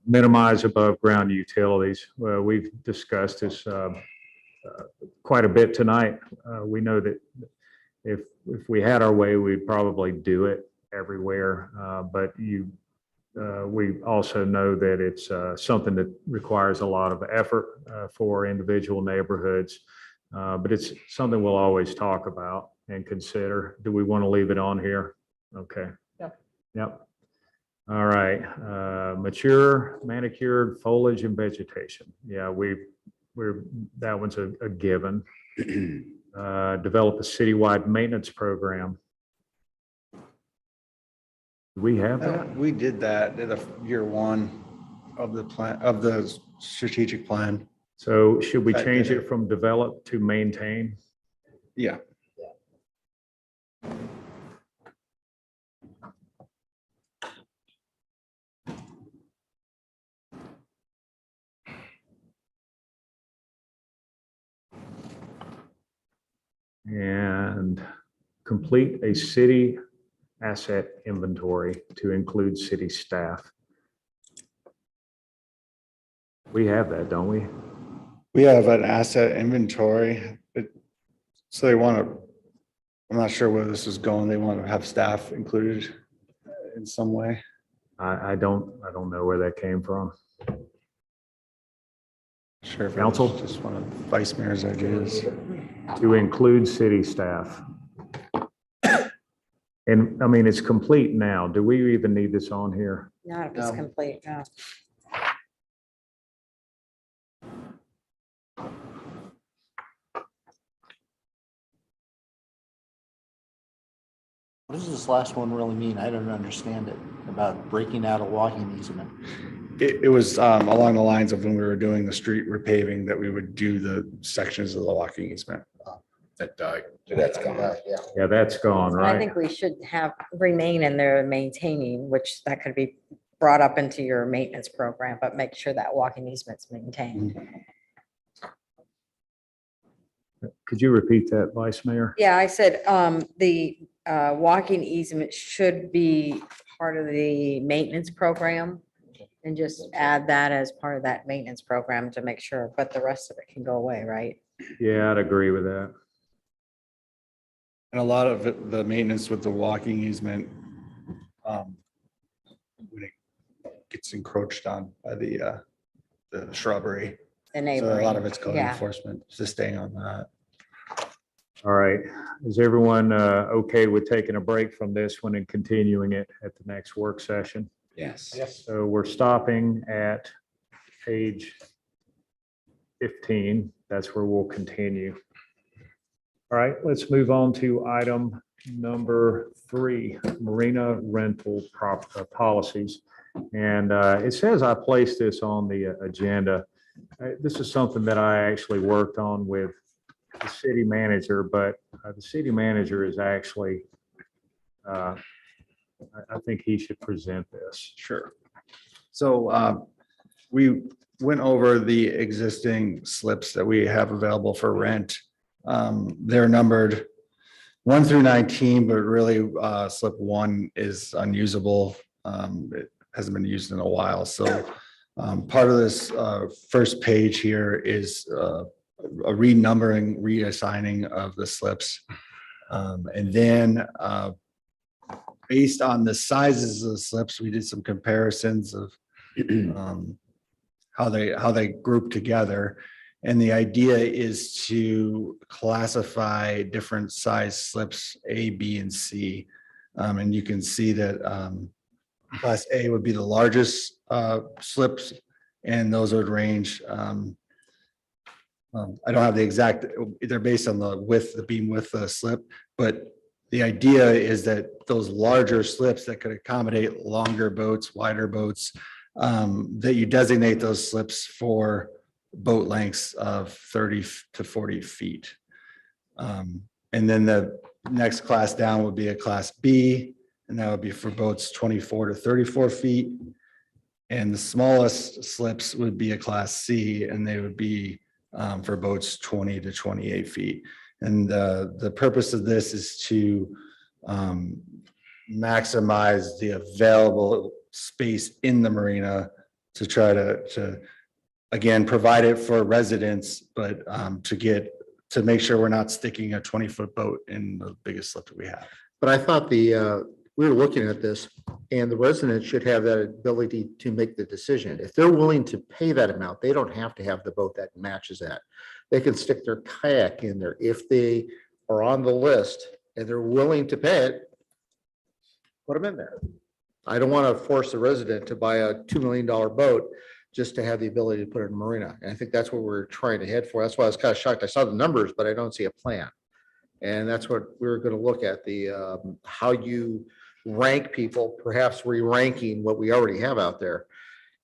B: Minimize above ground utilities. Well, we've discussed this quite a bit tonight. We know that if we had our way, we'd probably do it everywhere. But we also know that it's something that requires a lot of effort for individual neighborhoods. But it's something we'll always talk about and consider. Do we want to leave it on here? Okay. Yep. All right, mature, manicured foliage and vegetation. Yeah, that one's a given. Develop a citywide maintenance program. Do we have that?
A: We did that in the year 1 of the plan, of the strategic plan.
B: So should we
A: I
B: change
A: did
B: it from develop to maintain?
A: Yeah.
B: And complete a city asset inventory to include city staff. We have that, don't we?
A: We have an asset inventory. So they want to, I'm not sure where this is going. They want to have staff included in some way.
B: I don't know where that came from.
A: Sure. If it was
B: Council?
A: just one of Vice Mayor's ideas.
B: To include city staff. And I mean, it's complete now. Do we even need this on here?
F: Not if it's
G: No.
F: complete, no.
G: What does this last one really mean? I don't understand it about breaking out a walking easement.
A: It was along the lines of when we were doing the street repaving that we would do the sections of the walking easement.
C: That died.
G: That's gone. Yeah.
B: Yeah, that's gone,
F: So I
B: right?
F: think we should have, remain in there maintaining, which that could be brought up into your maintenance program, but make sure that walking easement's maintained.
B: Could you repeat that, Vice Mayor?
F: Yeah, I said, the walking easement should be part of the maintenance program. And just add that as part of that maintenance program to make sure, but the rest of it can go away, right?
B: Yeah, I'd agree with that.
A: And a lot of it, the maintenance with the walking easement, when it gets encroached on by the shrubbery.
F: The
A: So a
F: neighboring.
A: lot of it's code
F: Yeah.
A: enforcement, just staying on that.
B: All right. Is everyone okay with taking a break from this one and continuing it at the next work session?
C: Yes.
B: So we're stopping at page 15. That's where we'll continue. All right, let's move on to item number 3, marina rental policies. And it says I placed this on the agenda. This is something that I actually worked on with the city manager, but the city manager is actually I think he should present this.
A: Sure. So we went over the existing slips that we have available for rent. They're numbered 1 through 19, but really slip 1 is unusable. It hasn't been used in a while. So part of this first page here is a renumbering, reassigning of the slips. And then based on the sizes of the slips, we did some comparisons of how they group together. And the idea is to classify different size slips, A, B, and C. And you can see that class A would be the largest slips, and those would range. I don't have the exact, they're based on the width, the beam width of the slip, but the idea is that those larger slips that could accommodate longer boats, wider boats, that you designate those slips for boat lengths of 30 to 40 feet. And then the next class down would be a class B, and that would be for boats 24 to 34 feet. And the smallest slips would be a class C, and they would be for boats 20 to 28 feet. And the purpose of this is to maximize the available space in the marina to try to again, provide it for residents, but to make sure we're not sticking a 20-foot boat in the biggest slip that we have.
G: But I thought we were looking at this and the residents should have that ability to make the decision. If they're willing to pay that amount, they don't have to have the boat that matches that. They can stick their kayak in there. If they are on the list and they're willing to pay it, put them in there. I don't want to force the resident to buy a $2 million boat just to have the ability to put it in a marina. And I think that's what we're trying to head for. That's why I was kind of shocked. I saw the numbers, but I don't see a plan. And that's what we're going to look at, the how you rank people, perhaps re-ranking what we already have out there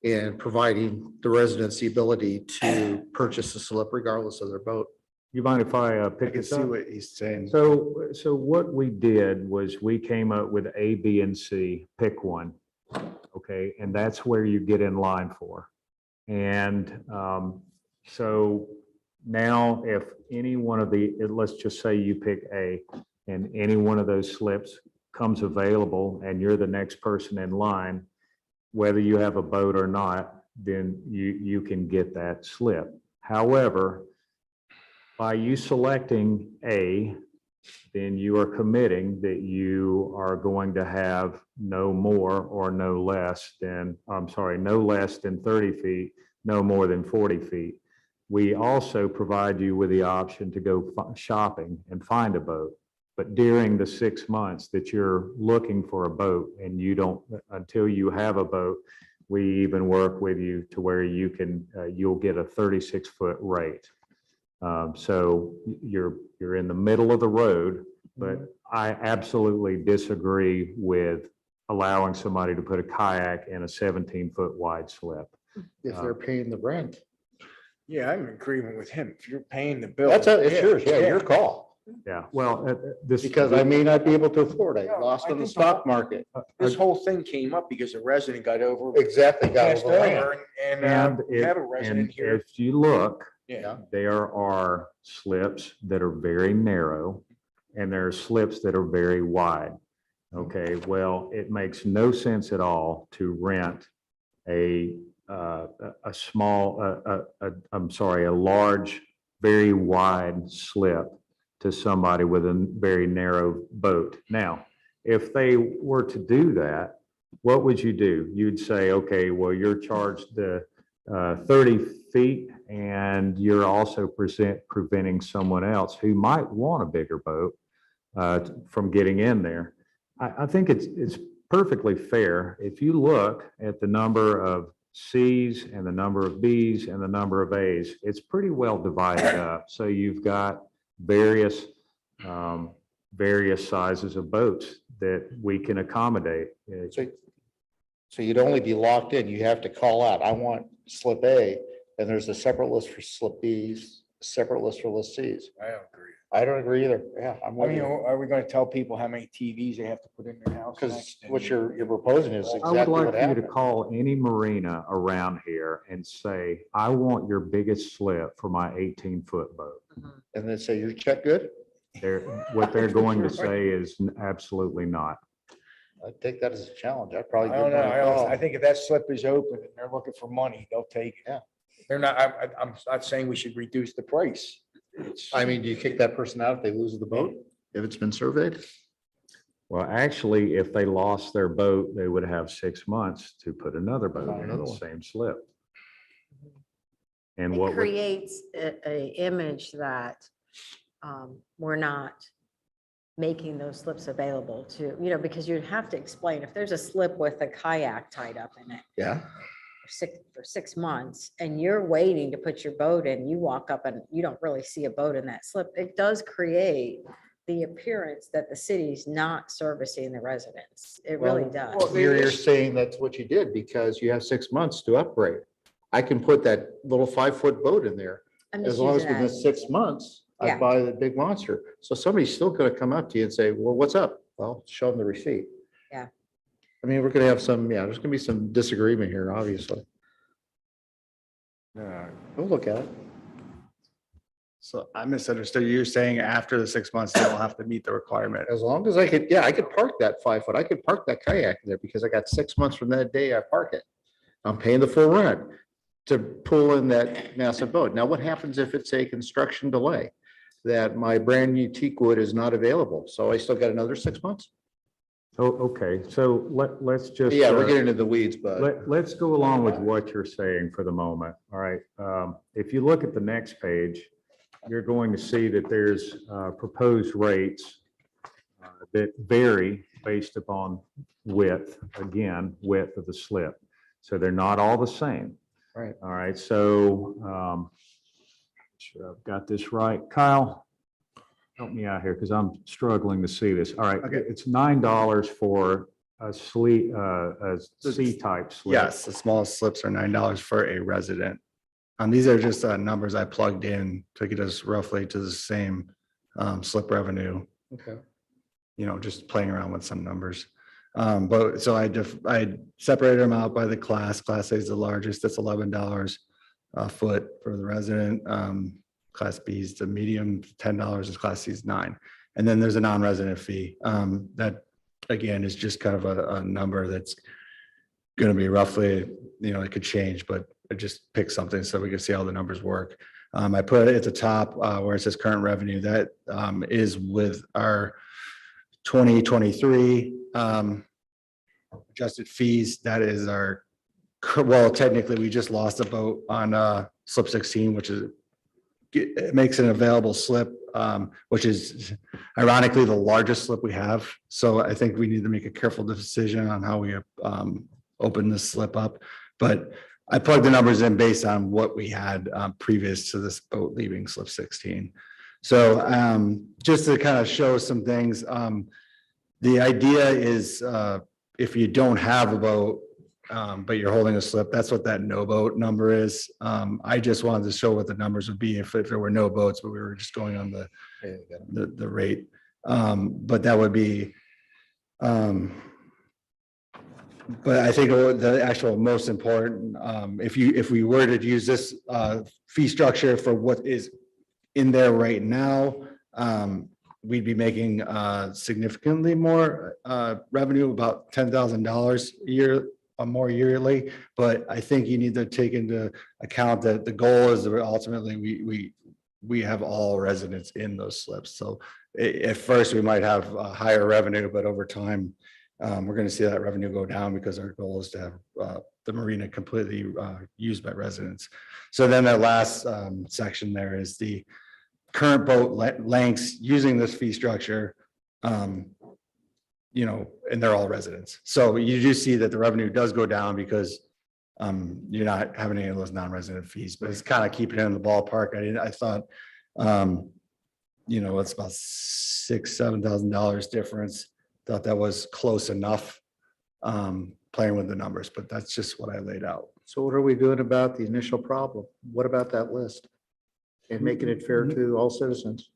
G: and providing the residents the ability to purchase a slip regardless of their boat.
B: You mind if I
A: I
B: pick
A: can
B: this
A: see
B: up?
A: what he's saying.
B: So what we did was we came up with A, B, and C, pick one. Okay, and that's where you get in line for. And so Now, if any one of the, let's just say you pick A and any one of those slips comes available and you're the next person in line, whether you have a boat or not, then you can get that slip. However, by you selecting A, then you are committing that you are going to have no more or no less than, I'm sorry, no less than 30 feet, no more than 40 feet. We also provide you with the option to go shopping and find a boat. But during the 6 months that you're looking for a boat and you don't, until you have a boat, we even work with you to where you can, you'll get a 36-foot rate. So you're in the middle of the road, but I absolutely disagree with allowing somebody to put a kayak in a 17-foot wide slip.
G: If they're paying the rent.
D: Yeah, I'm in agreement with him. If you're paying the bill.
G: It's yours, yeah, your call.
B: Yeah, well, this.
G: Because I may not be able to afford it.
D: Yeah,
G: Lost
D: I
G: in the
D: think
G: stock market.
D: This whole thing came up because a resident got over.
G: Exactly. Got
D: Passed
G: overran.
D: over and we
B: And
D: have a resident here.
B: if you look,
D: Yeah.
B: there are slips that are very narrow and there are slips that are very wide. Okay, well, it makes no sense at all to rent a large, very wide slip to somebody with a very narrow boat. Now, if they were to do that, what would you do? You'd say, okay, well, you're charged the 30 feet and you're also preventing someone else who might want a bigger boat from getting in there. I think it's perfectly fair. If you look at the number of Cs and the number of Bs and the number of As, it's pretty well divided up. So you've got various sizes of boats that we can accommodate.
G: So you'd only be locked in. You have to call out, I want slip A, and there's a separate list for slip Bs, separate list for list Cs.
D: I don't agree.
G: I don't agree either. Yeah, I'm
D: I
G: with
D: mean,
G: you.
D: are we gonna tell people how many TVs they have to put in their house?
G: Because
D: next?
G: what you're proposing is
B: I would
G: exactly what
B: like you to
G: happened.
B: call any marina around here and say, I want your biggest slip for my 18-foot boat.
G: And then say, your check good?
B: What they're going to say is absolutely not.
G: I take that as a challenge. I'd probably.
D: I don't
G: give
D: know.
G: them a call.
D: I think if that slip is open and they're looking for money, they'll take it.
G: Yeah.
D: They're not, I'm not saying we should reduce the price. It's-
G: I mean, do you kick that person out if they lose the boat? If it's been surveyed?
B: Well, actually, if they lost their boat, they would have 6 months to put another boat
G: Find
B: in
G: another
B: the
G: one.
B: same slip. And
F: It
B: what would,
F: creates a image that we're not making those slips available to, because you'd have to explain, if there's a slip with a kayak tied up in it
G: Yeah.
F: for 6 months, and you're waiting to put your boat in, you walk up and you don't really see a boat in that slip, it does create the appearance that the city's not servicing the residents. It really does.
G: Well, you're saying that's what you did because you have 6 months to upgrade. I can put that little 5-foot boat in there.
F: I'm
G: As
F: just
G: long as
F: using
G: within
F: that as-
G: 6 months, I
F: Yeah.
G: buy the big monster. So somebody's still gonna come up to you and say, well, what's up? Well, show them the receipt.
F: Yeah.
G: I mean, we're gonna have some, there's gonna be some disagreement here, obviously. We'll look at it.
A: So I misunderstood. You're saying after the 6 months, they don't have to meet the requirement.
G: As long as I could, I could park that 5-foot. I could park that kayak there because I got 6 months from that day I park it. I'm paying the full rent to pull in that massive boat. Now, what happens if it's a construction delay? That my brand new teak wood is not available. So I still got another 6 months?
B: oh, okay, so let's just.
G: Yeah, we're getting into the weeds, but
B: Let's go along with what you're saying for the moment. All right. If you look at the next page, you're going to see that there's proposed rates that vary based upon width, again, width of the slip. So they're not all the same.
G: Right.
B: All right. So sure I've got this right. Kyle, help me out here because I'm struggling to see this. All right.
A: Okay.
B: It's $9 for a C-type slip.
A: Yes, the smallest slips are $9 for a resident. These are just numbers I plugged in to get us roughly to the same slip revenue,
G: okay.
A: just playing around with some numbers. But so I separated them out by the class. Class A is the largest. That's $11 a foot for the resident. Class Bs to medium, $10 is Class Cs, 9. And then there's a non-resident fee. That again is just kind of a number that's going to be roughly, it could change, but I just picked something so we can see how the numbers work. I put it at the top where it says current revenue. That is with our 2023 adjusted fees. That is our, well, technically, we just lost a boat on slip 16, which is, it makes an available slip, which is ironically the largest slip we have. So I think we need to make a careful decision on how we open this slip up. But I plugged the numbers in based on what we had previous to this boat leaving slip 16. So just to kind of show some things, the idea is if you don't have a boat, but you're holding a slip, that's what that no boat number is. I just wanted to show what the numbers would be if there were no boats, but we were just going on the rate. But that would be, but I think the actual most important, if we were to use this fee structure for what is in there right now, we'd be making significantly more revenue, about $10,000 a year or more yearly. But I think you need to take into account that the goal is that ultimately we have all residents in those slips. So at first we might have higher revenue, but over time we're going to see that revenue go down because our goal is to have the marina completely used by residents. So then that last section there is the current boat lengths using this fee structure, and they're all residents. So you do see that the revenue does go down because you're not having any of those non-resident fees, but it's kind of keeping it in the ballpark. I thought, it's about $6,000-7,000 difference. Thought that was close enough, playing with the numbers, but that's just what I laid out.
G: So what are we doing about the initial problem? What about that list? And making it fair to all citizens?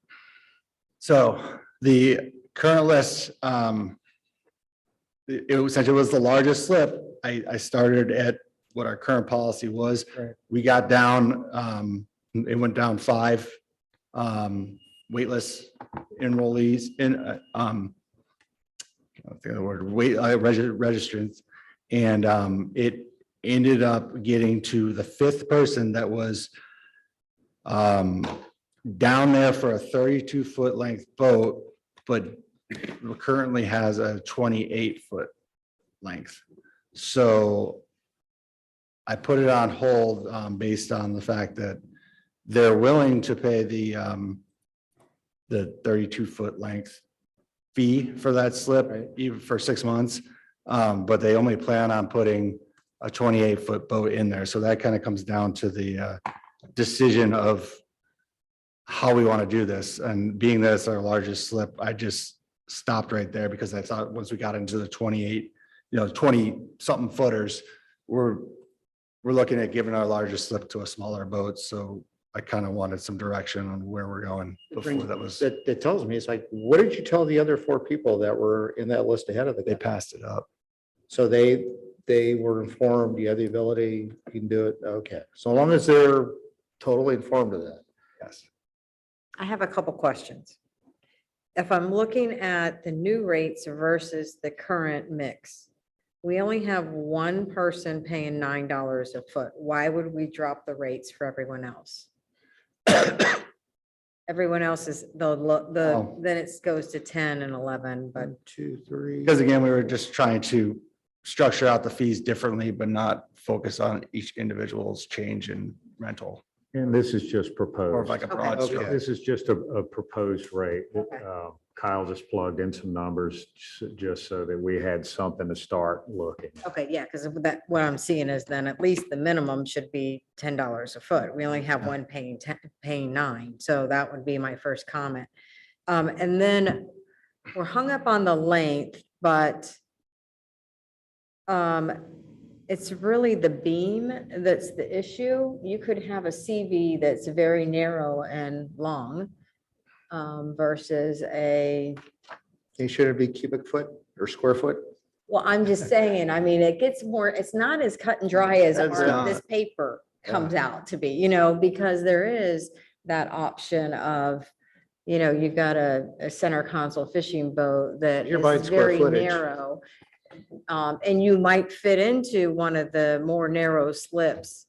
A: So the current list, since it was the largest slip, I started at what our current policy was.
G: Right.
A: We got down, it went down 5 waitlist enrollees in, I think the word registrants. And it ended up getting to the 5th person that was down there for a 32-foot length boat, but currently has a 28-foot length. So I put it on hold based on the fact that they're willing to pay the 32-foot length fee for that slip,
G: Right.
A: even for 6 months. But they only plan on putting a 28-foot boat in there. So that kind of comes down to the decision of how we want to do this. And being that it's our largest slip, I just stopped right there because I thought once we got into the 28, 20 something footers, we're looking at giving our largest slip to a smaller boat. So I kind of wanted some direction on where we're going before that was,
G: That tells me, it's like, what did you tell the other 4 people that were in that list ahead of the
A: they
G: guy?
A: passed it up.
G: So they were informed, you have the ability, you can do it. Okay. So long as they're totally informed of that.
A: Yes.
F: I have a couple questions. If I'm looking at the new rates versus the current mix, we only have one person paying $9 a foot. Why would we drop the rates for everyone else? Everyone else is
A: Oh.
F: then it goes to 10 and 11, but
G: 1, 2, 3.
A: Because again, we were just trying to structure out the fees differently, but not focus on each individual's change in rental.
B: And this is just
A: Or
B: proposed.
A: like a
F: Okay.
A: broad
G: Okay.
A: stroke.
B: This is just a proposed rate.
F: Okay.
B: Kyle just plugged in some numbers just so that we had something to start looking at.
F: okay, yeah, because that, what I'm seeing is then at least the minimum should be $10 a foot. We only have one paying 10, paying 9. So that would be my first comment. And then we're hung up on the length, but it's really the beam that's the issue. You could have a CV that's very narrow and long versus
G: Should it be cubic foot or square foot?
F: well, I'm just saying, I mean, it gets more, it's not as cut and dry as
G: That's
F: this paper comes out to be, because there is that option of, you know, you've got a center console fishing boat that
D: You're buying
F: is
D: square
F: very
D: footage.
F: narrow. And you might fit into one of the more narrow slips.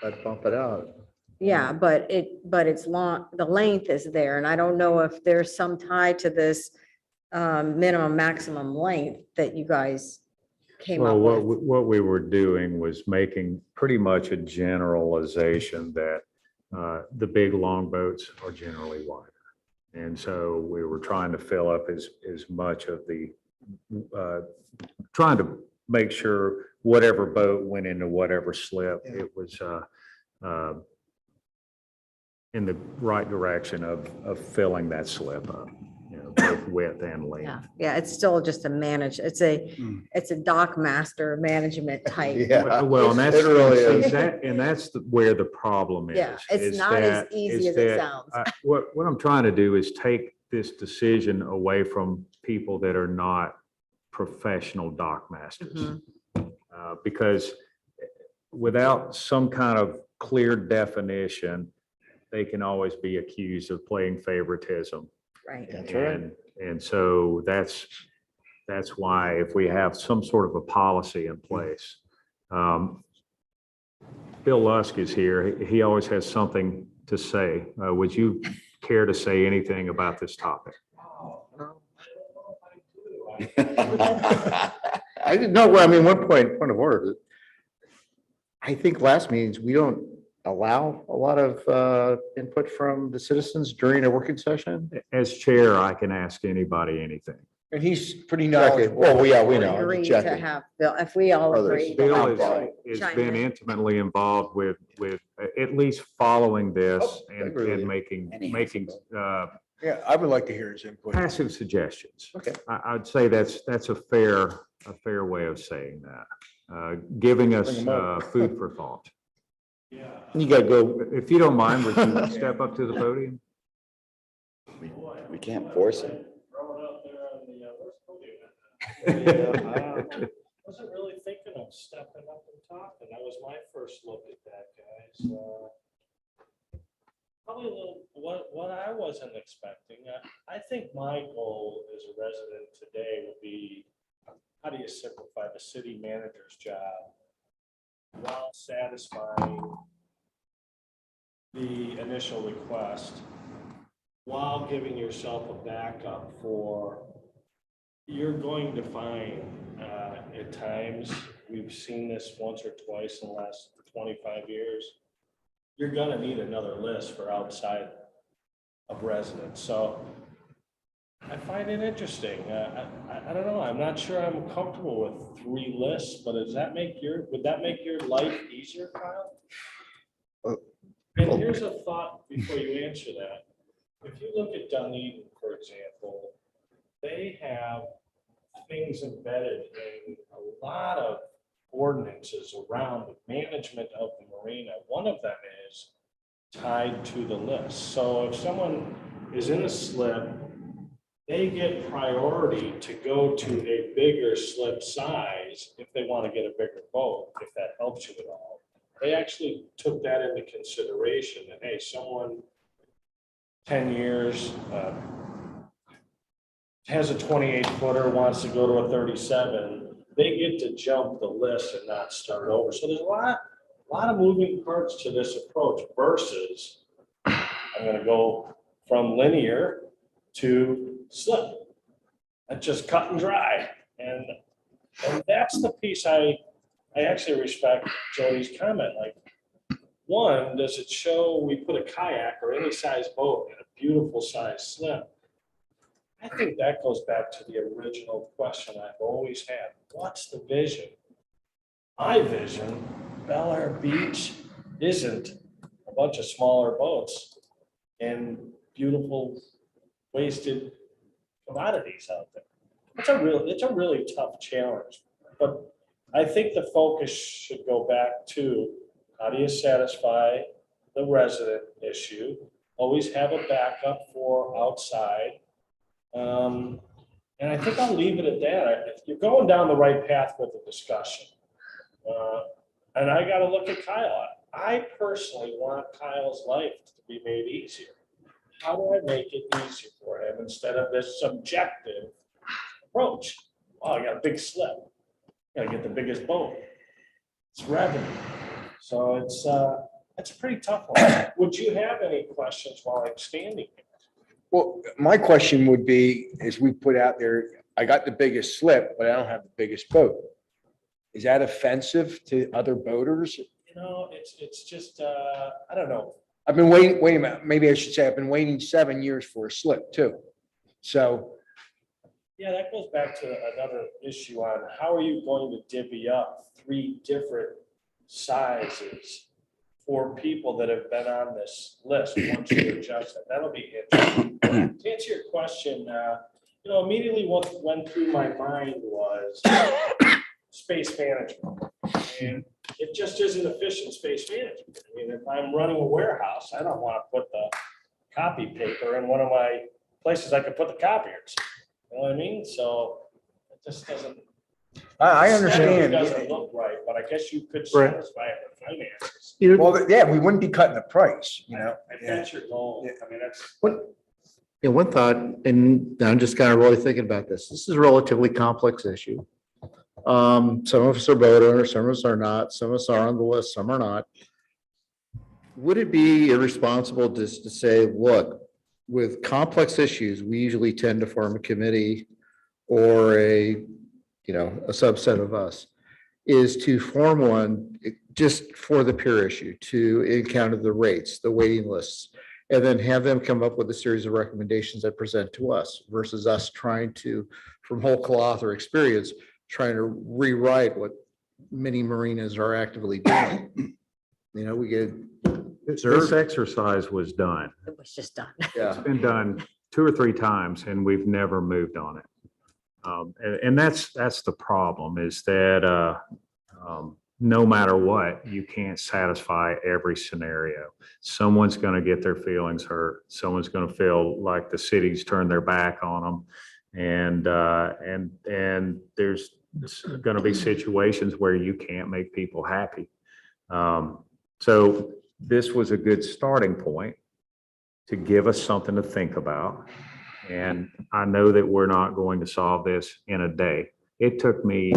G: I'd bump it out.
F: Yeah, but it's long, the length is there, and I don't know if there's some tie to this minimum, maximum length that you guys came
B: Well,
F: up with.
B: what we were doing was making pretty much a generalization that the big long boats are generally wider. And so we were trying to fill up as much of the, trying to make sure whatever boat went into whatever slip, it was in the right direction of filling that slip up, you know, both width and
F: Yeah,
B: length.
F: yeah, it's still just a it's a dock master management type.
G: Yeah.
B: Well, and that's,
G: It really
B: see,
G: is.
B: and that's where the problem is.
F: Yeah, it's
B: is
F: not as
B: that-
F: easy
B: is
F: as it
B: that,
F: sounds.
B: What I'm trying to do is take this decision away from people that are not professional dock masters.
F: Mhm.
B: Because without some kind of clear definition, they can always be accused of playing favoritism.
F: Right.
G: That's right.
B: And so that's why if we have some sort of a policy in place. Bill Lusk is here. He always has something to say. Would you care to say anything about this topic?
G: I didn't know, well, I mean, point of order. I think last meetings, we don't allow a lot of input from the citizens during a working session.
B: As chair, I can ask anybody anything.
D: And he's pretty
G: Okay,
D: knowledgeable.
G: well, yeah, we know. I'm
F: Agree
G: just
F: to
G: checking.
F: have, Bill, if we all
G: Others.
F: agree.
B: Bill
F: then
B: has
F: chime
B: been
F: in.
B: intimately involved with at least following this
G: Oh, I
B: and
G: agree with you.
B: making
D: Yeah, I would like to hear his input.
B: passive suggestions.
G: Okay.
B: I'd say that's a fair way of saying that, giving us
G: Bring 'em up.
B: food for thought.
G: You gotta go,
B: If you don't mind, would you step up to the podium?
C: We can't force it.
I: Wasn't really thinking of stepping up and talking. That was my first look at that, guys. Probably a little, what I wasn't expecting. I think my goal as a resident today would be, how do you simplify the city manager's job while satisfying the initial request, while giving yourself a backup for, you're going to find at times, we've seen this once or twice in the last 25 years, you're gonna need another list for outside of residents. So I find it interesting. I don't know. I'm not sure I'm comfortable with 3 lists, but would that make your life easier, Kyle? And here's a thought before you answer that. If you look at Dunedin, for example, they have things embedded in a lot of ordinances around the management of the marina. One of them is tied to the list. So if someone is in a slip, they get priority to go to a bigger slip size if they want to get a bigger boat, if that helps you at all. They actually took that into consideration that, hey, someone 10 years has a 28 footer, wants to go to a 37, they get to jump the list and not start over. So there's a lot of moving parts to this approach versus I'm going to go from linear to slip. That's just cut and dry. And that's the piece I actually respect Jody's comment. Like, one, does it show we put a kayak or any size boat in a beautiful size slip? I think that goes back to the original question I've always had. What's the vision? My vision, Bel Air Beach isn't a bunch of smaller boats and beautiful wasted commodities out there. It's a really tough challenge, but I think the focus should go back to how do you satisfy the resident issue? Always have a backup for outside. And I think I'll leave it at that. You're going down the right path with the discussion. And I got to look at Kyle. I personally want Kyle's life to be made easier. How do I make it easier for him instead of this subjective approach? Oh, I got a big slip. Gotta get the biggest boat. It's revenue. So it's a pretty tough one. Would you have any questions while I'm standing here?
D: Well, my question would be, as we put out there, I got the biggest slip, but I don't have the biggest boat. Is that offensive to other boaters?
I: You know, it's just, I don't know.
D: I've been waiting, wait a minute, maybe I should say I've been waiting 7 years for a slip too. So,
I: Yeah, that goes back to another issue on how are you going to divvy up 3 different sizes for people that have been on this list once you adjust it. That'll be interesting. To answer your question, immediately what went through my mind was space management. And it just isn't efficient space management. I mean, if I'm running a warehouse, I don't want to put the copy paper in one of my places I could put the copiers. You know what I mean? So it just doesn't.
D: I
I: It
D: understand.
I: doesn't look right, but I guess you could
C: Right.
I: satisfy it with finances.
D: Well, yeah, we wouldn't be cutting the price, you know?
I: If that's your goal, I mean, that's.
G: Yeah, one thought, and I'm just kind of really thinking about this. This is a relatively complex issue. Some of us are boat owners, some of us are not, some of us are on the list, some are not. Would it be irresponsible just to say, look, with complex issues, we usually tend to form a committee or a subset of us, is to form one just for the peer issue, to encounter the rates, the waiting lists, and then have them come up with a series of recommendations that present to us versus us trying to, from whole cloth or experience, trying to rewrite what many marinas are actively doing. We get.
B: This exercise was done.
F: It was just done.
B: It's been done 2 or 3 times and we've never moved on it. And that's the problem is that no matter what, you can't satisfy every scenario. Someone's going to get their feelings hurt. Someone's going to feel like the city's turned their back on them. And there's going to be situations where you can't make people happy. So this was a good starting point to give us something to think about. And I know that we're not going to solve this in a day. It took me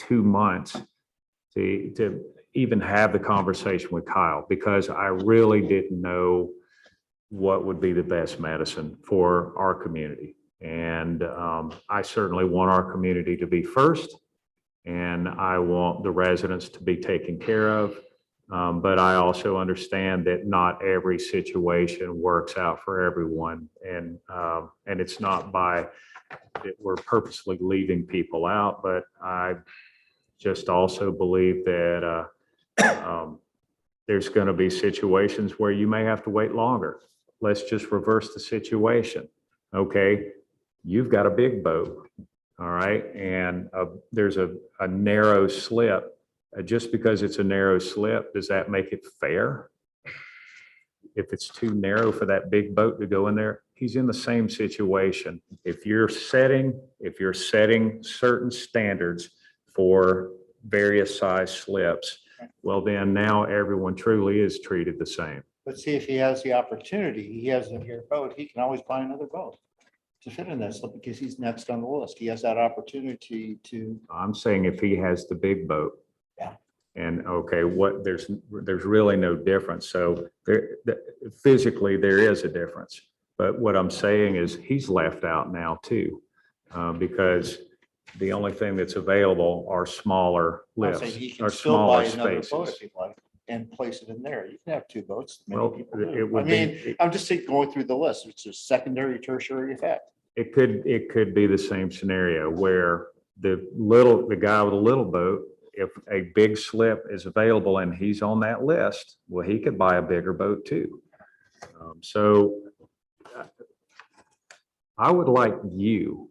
B: 2 months to even have the conversation with Kyle because I really didn't know what would be the best medicine for our community. And I certainly want our community to be first, and I want the residents to be taken care of. But I also understand that not every situation works out for everyone. And it's not by that we're purposely leaving people out, but I just also believe that there's going to be situations where you may have to wait longer. Let's just reverse the situation. Okay, you've got a big boat, all right, and there's a narrow slip. Just because it's a narrow slip, does that make it fair? If it's too narrow for that big boat to go in there, he's in the same situation. If you're setting certain standards for various size slips, well, then now everyone truly is treated the same.
G: But see, if he has the opportunity, he has a bigger boat, he can always buy another boat to fit in that slip because he's next on the list. He has that opportunity to.
B: I'm saying if he has the big boat.
G: Yeah.
B: And okay, there's really no difference. So physically there is a difference. But what I'm saying is he's left out now too, because the only thing that's available are smaller
G: I'm
B: lifts
G: saying he can
B: or
G: still
B: smaller
G: buy another boat
B: spaces.
G: if he'd like and place it in there. You can have 2 boats. Many
B: Well,
G: people
B: it
G: do.
B: would
G: I mean,
B: be-
G: I'm just saying, going through the list, it's a secondary, tertiary effect.
B: It could be the same scenario where the guy with a little boat, if a big slip is available and he's on that list, well, he could buy a bigger boat too. So I would like you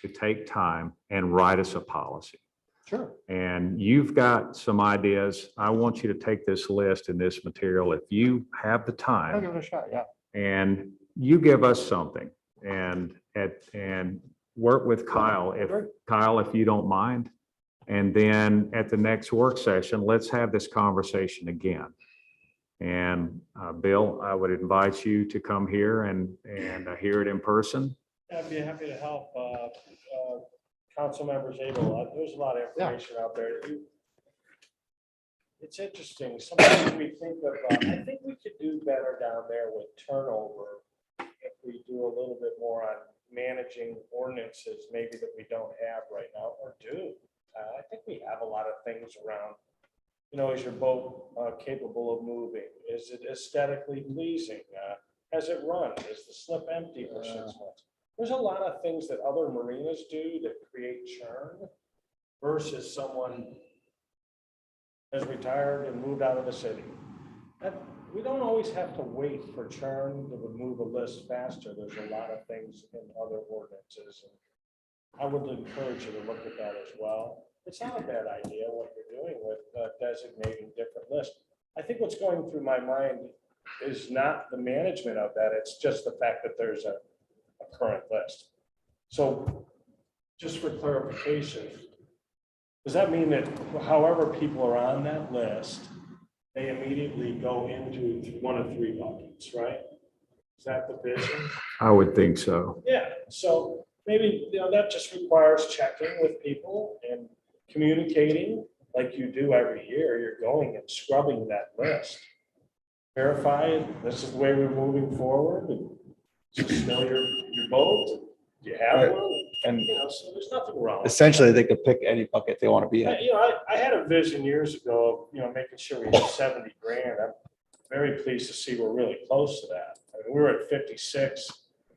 B: to take time and write us a policy.
G: Sure.
B: And you've got some ideas. I want you to take this list and this material, if you have the
G: I'll
B: time,
G: give it a shot, yeah.
B: and you give us something and work with Kyle, if you don't mind. And then at the next work session, let's have this conversation again. And Bill, I would invite you to come here and hear it in person.
I: I'd be happy to help. Council members able, there's a lot of information out there. It's interesting. Sometimes we think of, I think we could do better down there with turnover if we do a little bit more on managing ordinances, maybe that we don't have right now or do. I think we have a lot of things around. You know, is your boat capable of moving? Is it aesthetically pleasing? Has it run? Is the slip empty for 6 months? There's a lot of things that other marinas do that create churn versus someone has retired and moved out of the city. We don't always have to wait for churn to move a list faster. There's a lot of things in other ordinances. And I would encourage you to look at that as well. It's not a bad idea what you're doing with designating different lists. I think what's going through my mind is not the management of that. It's just the fact that there's a current list. So just for clarification, does that mean that however people are on that list, they immediately go into one of 3 buckets, right? Is that the vision?
B: I would think so.
I: Yeah, so maybe, that just requires checking with people and communicating like you do every year. You're going and scrubbing that list. Verify this is the way we're moving forward. And just still your boat. Do you have one?
A: And
I: So there's nothing wrong. with
A: essentially, they could pick any bucket they want to be in.
I: I had a vision years ago of, making sure we had 70 grand. I'm very pleased to see we're really close to that. I mean, we were at 56,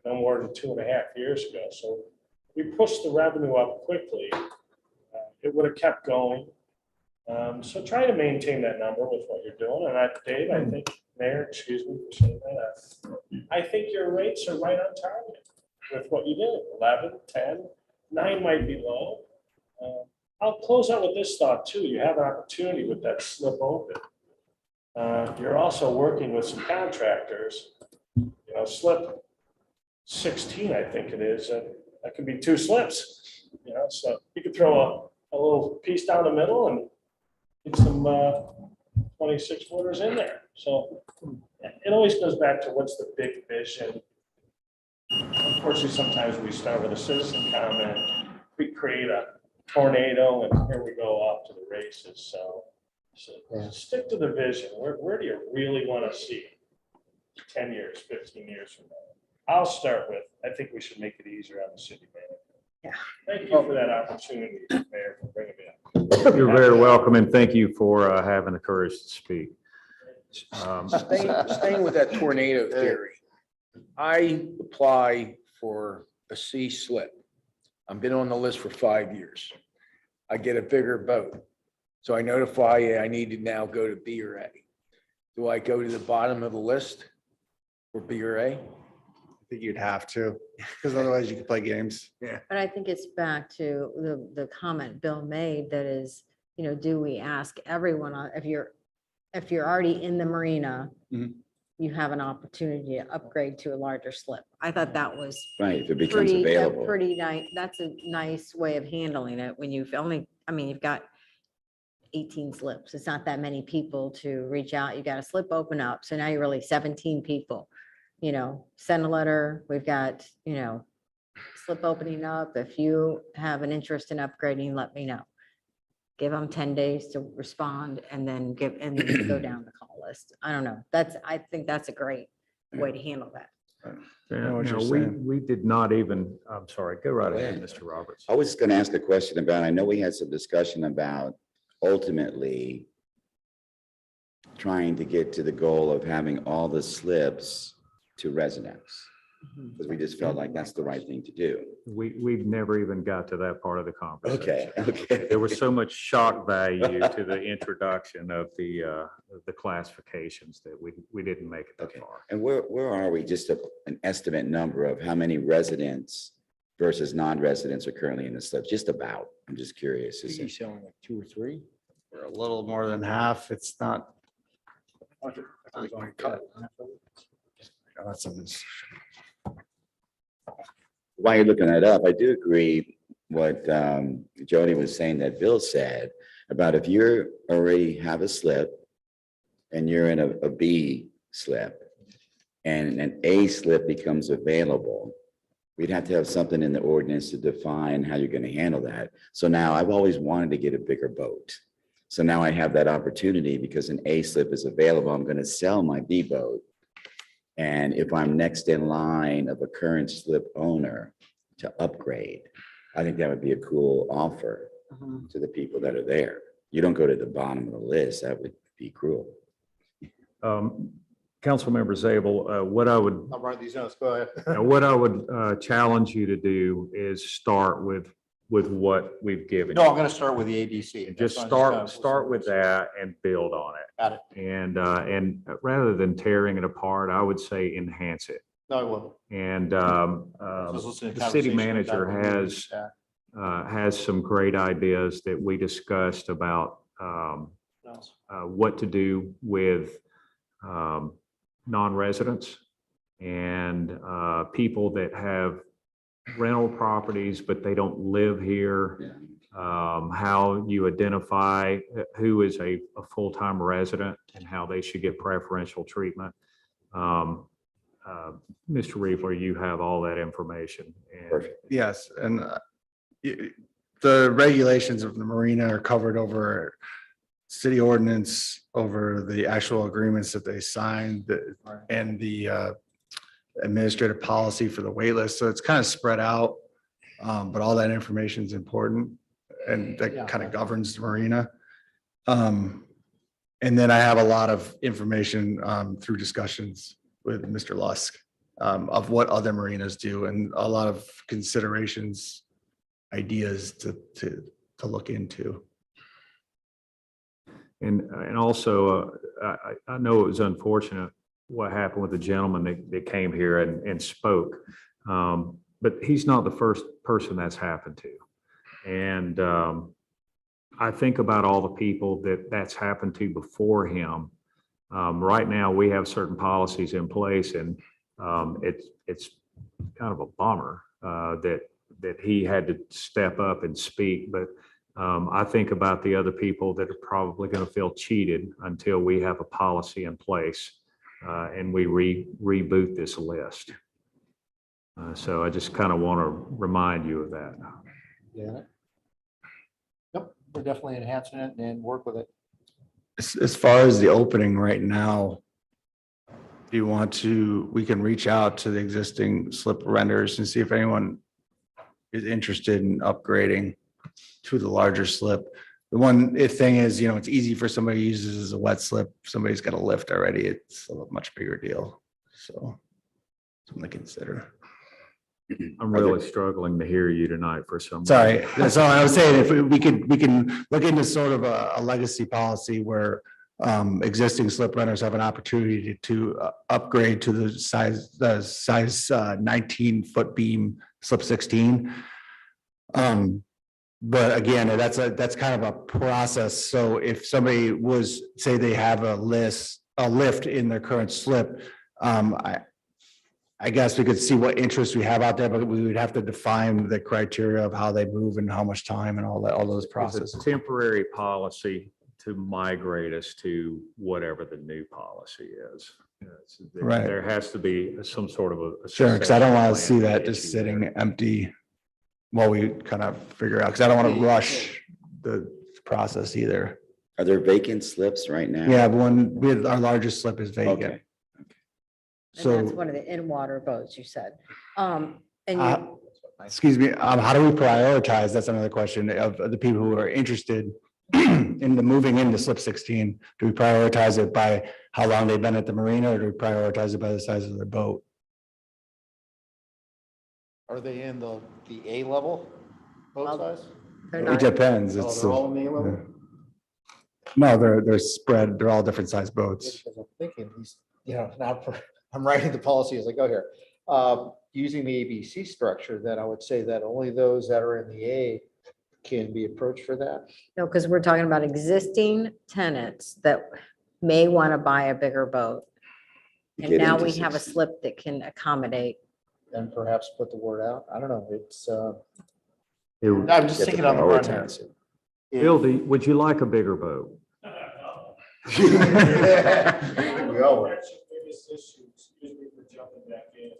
I: no more than 2.5 years ago. So we pushed the revenue up quickly. It would have kept going. So try to maintain that number with what you're doing. And Dave, I think, Mayor, excuse me for saying that. I think your rates are right on target with what you did. 11, 10, 9 might be low. I'll close out with this thought too. You have an opportunity with that slip open. You're also working with some contractors, slip 16, I think it is, and that could be 2 slips, so you could throw a little piece down the middle and get some 26 footers in there. So it always goes back to what's the big vision. Unfortunately, sometimes we start with a citizen comment, we create a tornado, and here we go off to the races. So stick to the vision. Where do you really want to see it? 10 years, 15 years from now? I'll start with, I think we should make it easier on the city manager.
F: Yeah.
I: Thank you for that opportunity, Mayor, for bringing me up.
B: You're very welcome, and thank you for having the courage to speak.
D: Staying with that tornado theory, I apply for a C slip. I've been on the list for 5 years. I get a bigger boat. So I notify you, I need to now go to B or A. Do I go to the bottom of the list for B or A?
A: I think you'd have to, because otherwise you could play games.
F: But I think it's back to the comment Bill made that is, do we ask everyone, if you're already in the marina,
A: Mhm.
F: you have an opportunity to upgrade to a larger slip. I thought that was
C: Right, if it becomes available.
F: pretty nice. That's a nice way of handling it when you've you've got 18 slips. It's not that many people to reach out. You got a slip open up. So now you're really 17 people, send a letter. We've got, slip opening up. If you have an interest in upgrading, let me know. Give them 10 days to respond and then go down the call list. I don't know. I think that's a great way to handle that.
A: know what you're
B: We
A: saying.
B: did not even, I'm sorry, go right
C: Go
B: ahead,
C: ahead.
B: Mr. Roberts.
C: I was just going to ask a question about, I know we had some discussion about ultimately trying to get to the goal of having all the slips to residents. Because we just felt like that's the right thing to do.
B: We've never even got to that part of the conversation.
C: Okay.
B: There was so much shock value to the introduction of the classifications that we didn't make it that
C: Okay.
B: far.
C: And where are we? Just an estimate number of how many residents versus non-residents are currently in the slips? Just about. I'm just curious. Is
D: He's
C: it-
D: selling like 2 or 3.
A: We're a little more than half. It's not. That's something.
C: While you're looking that up, I do agree what Jody was saying that Bill said about if you already have a slip and you're in a B slip and an A slip becomes available, we'd have to have something in the ordinance to define how you're going to handle that. So now I've always wanted to get a bigger boat. So now I have that opportunity because an A slip is available. I'm going to sell my B boat. And if I'm next in line of a current slip owner to upgrade, I think that would be a cool offer to the people that are there. You don't go to the bottom of the list. That would be cruel.
B: Councilmember Zabel, what I would
G: I'm writing these notes. Go ahead.
B: what I would challenge you to do is start with what we've given
G: No,
B: you.
G: I'm gonna start with the ABC.
B: And
G: That's
B: just
G: fine.
B: start with that and build on it.
G: Got it.
B: And rather than tearing it apart, I would say enhance it.
G: No, I will.
B: And
G: I was listening to
B: the city
G: conversation
B: manager
G: about
B: has some great ideas that we discussed about what to do with non-residents and people that have rental properties, but they don't live here. How you identify who is a full-time resident and how they should get preferential treatment. Mr. Reefler, you have all that information. And
C: Perfect.
A: Yes, and the regulations of the marina are covered over city ordinance, over the actual agreements that they signed, and the administrative policy for the wait list. So it's kind of spread out, but all that information is important, and
G: Yeah.
A: that kind of governs the marina. And then I have a lot of information through discussions with Mr. Lusk of what other marinas do, and a lot of considerations, ideas to look into.
B: And also, I know it was unfortunate what happened with the gentleman that came here and spoke. But he's not the first person that's happened to. And I think about all the people that's happened to before him. Right now, we have certain policies in place, and it's kind of a bummer that he had to step up and speak. But I think about the other people that are probably going to feel cheated until we have a policy in place and we reboot this list. So I just kind of want to remind you of that.
G: Yeah. Yep, we're definitely enhancing it and work with it.
A: As far as the opening right now, do you want to, we can reach out to the existing slip renders and see if anyone is interested in upgrading to the larger slip. The one thing is, it's easy for somebody who uses it as a wet slip. Somebody's got a lift already. It's a much bigger deal. So something to consider.
B: I'm really struggling to hear you tonight for some.
A: Sorry, that's all I was saying. If we can look into sort of a legacy policy where existing slip runners have an opportunity to upgrade to the size 19-foot beam slip 16. But again, that's kind of a process. So if somebody was, say they have a lift in their current slip, I guess we could see what interest we have out there, but we would have to define the criteria of how they move and how much time and all those
B: It's
A: processes.
B: a temporary policy to migrate us to whatever the new policy is.
A: Right.
B: There has to be some sort of a.
A: Sure, because I don't want to
B: succession
A: see that
B: plan
A: just
B: issue
A: sitting
B: there.
A: empty while we kind of figure out, because I don't want to rush the process either.
C: Are there vacant slips right now?
A: Yeah, our largest slip is vacant.
C: Okay.
F: And that's
A: So,
F: one of the in-water boats you said. And
A: Uh,
F: you,
A: excuse me, how do we prioritize? That's another question of the people who are interested in the moving into slip 16. Do we prioritize it by how long they've been at the marina, or do we prioritize it by the size of their boat?
G: Are they in the A level boat
F: Well,
G: size?
F: they're
A: It
F: not,
A: depends.
G: Oh,
A: It's
G: they're all in the A level?
A: No, they're spread. They're all different sized boats.
G: Because I'm thinking now I'm writing the policy as I go here. Using the ABC structure, then I would say that only those that are in the A can be approached for that.
F: no, because we're talking about existing tenants that may want to buy a bigger boat. And
C: Get
F: now
C: into
F: we have a
C: 16.
F: slip that can accommodate.
G: And perhaps put the word out. I don't know. It's,
B: It would-
G: I'm just
C: You have to
G: thinking on the run here.
C: prioritize it.
G: If-
B: Bill, would you like a bigger boat?
G: We all were.
I: Biggest issue, excuse me for jumping back in.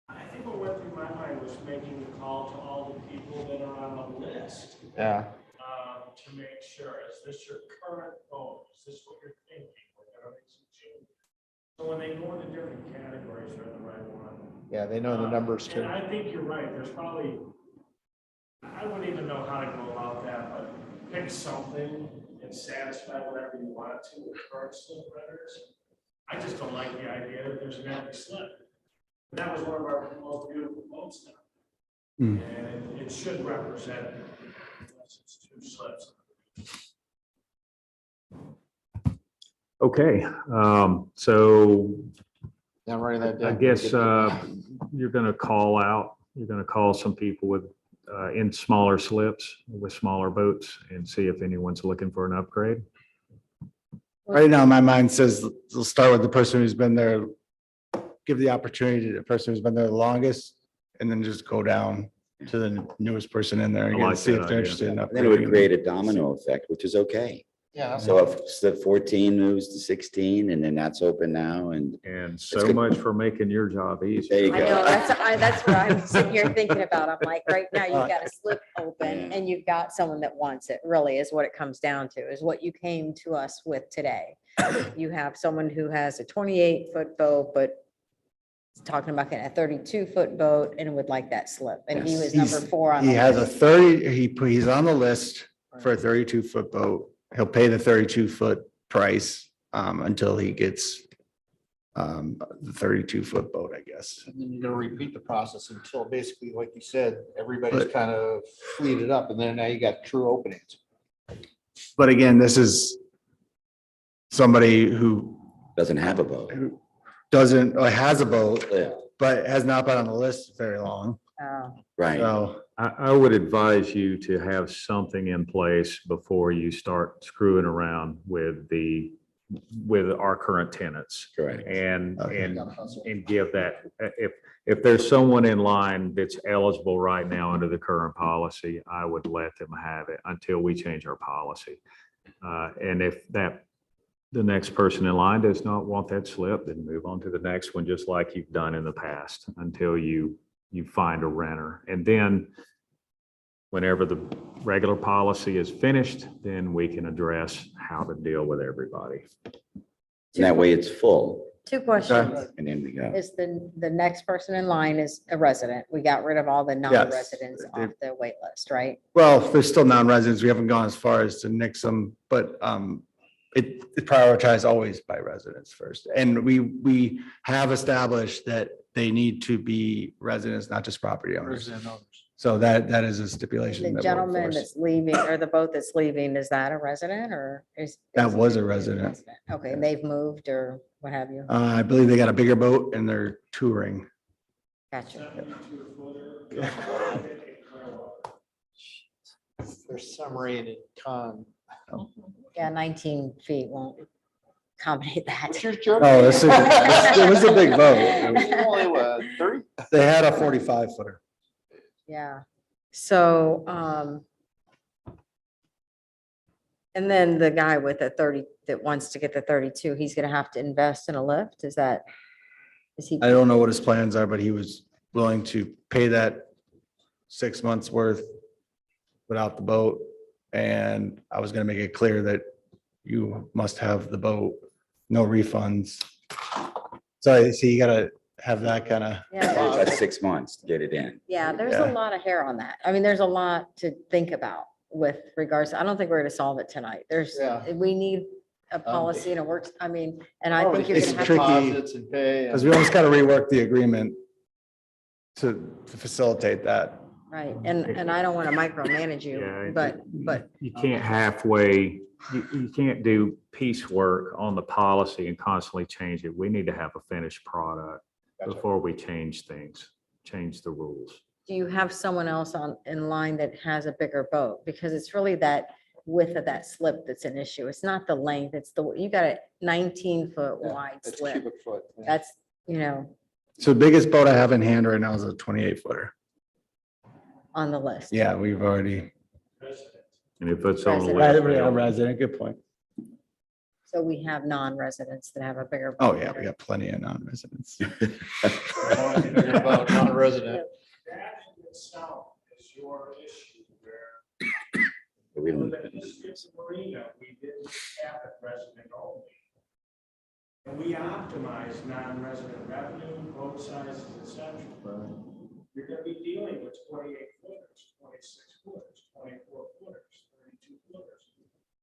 I: I think what went through my mind was making the call to all the people that are on the list.
G: Yeah.
I: To make sure, is this your current vote? Is this what you're thinking? We're gonna make some changes. So when they go into different categories, they're the right one.
G: Yeah, they know the numbers too.
I: And I think you're right, there's probably, I wouldn't even know how to go about that, but pick something and satisfy whatever you want to with current slip renters. I just don't like the idea that there's an empty slip. That was one of our most beautiful votes now.
A: Hmm.
I: And it should represent, unless it's two slips.
B: Okay, so
G: I'm writing that
B: I
G: down.
B: guess you're gonna call some people with, in smaller slips, with smaller boats and see if anyone's looking for an upgrade.
A: Right now, my mind says, we'll start with the person who's been there, give the opportunity to the person who's been there the longest, and then just go down to the newest person in there
B: I
A: again,
B: like
A: see
B: that
A: if they're
B: idea.
A: interested in
C: Then it would
A: upgrading.
C: create a domino effect, which is okay.
G: Yeah.
C: So if slip 14 moves to 16 and then that's open now and
B: And so
C: good.
B: much for making your job
C: there
B: easier.
C: you
F: I know,
C: go.
F: that's what I'm sitting here thinking about. I'm like, right now, you've got a slip open
C: Yeah.
F: and you've got someone that wants it, really is what it comes down to, is what you came to us with today. You have someone who has a 28-foot boat, but is talking about getting a 32-foot boat and would like that slip. And he was number 4 on
A: He
F: the
A: has a
F: list.
A: 30, he's on the list for a 32-foot boat. He'll pay the 32-foot price until he gets the 32-foot boat, I guess.
G: And then you're gonna repeat the process until basically, like you said, everybody's
A: But-
G: kind of fleeted up and then now you got true openings.
A: But again, this is somebody who
C: Doesn't have a boat.
A: doesn't, or has a boat,
C: Yeah,
A: but has not been on the list very long.
F: Oh,
C: right.
A: So,
B: I would advise you to have something in place before you start screwing around with our current tenants.
C: Correct.
B: And,
A: Okay.
B: and give that, if there's someone in line that's eligible right now under the current policy, I would let them have it until we change our policy. And if the next person in line does not want that slip, then move on to the next one, just like you've done in the past, until you find a renter. And then whenever the regular policy is finished, then we can address how to deal with everybody.
C: And that way it's full
F: 2 questions.
C: and then we go.
F: Is the next person in line is a resident? We got rid of all the non-residents
A: they-
F: off the wait list, right?
A: well, there's still non-residents. We haven't gone as far as to nix them, but it prioritized always by residents first. And we have established that they need to be residents, not just property owners. So that is a stipulation.
F: The
A: that we'll
F: gentleman
A: enforce.
F: that's leaving, or the boat that's leaving, is that a resident or is?
A: That was a resident.
F: Okay, and they've moved or what have you?
A: I believe they got a bigger boat and they're touring.
F: Gotcha.
I: 72-footer.
G: There's some rain and con.
F: Yeah, 19 feet won't accommodate that.
G: What's yours, Joe?
A: Oh, it was a big boat.
G: Only what, 30?
A: They had a 45 footer.
F: Yeah, so, and then the guy with the 30 that wants to get the 32, he's gonna have to invest in a lift, is he?
A: I don't know what his plans are, but he was willing to pay that 6 months worth without the boat. And I was gonna make it clear that you must have the boat, no refunds. So you gotta have that kind of,
F: Yeah,
C: That's
F: there's-
C: 6 months to get it in.
F: yeah, there's a
A: Yeah.
F: lot of hair on that. I mean, there's a lot to think about with regards, I don't think we're gonna solve it tonight.
G: Yeah.
F: We need a policy and a works, I mean, and I think you're
A: it's
F: gonna have
A: tricky.
F: to.
G: Deposits and pay.
A: because we almost gotta rework the agreement to facilitate that.
F: Right, and I don't wanna micromanage
B: Yeah,
F: you, but
B: You can't halfway, you can't do piecework on the policy and constantly change it. We need to have a finished product
G: Gotcha.
B: before we change things, change the rules.
F: do you have someone else in line that has a bigger boat? Because it's really that width of that slip that's an issue. It's not the length, it's you got a 19-foot
G: Yeah,
F: wide
G: That's
F: slip.
G: cubic foot. yeah.
F: That's,
A: So the biggest boat I have in hand right now is a 28 footer.
F: on the list.
A: Yeah, we've already.
B: And if it's on the
F: Resident.
A: Right,
B: list,
A: a
B: they'll-
A: resident, good point.
F: So we have non-residents that have a bigger.
A: Oh, yeah, we got plenty of non-residents.
G: About non-resident.
I: That in itself is your issue where
C: We
I: in
C: don't-
I: this marina, we didn't cap it resident only. And we optimize non-resident revenue, boat sizes, et cetera. You're gonna be dealing with 28 footers, 26 footers, 24 footers, 32 footers,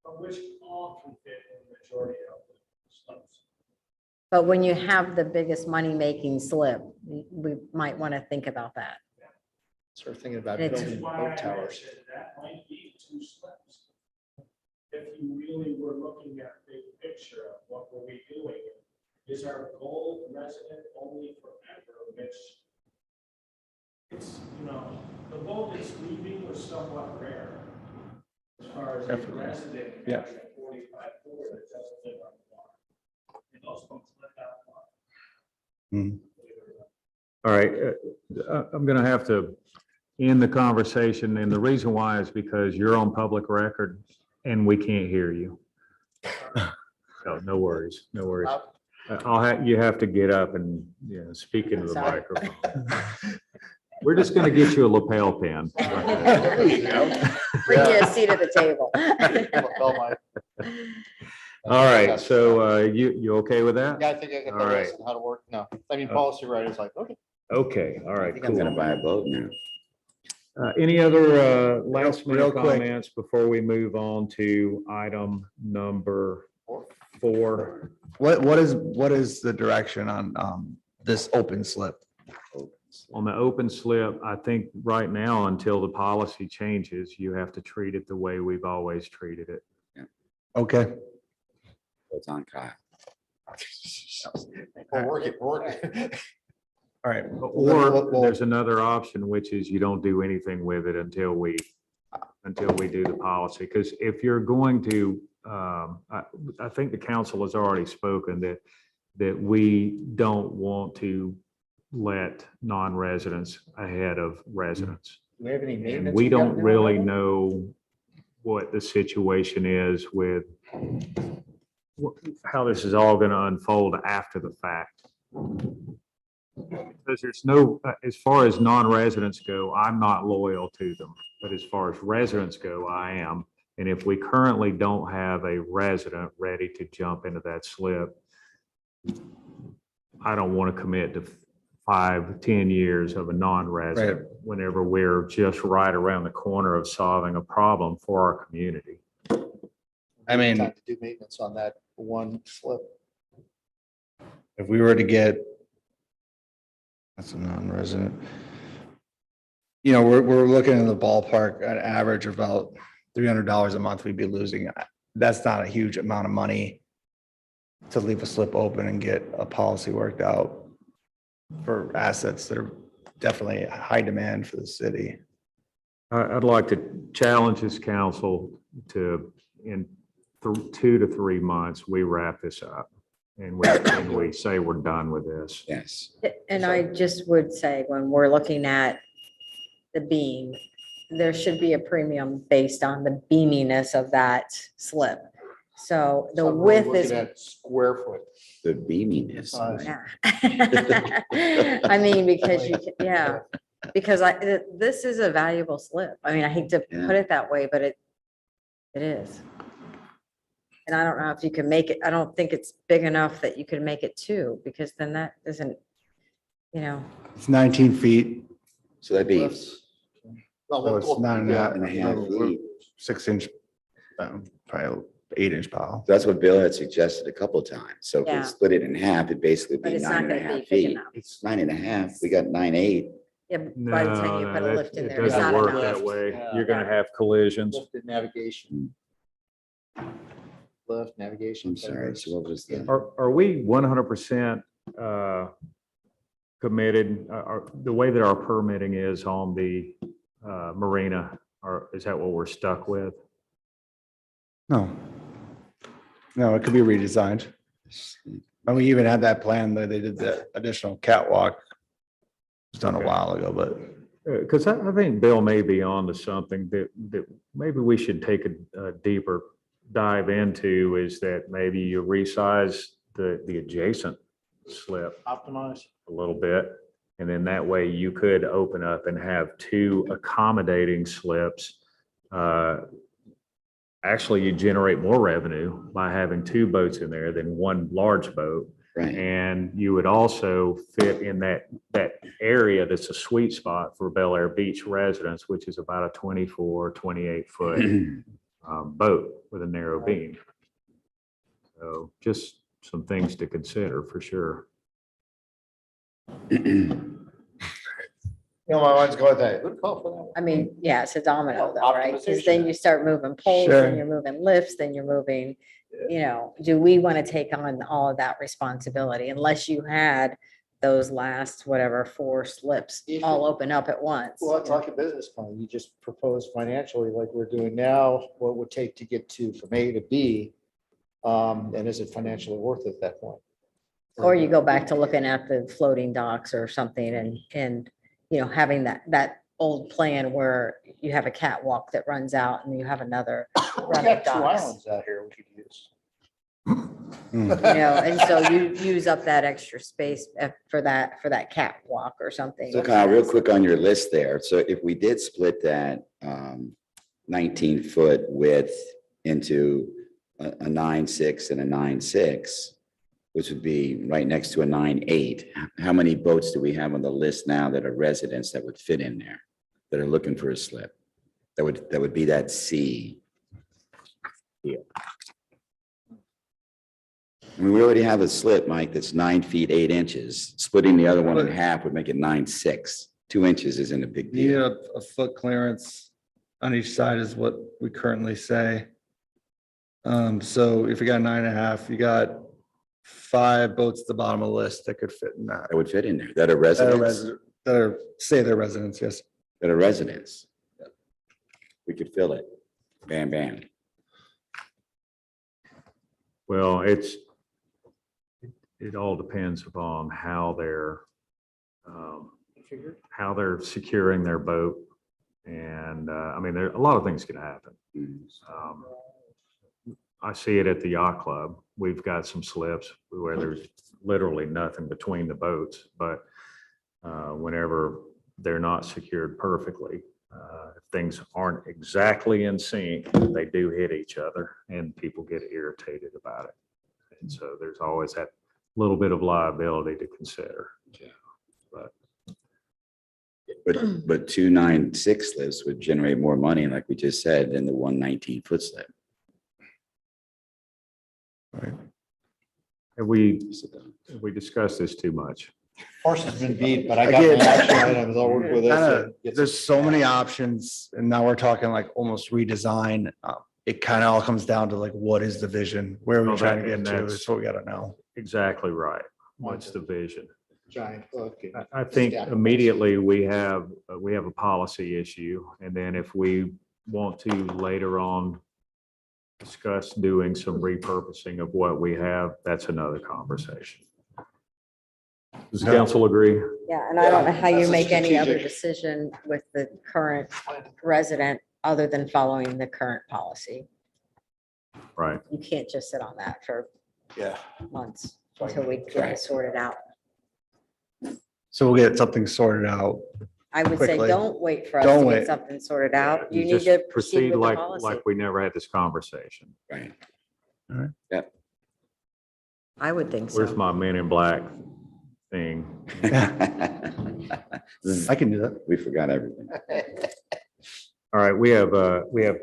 I: of which all can fit in the majority of the slopes.
F: But when you have the biggest money-making slip, we might want to think about that.
G: Start thinking about
F: It's-
G: building
I: That's why I
G: boat towers.
I: mentioned that might be 2 slips. If you really were looking at big picture of what were we doing, is our goal resident only forever, which it's, the boat that's leaving was somewhat rare. As far as a
A: Definitely.
I: resident
A: Yeah.
I: having a 45 footer that doesn't live on the water. And those boats live out on
A: Hmm.
I: water.
B: All right, I'm going to have to end the conversation, and the reason why is because you're on public record and we can't hear you. So no worries, no worries. You have to get up and, speak into the
F: Sorry.
B: microphone. We're just going to get you a lapel pin.
F: Bring you a seat at the table.
B: All right, so you okay with that?
G: Yeah, I think I can
B: All
G: tell
B: right.
G: us how to work. No, I mean, policy writers like, okay.
B: Okay, all
C: I
B: right,
C: think I'm gonna
B: cool.
C: buy a boat now.
B: Any other last
A: Real
B: minute
A: quick.
B: comments before we move on to item number 4?
A: What is the direction on this open slip?
B: On the open slip, I think right now, until the policy changes, you have to treat it the way we've always treated it.
A: Okay,
C: It's on Kyle.
G: We're working.
A: all right.
B: Or there's another option, which is you don't do anything with it until we do the policy. Because if you're going to, I think the council has already spoken that we don't want to let non-residents ahead of residents.
G: Do we have any
B: And
G: maintenance?
B: we
G: we gotta
B: don't
G: do
B: really
G: already?
B: know what the situation is with how this is all going to unfold after the fact. Because there's no, as far as non-residents go, I'm not loyal to them. But as far as residents go, I am. And if we currently don't have a resident ready to jump into that slip, I don't want to commit to 5-10 years of a non-resident whenever we're just right around the corner of solving a problem for our community.
A: I mean,
G: Time to do maintenance on that one slip.
A: if we were to get, that's a non-resident. We're looking in the ballpark, an average of about $300 a month we'd be losing. That's not a huge amount of money to leave a slip open and get a policy worked out for assets that are definitely high demand for the city.
B: I'd like to challenge this council to, in 2 to 3 months, we wrap this up and we say we're done with this.
C: Yes.
F: And I just would say, when we're looking at the beam, there should be a premium based on the beaminess of that slip. So the
G: So we're
F: width
G: looking
F: is.
G: at Square foot.
C: The beaminess.
F: Yeah. I mean, because because this is a valuable slip. I mean, I hate to put it that way, but it is. And I don't know if you can make it, I don't think it's big enough that you could make it 2, because then that isn't,
A: It's 19 feet,
C: So that'd be
A: so it's 9.5,
C: 9.5 feet.
A: 6-inch, probably 8-inch pile.
C: That's what Bill had suggested a couple of times. So if
F: Yeah.
C: we split it in half, it'd basically
F: but
C: be
F: it's
C: nine
F: not
C: and a
F: gonna be
C: half
F: big
C: feet.
F: enough.
C: It's 9.5. We got 9.8.
F: Yeah, by the time you put a lift in
B: It
F: there, it's
B: doesn't
F: not
B: work
F: enough.
B: that way.
G: Yeah.
B: You're going to have collisions.
G: Lifted navigation. Lift, navigation.
C: I'm sorry. So what was the?
B: Are we 100% committed, the way that our permitting is on the marina, or is that what we're stuck with?
A: No. No, it could be redesigned. And we even had that plan that they did the additional catwalk. It was done a while ago, but
B: Because I think Bill may be on to something that maybe we should take a deeper dive into is that maybe you resize the adjacent slip
G: Optimize.
B: a little bit. And then that way you could open up and have two accommodating slips. Actually, you generate more revenue by having two boats in there than one large boat.
C: Right.
B: And you would also fit in that area that's a sweet spot for Bel Air Beach residents, which is about a 24, 28 foot boat with a narrow beam. So just some things to consider for sure.
G: You know, my mind's going there. Good call for
F: I mean, yeah, it's a domino though, right? Because then you start moving poles,
A: Sure.
F: then you're moving lifts, then you're moving, you know, do we want to take on all of that responsibility unless you had those last, whatever, 4 slips
G: If
F: all
G: it-
F: open up at once?
G: Well, it's like a business plan. You just propose financially like we're doing now, what it would take to get to from A to B. And is it financially worth it at that point?
F: Or you go back to looking at the floating docks or something and, you know, having that old plan where you have a catwalk that runs out and you have another
G: We
F: running
G: got 2
F: docks.
G: islands out here we could use.
F: You know, and so you use up that extra space for that catwalk or something.
C: So Kyle, real quick on your list there. So if we did split that 19-foot width into a 9.6 and a 9.6, which would be right next to a 9.8, how many boats do we have on the list now that are residents that would fit in there, that are looking for a slip? That would be that C. Yeah. I mean, we already have a slip, Mike, that's 9 feet, 8 inches. Splitting the other one in half would make it 9.6. 2 inches isn't a big
A: Need
C: deal.
A: a foot clearance on each side is what we currently say. So if you got 9.5, you got 5 boats at the bottom of the list that could fit in that.
C: That would fit in there. That are
A: That are
C: residents,
A: that are, say they're residents, yes.
C: that are residents. We could fill it. Bam, bam.
B: Well, it all depends upon how they're securing their boat. And I mean, a lot of things can happen.
C: Mm.
B: I see it at the yacht club. We've got some slips where there's literally nothing between the boats, but whenever they're not secured perfectly, if things aren't exactly in sync, they do hit each other and people get irritated about it. And so there's always that little bit of liability to consider.
C: But 2 9.6 slips would generate more money, like we just said, than the 1 19-foot slip.
B: Have we discussed this too much?
G: Horse has been beat, but I got
A: Again,
G: my action items. I'll work with
A: Kinda,
G: us.
A: there's so many options and now we're talking like almost redesign. It kind of all comes down to like, what is the vision? Where are we
B: Well,
A: trying to
B: and
A: get to?
B: that's-
A: That's what we gotta know.
B: Exactly right. What's the vision?
G: Giant, okay.
B: I think immediately we have a policy issue. And then if we want to later on discuss doing some repurposing of what we have, that's another conversation. Does the council agree?
F: Yeah, and I don't know how you
G: That's a
F: make any other
G: strategic-
F: decision with the current resident other than following the current policy.
B: Right.
F: You can't just sit on that for
G: Yeah.
F: months until we get it sorted out.
A: So we'll get something sorted out.
F: I would say,
A: Quickly.
F: don't wait for us
A: Don't
F: to
A: wait.
F: get something sorted out. You need
B: just
F: to proceed with the
B: like
F: policy.
B: we never had this conversation.
C: Right.
F: I would think
B: Where's
F: so.
B: my Men in Black thing?
A: I can do that.
C: We forgot everything.
B: All right, we have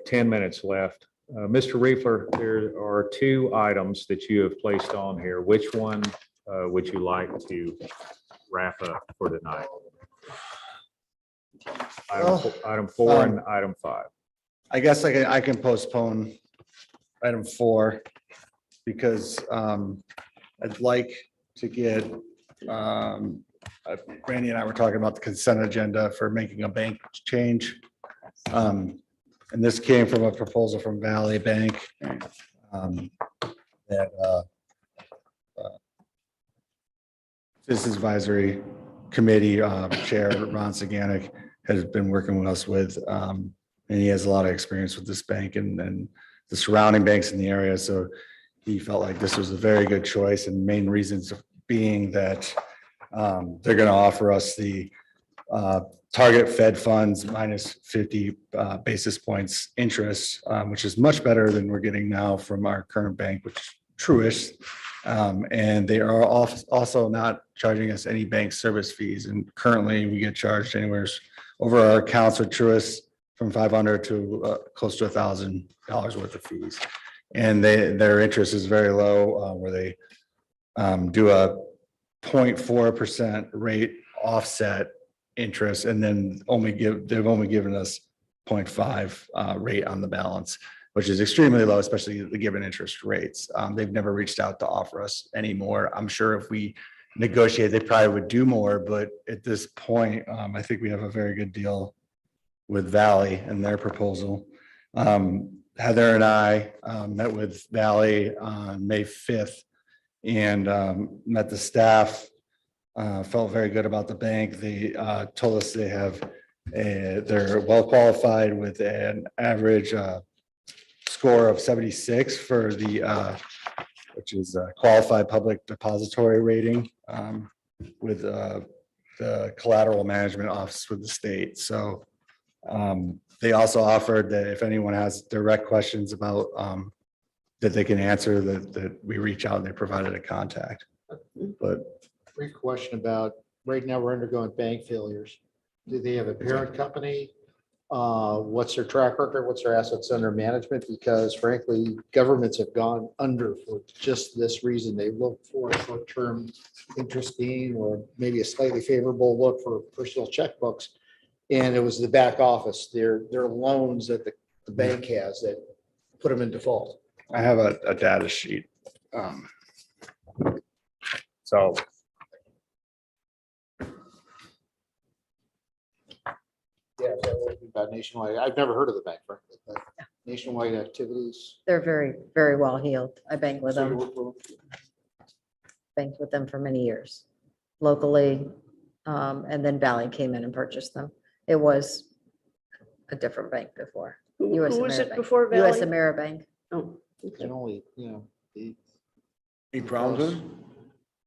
B: 10 minutes left. Mr. Riefler, there are 2 items that you have placed on here. Which one would you like to wrap up for tonight? Item 4 and item 5.
A: I guess I can postpone item 4 because I'd like to get, Brandy and I were talking about the consent agenda for making a bank change. And this came from a proposal from Valley Bank. That Citizens Advisory Committee Chair Ron Saganik has been working with us with, and he has a lot of experience with this bank and the surrounding banks in the area. So he felt like this was a very good choice, and main reasons being that they're going to offer us the target Fed funds minus 50 basis points interest, which is much better than we're getting now from our current bank, which is Truist. And they are also not charging us any bank service fees. And currently we get charged anywhere over our accounts with Truist from 500 to close to $1,000 worth of fees. And their interest is very low, where they do a 0.4% rate offset interest, and then they've only given us 0.5 rate on the balance, which is extremely low, especially the given interest rates. They've never reached out to offer us any more. I'm sure if we negotiate, they probably would do more, but at this point, I think we have a very good deal with Valley and their proposal. Heather and I met with Valley on May 5th and met the staff. Felt very good about the bank. They told us they're well qualified with an average score of 76 for the which is a qualified public depository rating with the collateral management office with the state. So they also offered that if anyone has direct questions about that they can answer, that we reach out, and they provided a contact. But
G: Brief question about, right now we're undergoing bank failures. Do they have a parent company? What's their track record? What's their assets under management? Because frankly, governments have gone under for just this reason. They look for short-term interest gain or maybe a slightly favorable look for personal checkbooks. And it was the back office, their loans that the bank has that put them in default.
A: I have a data sheet. So
G: Yeah, that would be about Nationwide. I've never heard of the bank, frankly, but Nationwide activities.
F: They're very, very well heeled. I bank with
G: So
F: them,
G: we're-
F: banked with them for many years locally. And then Valley came in and purchased them. It was a different bank before.
H: Who
F: US
H: was it
F: Ameribank.
H: before
F: US
H: Valley?
F: Ameribank.
H: Oh,
G: Can only, the
D: Any problems with it?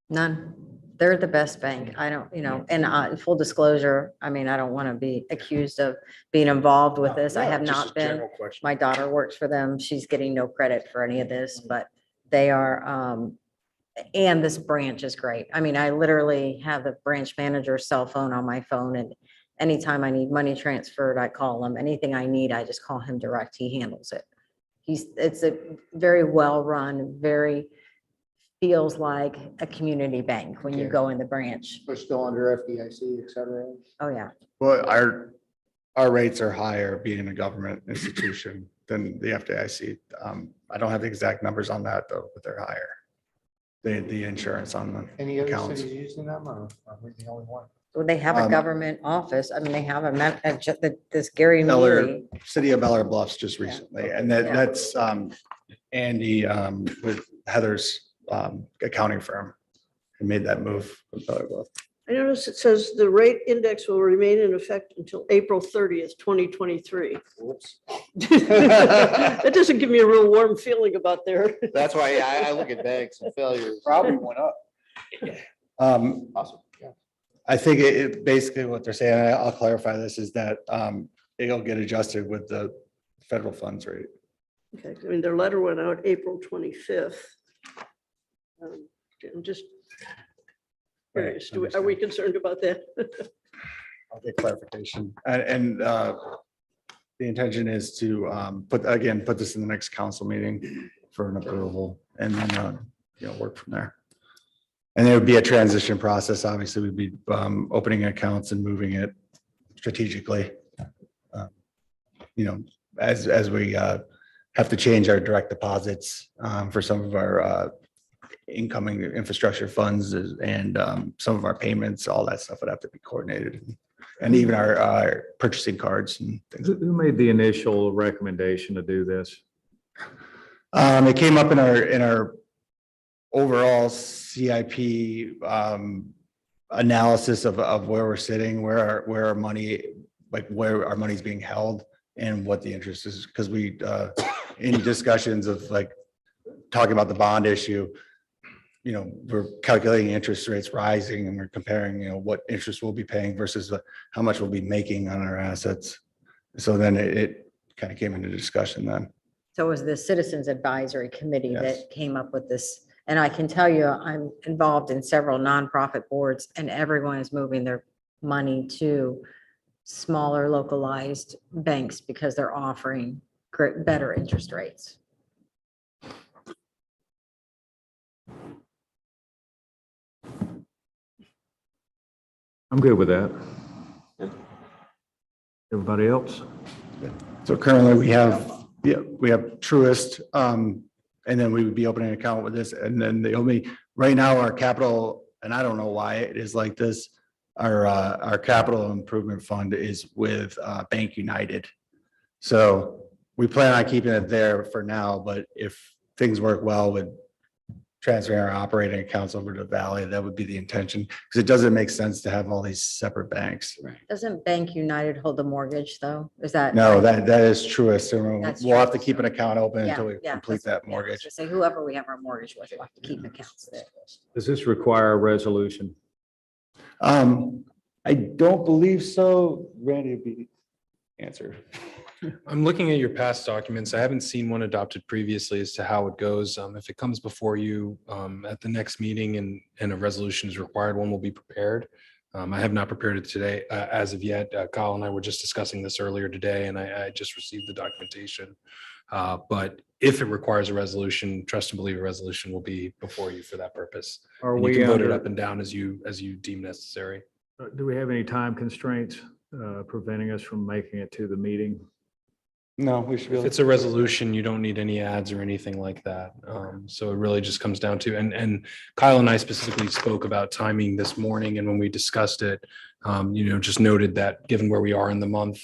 F: None. They're the best bank. I don't, and full disclosure, I mean, I don't want to be accused of being involved with this. I have
D: Just
F: not
D: a
F: been.
D: general question.
F: My daughter works for them. She's getting no credit for any of this, but they are, and this branch is great. I mean, I literally have the branch manager's cell phone on my phone, and anytime I need money transferred, I call him. Anything I need, I just call him direct. He handles it. It's a very well-run, very feels like a community bank when you
G: Okay.
F: go in the branch.
G: We're still under FDIC, et cetera.
F: Oh, yeah.
A: well, our rates are higher being a government institution than the FDIC. I don't have the exact numbers on that though, but they're higher. The insurance on them.
G: Any other
A: Accounts.
G: cities using them or are we the only one?
F: Well, they have a
A: Um,
F: government office. I mean, they have this Gary
A: Eller,
F: Neely.
A: City of Bel Air Bluffs just recently, and
F: Yeah.
A: that's Andy with Heather's accounting firm who made that move. with Bel Air Bluff.
H: I notice it says the rate index will remain in effect until April 30th, 2023.
G: Whoops.
H: That doesn't give me a real warm feeling about there.
G: That's why I look at banks and failures.
D: Probably went up.
G: Awesome. Yeah.
A: I think it basically what they're saying, and I'll clarify this, is that it'll get adjusted with the federal funds rate.
H: Okay, I mean, their letter went out April 25th. I'm just curious, are we concerned about that?
A: I'll get clarification. And the intention is to put this in the next council meeting for an approval and then, work from there. And there would be a transition process. Obviously, we'd be opening accounts and moving it strategically. As we have to change our direct deposits for some of our incoming infrastructure funds and some of our payments, all that stuff would have to be coordinated. And even our purchasing cards and things.
B: Who made the initial recommendation to do this?
A: It came up in our overall CIP analysis of where we're sitting, where our money, like where our money's being held and what the interest is, because we in discussions of like talking about the bond issue, you know, we're calculating interest rates rising and we're comparing, you know, what interest we'll be paying versus how much we'll be making on our assets. So then it kind of came into discussion then.
F: So it was the Citizens Advisory Committee
A: Yes.
F: that came up with this. And I can tell you, I'm involved in several nonprofit boards and everyone is moving their money to smaller localized banks because they're offering better interest rates.
B: I'm good with that. Everybody else?
A: So currently we have Truist, and then we would be opening an account with this. And then right now our capital, and I don't know why it is like this, our capital improvement fund is with Bank United. So we plan on keeping it there for now, but if things work well with transferring our operating accounts over to Valley, that would be the intention, because it doesn't make sense to have all these separate banks.
F: Doesn't Bank United hold the mortgage though? Is that?
A: No, that is Truist. So
F: That's
A: we'll have to
F: Truist.
A: keep an account open
F: Yeah,
A: until we
F: yeah,
A: complete
F: that's-
A: that
F: yeah, I was
A: mortgage.
F: gonna say whoever we have our mortgage with, we'll have to keep accounts there.
B: Does this require a resolution?
A: I don't believe so. Randy would be answer.
E: I'm looking at your past documents. I haven't seen one adopted previously as to how it goes. If it comes before you at the next meeting and a resolution is required, one will be prepared. I have not prepared it today as of yet. Kyle and I were just discussing this earlier today, and I just received the documentation. But if it requires a resolution, trust and believe a resolution will be before you for that purpose.
B: Are
E: And you
B: we
E: can vote it
B: under,
E: up and down as you deem necessary.
B: do we have any time constraints preventing us from making it to the meeting?
A: No, we should be
E: If
A: able
E: it's a resolution, you don't need any ads or anything like that. So it really just comes down to, and Kyle and I specifically spoke about timing this morning, and when we discussed it, just noted that given where we are in the month,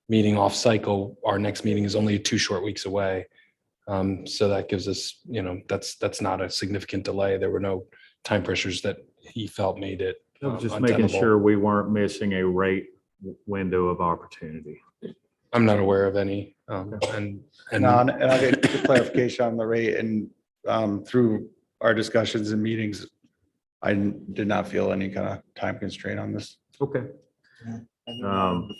E: meeting off cycle, our next meeting is only 2 short weeks away. So that gives us, that's not a significant delay. There were no time pressures that he felt made it
B: I was just making
E: untenable.
B: sure we weren't missing a rate window of opportunity.
E: I'm not aware of any, and
A: No, and I'll get the clarification on the rate, and through our discussions and meetings, I did not feel any kind of time constraint on this.
B: Okay.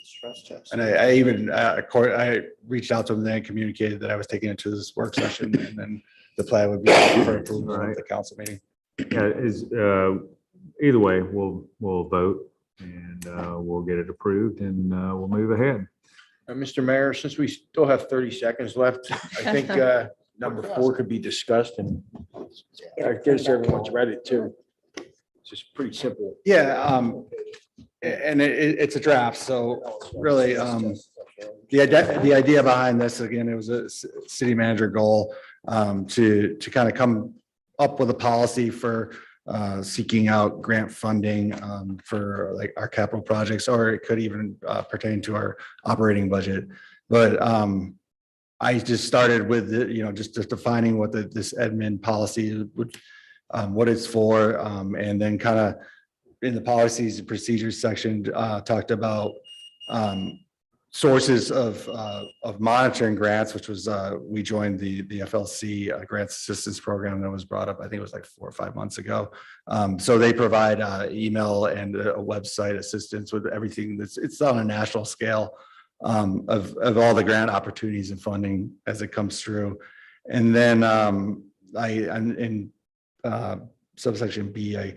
G: Stress test.
A: And I even, I reached out to them, then communicated that I was taking it to this work session, and then the plan would be for approval at
B: Right.
A: the council meeting.
B: Yeah, either way, we'll vote and we'll get it approved and we'll move ahead.
D: Mr. Mayor, since we still have 30 seconds left, I think number 4 could be discussed, and I guess everyone's read it too. It's just pretty simple.
A: Yeah, and it's a draft, so really, the idea behind this, again, it was a city manager goal to kind of come up with a policy for seeking out grant funding for like our capital projects, or it could even pertain to our operating budget. But I just started with, just defining what this admin policy would, what it's for, and then kind of in the policies and procedures section, talked about sources of monitoring grants, which was, we joined the FLC Grants Assistance Program that was brought up, I think it was like 4 or 5 months ago. So they provide email and a website assistance with everything it's on a national scale of all the grant opportunities and funding as it comes through. And then I'm in subsection B, I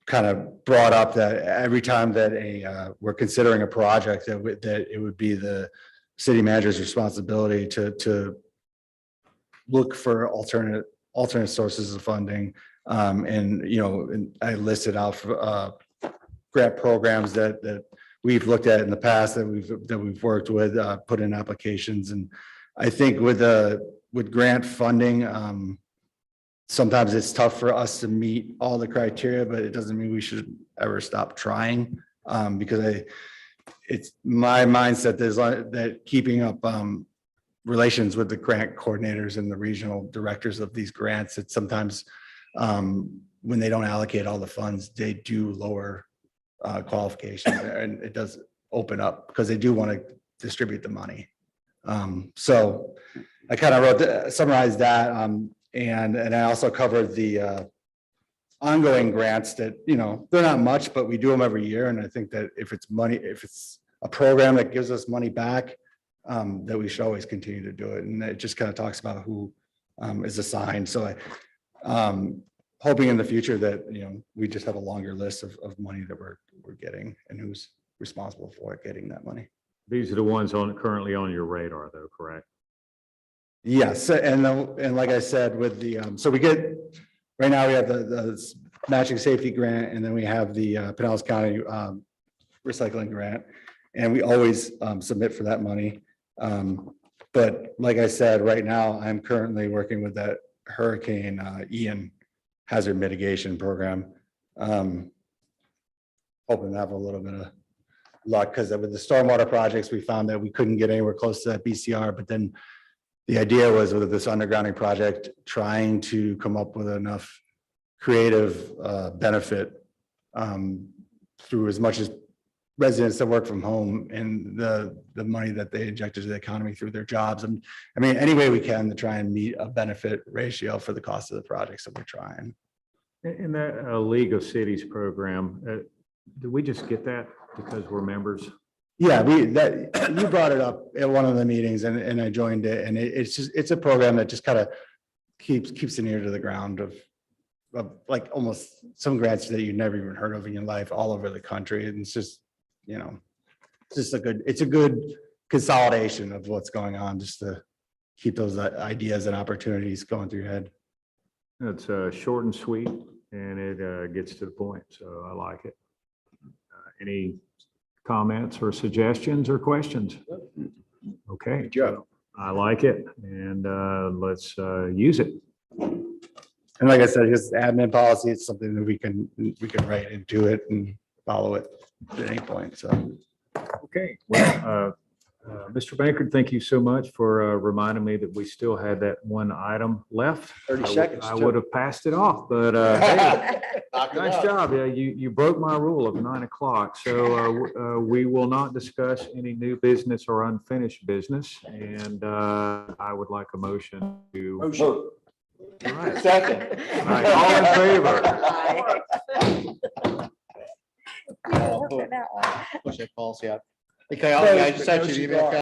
A: kind of brought up that every time that we're considering a project, that it would be the city manager's responsibility to look for alternate sources of funding. And I listed out grant programs that we've looked at in the past that we've worked with, put in applications. And I think with grant funding, sometimes it's tough for us to meet all the criteria, but it doesn't mean we should ever stop trying. Because it's my mindset that keeping up relations with the grant coordinators and the regional directors of these grants, it's sometimes when they don't allocate all the funds, they do lower qualifications, and it does open up because they do want to distribute the money. So I kind of summarized that, and I also covered the ongoing grants that, they're not much, but we do them every year. And I think that if it's money, if it's a program that gives us money back, that we should always continue to do it. And it just kind of talks about who is assigned. So hoping in the future that, we just have a longer list of money that we're getting and who's responsible for getting that money.
B: These are the ones currently on your radar though, correct?
A: Yes, and like I said, with the, so we get, right now we have the matching safety grant, and then we have the Pinellas County recycling grant. And we always submit for that money. But like I said, right now, I'm currently working with that Hurricane Ian hazard mitigation program. Hoping to have a little bit of luck, because with the stormwater projects, we found that we couldn't get anywhere close to that BCR, but then the idea was with this undergrounding project, trying to come up with enough creative benefit through as much as residents that work from home and the money that they injected to the economy through their jobs. And I mean, any way we can to try and meet a benefit ratio for the cost of the projects that we're trying.
B: In that League of Cities program, did we just get that because we're members?
A: Yeah, you brought it up at one of the meetings and I joined it, and it's a program that just kind of keeps an ear to the ground of like almost some grants that you never even heard of in your life all over the country. And it's just, it's a good consolidation of what's going on, just to keep those ideas and opportunities going through your head.
B: It's short and sweet, and it gets to the point, so I like it. Any comments or suggestions or questions? Okay.
D: Good job.
B: I like it, and let's use it.
A: And like I said, just admin policy, it's something that we can write into it and follow it at any point, so.
B: Okay. Well, Mr. Bankert, thank you so much for reminding me that we still had that one item left.
G: 30 seconds,
B: I
G: too.
B: would have passed it off, but hey, nice job. Yeah, you broke my rule of 9 o'clock. So we will not discuss any new business or unfinished business. And I would like a motion to.
D: Motion.
B: All right.
G: Second.
B: All right, all in favor?
G: Push that policy out. Okay, I just sent you the email.